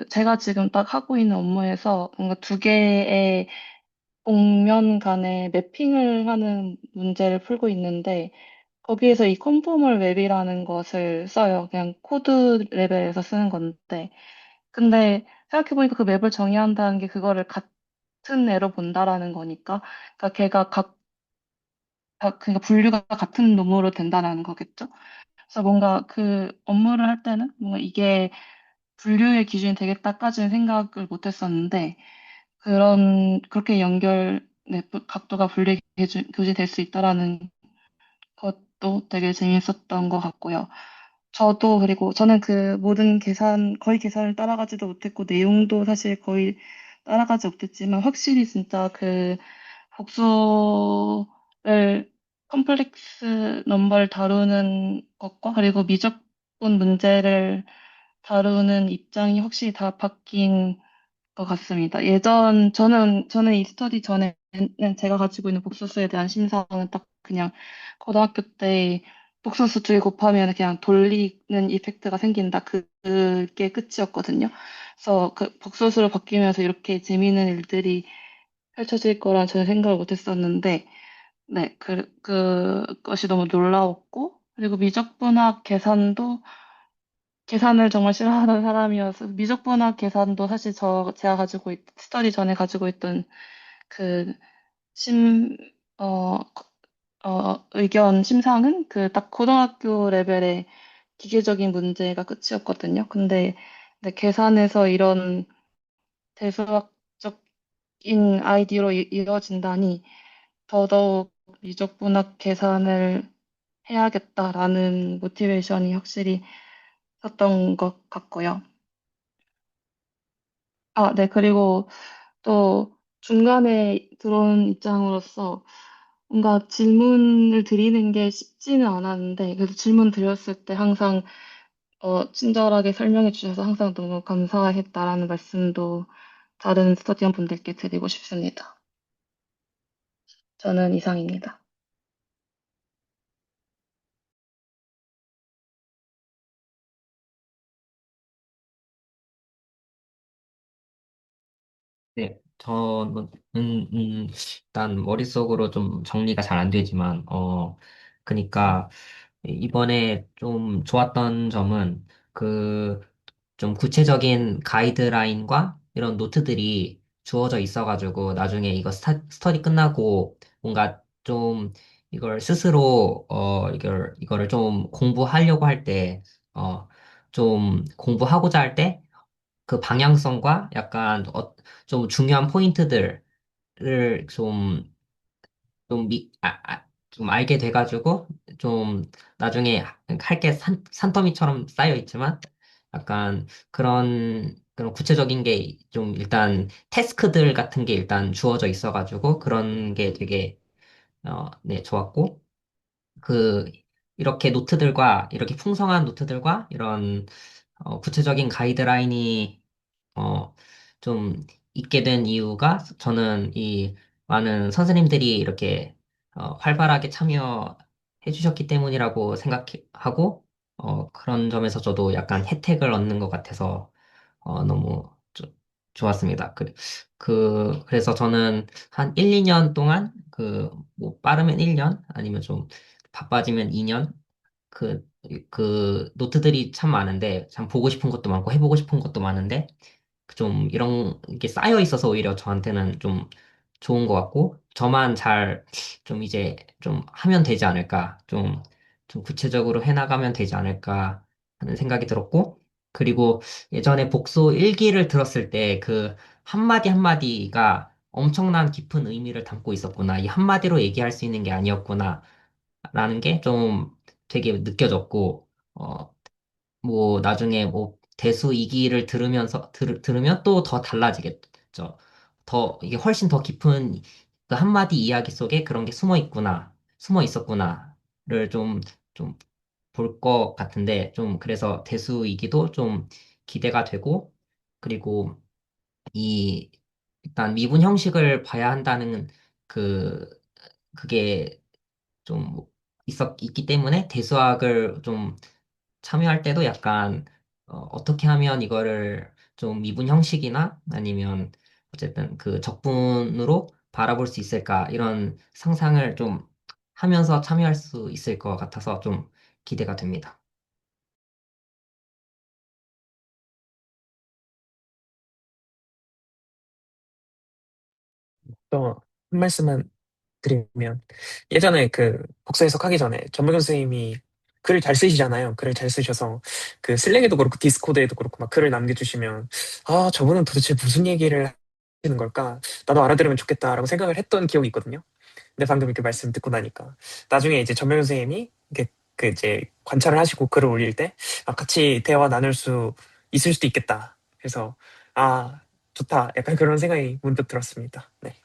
제가 지금 딱 하고 있는 업무에서 뭔가 두 개의 공면 간의 매핑을 하는 문제를 풀고 있는데, 거기에서 이 컨포멀 웹이라는 것을 써요. 그냥 코드 레벨에서 쓰는 건데. 근데 생각해보니까 그 맵을 정의한다는 게 그거를 같은 애로 본다라는 거니까. 그러니까 그러니까 분류가 같은 놈으로 된다는 거겠죠. 그래서 뭔가 그 업무를 할 때는 뭔가 이게 분류의 기준이 되겠다까지는 생각을 못 했었는데, 그렇게 각도가 교제될 수 있다라는 것도 되게 재밌었던 것 같고요. 그리고 저는 그 모든 거의 계산을 따라가지도 못했고, 내용도 사실 거의 따라가지 못했지만, 확실히 진짜 복수를, 컴플렉스 넘버를 다루는 것과, 그리고 미적분 문제를 다루는 입장이 확실히 다 바뀐 것 같습니다. 저는 이 스터디 전에는 제가 가지고 있는 복소수에 대한 심사는 딱 그냥 고등학교 때 복소수 두 개 곱하면 그냥 돌리는 이펙트가 생긴다. 그게 끝이었거든요. 그래서 그 복소수로 바뀌면서 이렇게 재미있는 일들이 펼쳐질 거란 저는 생각을 못 했었는데, 네, 그것이 너무 놀라웠고, 그리고 미적분학 계산을 정말 싫어하는 사람이어서 미적분학 계산도 사실 제가 스터디 전에 가지고 있던 그 심, 어, 의견 심상은 그 딱 고등학교 레벨의 기계적인 문제가 끝이었거든요. 근데 계산에서 이런 대수학적인 아이디어로 이어진다니 더더욱 미적분학 계산을 해야겠다라는 모티베이션이 확실히 있었던 것 같고요. 아, 네. 그리고 또 중간에 들어온 입장으로서 뭔가 질문을 드리는 게 쉽지는 않았는데, 그래도 질문 드렸을 때 항상 친절하게 설명해 주셔서 항상 너무 감사했다라는 말씀도 다른 스터디언 분들께 드리고 싶습니다. 저는 이상입니다. 네, 저는 일단 머릿속으로 좀 정리가 잘 안 되지만 그니까 이번에 좀 좋았던 점은 그 좀 구체적인 가이드라인과 이런 노트들이 주어져 있어가지고 나중에 이거 스터디 끝나고 뭔가 좀 이걸 스스로 이거를 좀 공부하려고 할 때 좀 공부하고자 할 때 그 방향성과 약간 좀 중요한 포인트들을 좀 좀 알게 돼가지고, 좀 나중에 할 게 산더미처럼 쌓여 있지만, 약간 그런 구체적인 게 좀 일단 태스크들 같은 게 일단 주어져 있어가지고, 그런 게 되게, 네, 좋았고, 그, 이렇게 노트들과, 이렇게 풍성한 노트들과 이런 구체적인 가이드라인이 어, 좀 있게 된 이유가 저는 이 많은 선생님들이 이렇게 활발하게 참여해 주셨기 때문이라고 생각하고 그런 점에서 저도 약간 혜택을 얻는 것 같아서 너무 좋았습니다. 그래서 저는 한 1, 2년 동안 뭐 빠르면 1년 아니면 좀 바빠지면 2년 그, 그 노트들이 참 많은데, 참 보고 싶은 것도 많고, 해보고 싶은 것도 많은데, 좀 이런 게 쌓여 있어서 오히려 저한테는 좀 좋은 것 같고, 저만 잘 좀 이제 좀 하면 되지 않을까, 좀 구체적으로 해나가면 되지 않을까 하는 생각이 들었고, 그리고 예전에 복소 일기를 들었을 때 그 한마디 한마디가 엄청난 깊은 의미를 담고 있었구나, 이 한마디로 얘기할 수 있는 게 아니었구나, 라는 게 좀 되게 느껴졌고, 뭐, 나중에 뭐, 대수 이기를 들으면 또 더 달라지겠죠. 이게 훨씬 더 깊은 그 한마디 이야기 속에 그런 게 숨어 있었구나를 좀 볼 것 같은데, 좀 그래서 대수 이기도 좀 기대가 되고, 그리고 이, 일단 미분 형식을 봐야 한다는 그, 그게 좀 있기 때문에 대수학을 좀 참여할 때도 약간 떻게 하면 이거를 좀 미분 형식이나 아니면 어쨌든 그 적분으로 바라볼 수 있을까 이런 상상을 좀 하면서 참여할 수 있을 것 같아서 좀 기대가 됩니다. 또 한 말씀만 드리면 예전에 그 복사 해석하기 전에 전문경 선생님이 글을 잘 쓰시잖아요. 글을 잘 쓰셔서 그 슬랙에도 그렇고 디스코드에도 그렇고 막 글을 남겨주시면 아 저분은 도대체 무슨 얘기를 하시는 걸까? 나도 알아들으면 좋겠다라고 생각을 했던 기억이 있거든요. 근데 방금 이렇게 말씀 듣고 나니까 나중에 이제 전명현 선생님이 이렇게 그 이제 관찰을 하시고 글을 올릴 때 아, 같이 대화 나눌 수 있을 수도 있겠다. 그래서 아 좋다. 약간 그런 생각이 문득 들었습니다. 네.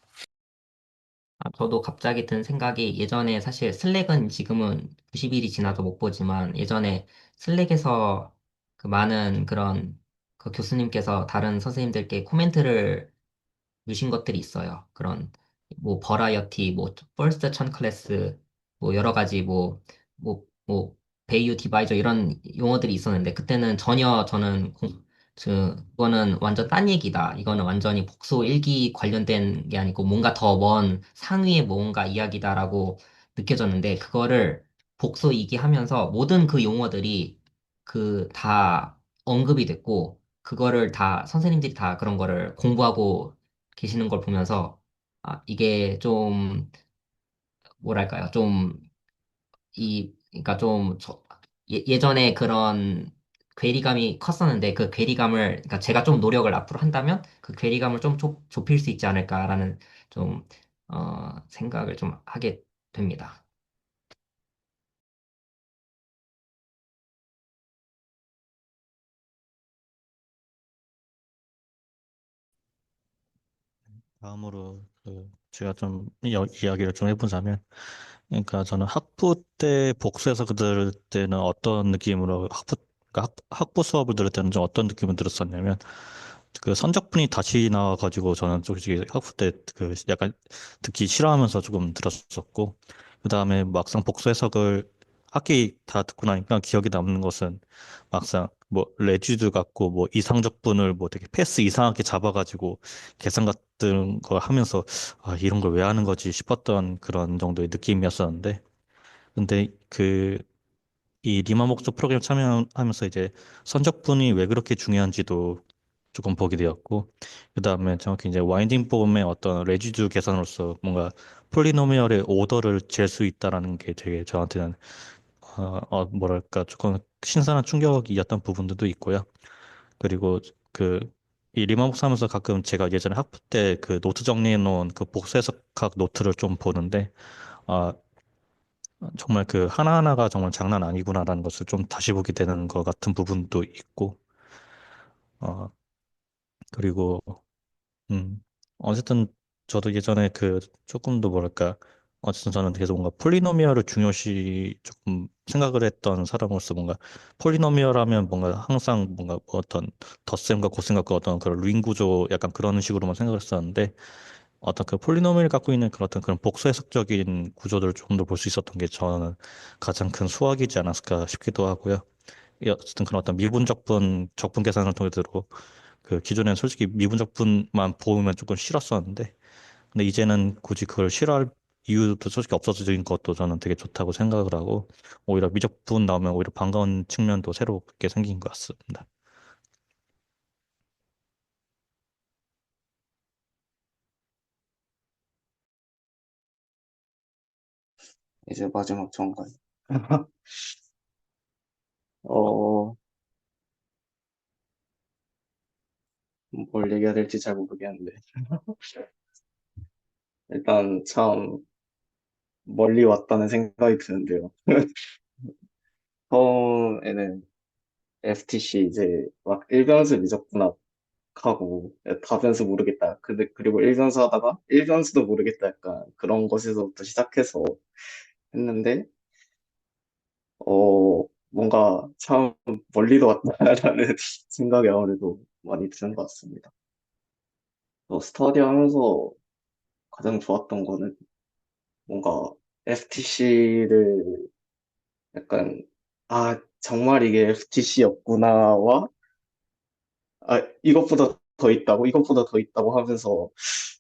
저도 갑자기 든 생각이 예전에 사실 슬랙은 지금은 90일이 지나도 못 보지만 예전에 슬랙에서 그 많은 그런 그 교수님께서 다른 선생님들께 코멘트를 누신 것들이 있어요. 그런 뭐 버라이어티, 뭐 퍼스트 천 클래스, 뭐 여러 가지 뭐 베이유 디바이저 이런 용어들이 있었는데 그때는 전혀 저는 그거는 완전 딴 얘기다. 이거는 완전히 복소 일기 관련된 게 아니고 뭔가 더 먼 상위의 뭔가 이야기다라고 느껴졌는데 그거를 복소 이기하면서 모든 그 용어들이 그 다 언급이 됐고 그거를 다 선생님들이 다 그런 거를 공부하고 계시는 걸 보면서 아, 이게 좀 뭐랄까요? 그러니까 예전에 그런 괴리감이 컸었는데 그 괴리감을 그러니까 제가 좀 노력을 앞으로 한다면 그 괴리감을 좀 좁힐 수 있지 않을까라는 좀 생각을 좀 하게 됩니다. 다음으로 제가 좀 이야기를 좀 해보자면, 그러니까 저는 학부 때 복수해서 들을 때는 어떤 느낌으로 그러니까 학부 수업을 들을 때는 좀 어떤 느낌을 들었었냐면, 그 선적분이 다시 나와가지고 저는 솔직히 학부 때 그 약간 듣기 싫어하면서 조금 들었었고, 그 다음에 막상 복수 해석을 학기 다 듣고 나니까 기억에 남는 것은 막상 뭐 레지드 같고 뭐 이상적분을 뭐 되게 패스 이상하게 잡아가지고 계산 같은 걸 하면서 아 이런 걸 왜 하는 거지 싶었던 그런 정도의 느낌이었었는데, 근데 이 리만 목적 프로그램 참여하면서 이제 선적분이 왜 그렇게 중요한지도 조금 보게 되었고, 그 다음에 정확히 이제 와인딩 폼의 어떤 레지듀 계산으로서 뭔가 폴리노미얼의 오더를 잴 수 있다라는 게 되게 저한테는 뭐랄까 조금 신선한 충격이었던 부분들도 있고요. 그리고 그 이 리마복스 하면서 가끔 제가 예전에 학부 때 그 노트 정리해 놓은 그 복수 해석학 노트를 좀 보는데, 아 정말 그 하나하나가 정말 장난 아니구나라는 것을 좀 다시 보게 되는 것 같은 부분도 있고, 어 그리고 어쨌든 저도 예전에 그 조금 더 뭐랄까 어쨌든 저는 계속 뭔가 폴리노미얼을 중요시 조금 생각을 했던 사람으로서, 뭔가 폴리노미얼 하면 뭔가 항상 뭔가 뭐 어떤 덧셈과 곱셈과 그 어떤 그런 루인 구조 약간 그런 식으로만 생각을 했었는데, 어떤 그 폴리노미얼이 갖고 있는 그런 어떤 그런 복수 해석적인 구조들을 좀 더 볼 수 있었던 게 저는 가장 큰 수학이지 않았을까 싶기도 하고요. 어쨌든 그런 어떤 미분적분 적분 계산을 통해서 그 기존엔 솔직히 미분적분만 보면 조금 싫었었는데, 근데 이제는 굳이 그걸 싫어할 이유도 솔직히 없어진 것도 저는 되게 좋다고 생각을 하고, 오히려 미적분 나오면 오히려 반가운 측면도 새롭게 생긴 것 같습니다. 이제 마지막 정관. 어, 뭘 얘기해야 될지 잘 모르겠는데. 일단 참 멀리 왔다는 생각이 드는데요. 처음에는 FTC 이제 막 일변수 미적분학하고 다변수 모르겠다. 근데 그리고 일변수 하다가 일변수도 모르겠다. 약간 그런 것에서부터 시작해서 했는데, 뭔가 참 멀리도 왔다라는 생각이 아무래도 많이 드는 것 같습니다. 스터디 하면서 가장 좋았던 거는 뭔가 FTC를 약간, 아, 정말 이게 FTC였구나와, 아, 이것보다 더 있다고 하면서,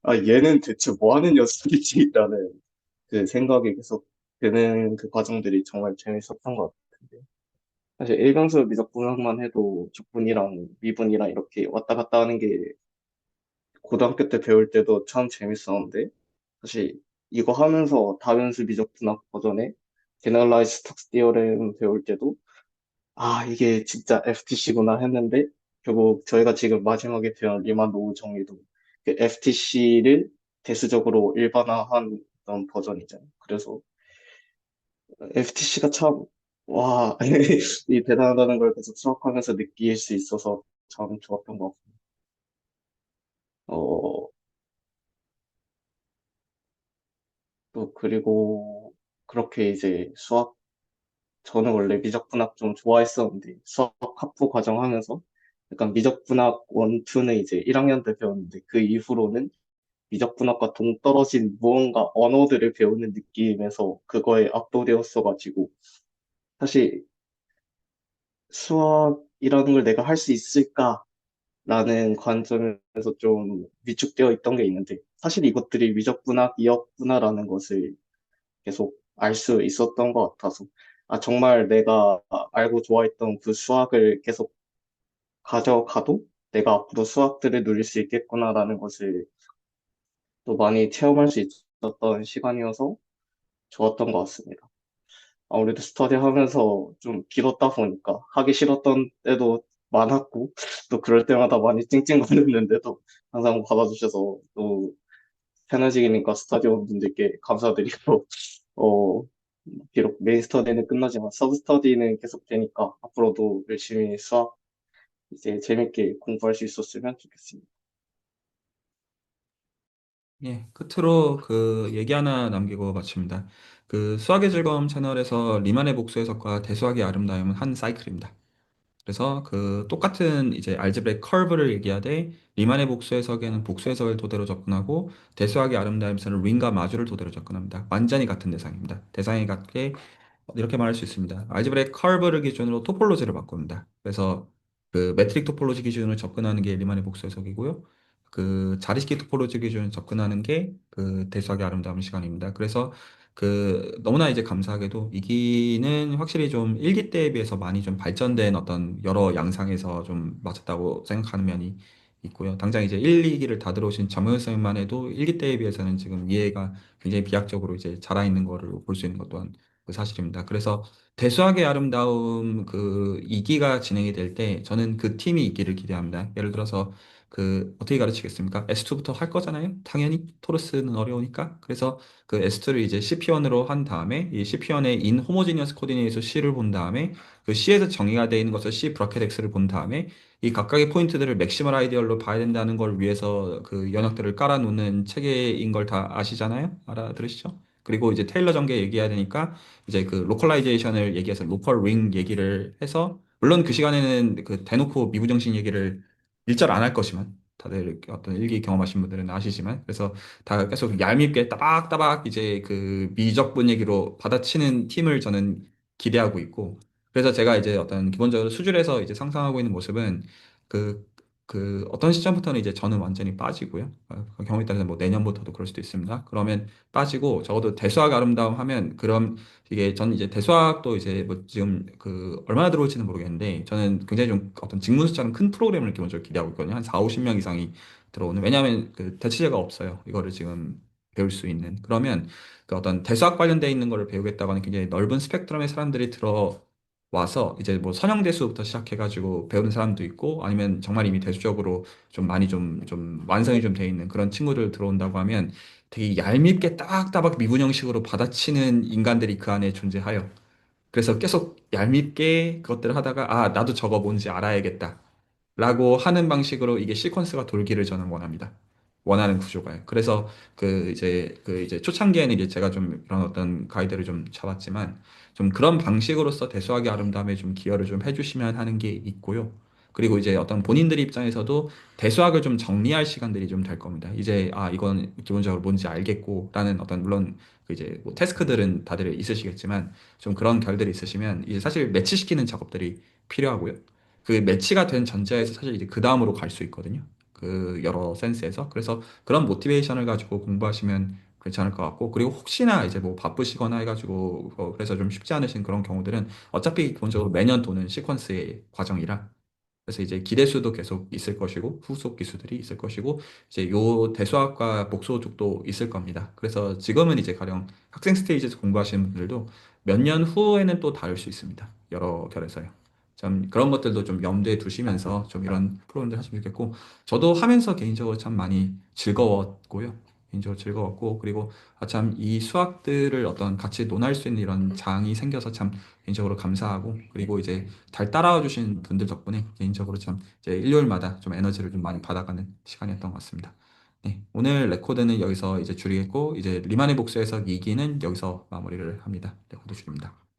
아, 얘는 대체 뭐 하는 녀석이지라는 그 생각이 계속 드는 그 과정들이 정말 재밌었던 것 같은데. 사실 일강수 미적분학만 해도 적분이랑 미분이랑 이렇게 왔다 갔다 하는 게 고등학교 때 배울 때도 참 재밌었는데, 사실 이거 하면서 다변수 미적분학 버전의 제너럴라이즈 스톡스 디어렘 배울 때도 아, 이게 진짜 FTC구나 했는데, 결국 저희가 지금 마지막에 배운 리만 노후 정리도 그 FTC를 대수적으로 일반화한 어떤 버전이잖아요. 그래서 FTC가 참, 와, 이 대단하다는 걸 계속 수학하면서 느낄 수 있어서 참 좋았던 것 같고, 어, 또 그리고 그렇게 이제 저는 원래 미적분학 좀 좋아했었는데, 수학 학부 과정 하면서 약간 미적분학 1, 2는 이제 1학년 때 배웠는데, 그 이후로는 미적분학과 동떨어진 무언가 언어들을 배우는 느낌에서 그거에 압도되었어가지고, 사실 수학이라는 걸 내가 할 수 있을까라는 관점에서 좀 위축되어 있던 게 있는데, 사실 이것들이 미적분학이었구나라는 것을 계속 알 수 있었던 것 같아서, 아, 정말 내가 알고 좋아했던 그 수학을 계속 가져가도 내가 앞으로 수학들을 누릴 수 있겠구나라는 것을 또 많이 체험할 수 있었던 시간이어서 좋았던 것 같습니다. 아무래도 스터디 하면서 좀 길었다 보니까 하기 싫었던 때도 많았고, 또 그럴 때마다 많이 찡찡거렸는데도 항상 받아주셔서 또 편해지기니까 스터디온 분들께 감사드리고, 어, 비록 메인 스터디는 끝나지만 서브 스터디는 계속되니까 앞으로도 열심히 수학 이제 재밌게 공부할 수 있었으면 좋겠습니다. 예, 끝으로 그 얘기 하나 남기고 마칩니다. 그 수학의 즐거움 채널에서 리만의 복수 해석과 대수학의 아름다움은 한 사이클입니다. 그래서 그 똑같은 이제 알제브라익 커브를 얘기하되 리만의 복수 해석에는 복수 해석을 토대로 접근하고 대수학의 아름다움에서는 링과 마주를 토대로 접근합니다. 완전히 같은 대상입니다. 대상이 같게 이렇게 말할 수 있습니다. 알제브라의 커브를 기준으로 토폴로지를 바꿉니다. 그래서 그 매트릭 토폴로지 기준으로 접근하는 게 리만의 복수 해석이고요. 그 자리식기 토폴로지 기준으로 접근하는 게 그 대수학의 아름다운 시간입니다. 그래서 그 너무나 이제 감사하게도 이기는 확실히 좀 일기 때에 비해서 많이 좀 발전된 어떤 여러 양상에서 좀 맞았다고 생각하는 면이 있고요. 당장 이제 1, 2기를 다 들어오신 정효연 선생님만 해도 일기 때에 비해서는 지금 이해가 굉장히 비약적으로 이제 자라 있는 거를 볼 수 있는 것 또한 그 사실입니다. 그래서 대수학의 아름다움 그 2기가 진행이 될 때 저는 그 팀이 있기를 기대합니다. 예를 들어서 그 어떻게 가르치겠습니까? S2부터 할 거잖아요. 당연히 토르스는 어려우니까. 그래서 그 S2를 이제 CP1으로 한 다음에 이 CP1의 in homogeneous coordinate에서 C를 본 다음에 그 C에서 정의가 되어 있는 것을 C 브라켓 X를 본 다음에 이 각각의 포인트들을 맥시멀 아이디얼로 봐야 된다는 걸 위해서 그 영역들을 깔아놓는 체계인 걸 다 아시잖아요. 알아들으시죠? 그리고 이제 테일러 전개 얘기해야 되니까 이제 그 로컬라이제이션을 얘기해서 로컬 링 얘기를 해서 물론 그 시간에는 그 대놓고 미부정식 얘기를 일절 안 할 것이만 다들 어떤 일기 경험하신 분들은 아시지만 그래서 다 계속 얄밉게 따박따박 이제 그 미적분 얘기로 받아치는 팀을 저는 기대하고 있고 그래서 제가 이제 어떤 기본적으로 수준에서 이제 상상하고 있는 모습은 그 그 어떤 시점부터는 이제 저는 완전히 빠지고요. 그 경우에 따라서 뭐 내년부터도 그럴 수도 있습니다. 그러면 빠지고 적어도 대수학 아름다움 하면 그럼 이게 저는 이제 대수학도 이제 뭐 지금 그 얼마나 들어올지는 모르겠는데 저는 굉장히 좀 어떤 직무 숫자는 큰 프로그램을 기본적으로 기대하고 있거든요. 한 4, 50명 이상이 들어오는. 왜냐하면 그 대체제가 없어요. 이거를 지금 배울 수 있는. 그러면 그 어떤 대수학 관련돼 있는 거를 배우겠다고 하는 굉장히 넓은 스펙트럼의 사람들이 들어와서 이제 뭐 선형대수부터 시작해가지고 배우는 사람도 있고 아니면 정말 이미 대수적으로 좀 많이 좀 완성이 좀 돼 있는 그런 친구들 들어온다고 하면 되게 얄밉게 따박따박 미분형식으로 받아치는 인간들이 그 안에 존재하여. 그래서 계속 얄밉게 그것들을 하다가, 아, 나도 저거 뭔지 알아야겠다. 라고 하는 방식으로 이게 시퀀스가 돌기를 저는 원합니다. 원하는 구조가요. 그래서 그 이제 초창기에는 이제 제가 좀 이런 어떤 가이드를 좀 잡았지만 좀 그런 방식으로서 대수학의 아름다움에 좀 기여를 좀 해주시면 하는 게 있고요. 그리고 이제 어떤 본인들 입장에서도 대수학을 좀 정리할 시간들이 좀 될 겁니다. 이제 아 이건 기본적으로 뭔지 알겠고라는 어떤 물론 그 이제 뭐 태스크들은 다들 있으시겠지만 좀 그런 결들이 있으시면 이제 사실 매치시키는 작업들이 필요하고요. 그 매치가 된 전제에서 사실 이제 그 다음으로 갈 수 있거든요. 그 여러 센스에서. 그래서 그런 모티베이션을 가지고 공부하시면 괜찮을 것 같고, 그리고 혹시나 이제 뭐 바쁘시거나 해가지고, 그래서 좀 쉽지 않으신 그런 경우들은 어차피 기본적으로 매년 도는 시퀀스의 과정이라, 그래서 이제 기대수도 계속 있을 것이고, 후속 기수들이 있을 것이고, 이제 요 대수학과 복수 쪽도 있을 겁니다. 그래서 지금은 이제 가령 학생 스테이지에서 공부하시는 분들도 몇 년 후에는 또 다를 수 있습니다. 여러 결에서요. 참 그런 것들도 좀 염두에 두시면서 좀 이런 프로그램들 하시면 좋겠고, 저도 하면서 개인적으로 참 많이 즐거웠고요. 개인적으로 즐거웠고, 그리고 아, 참 이 수학들을 어떤 같이 논할 수 있는 이런 장이 생겨서 참 개인적으로 감사하고, 그리고 이제 잘 따라와 주신 분들 덕분에 개인적으로 참 이제 일요일마다 좀 에너지를 좀 많이 받아가는 시간이었던 것 같습니다. 네, 오늘 레코드는 여기서 이제 줄이겠고, 이제 리만의 복수에서 2기는 여기서 마무리를 합니다. 레코드 줄입니다.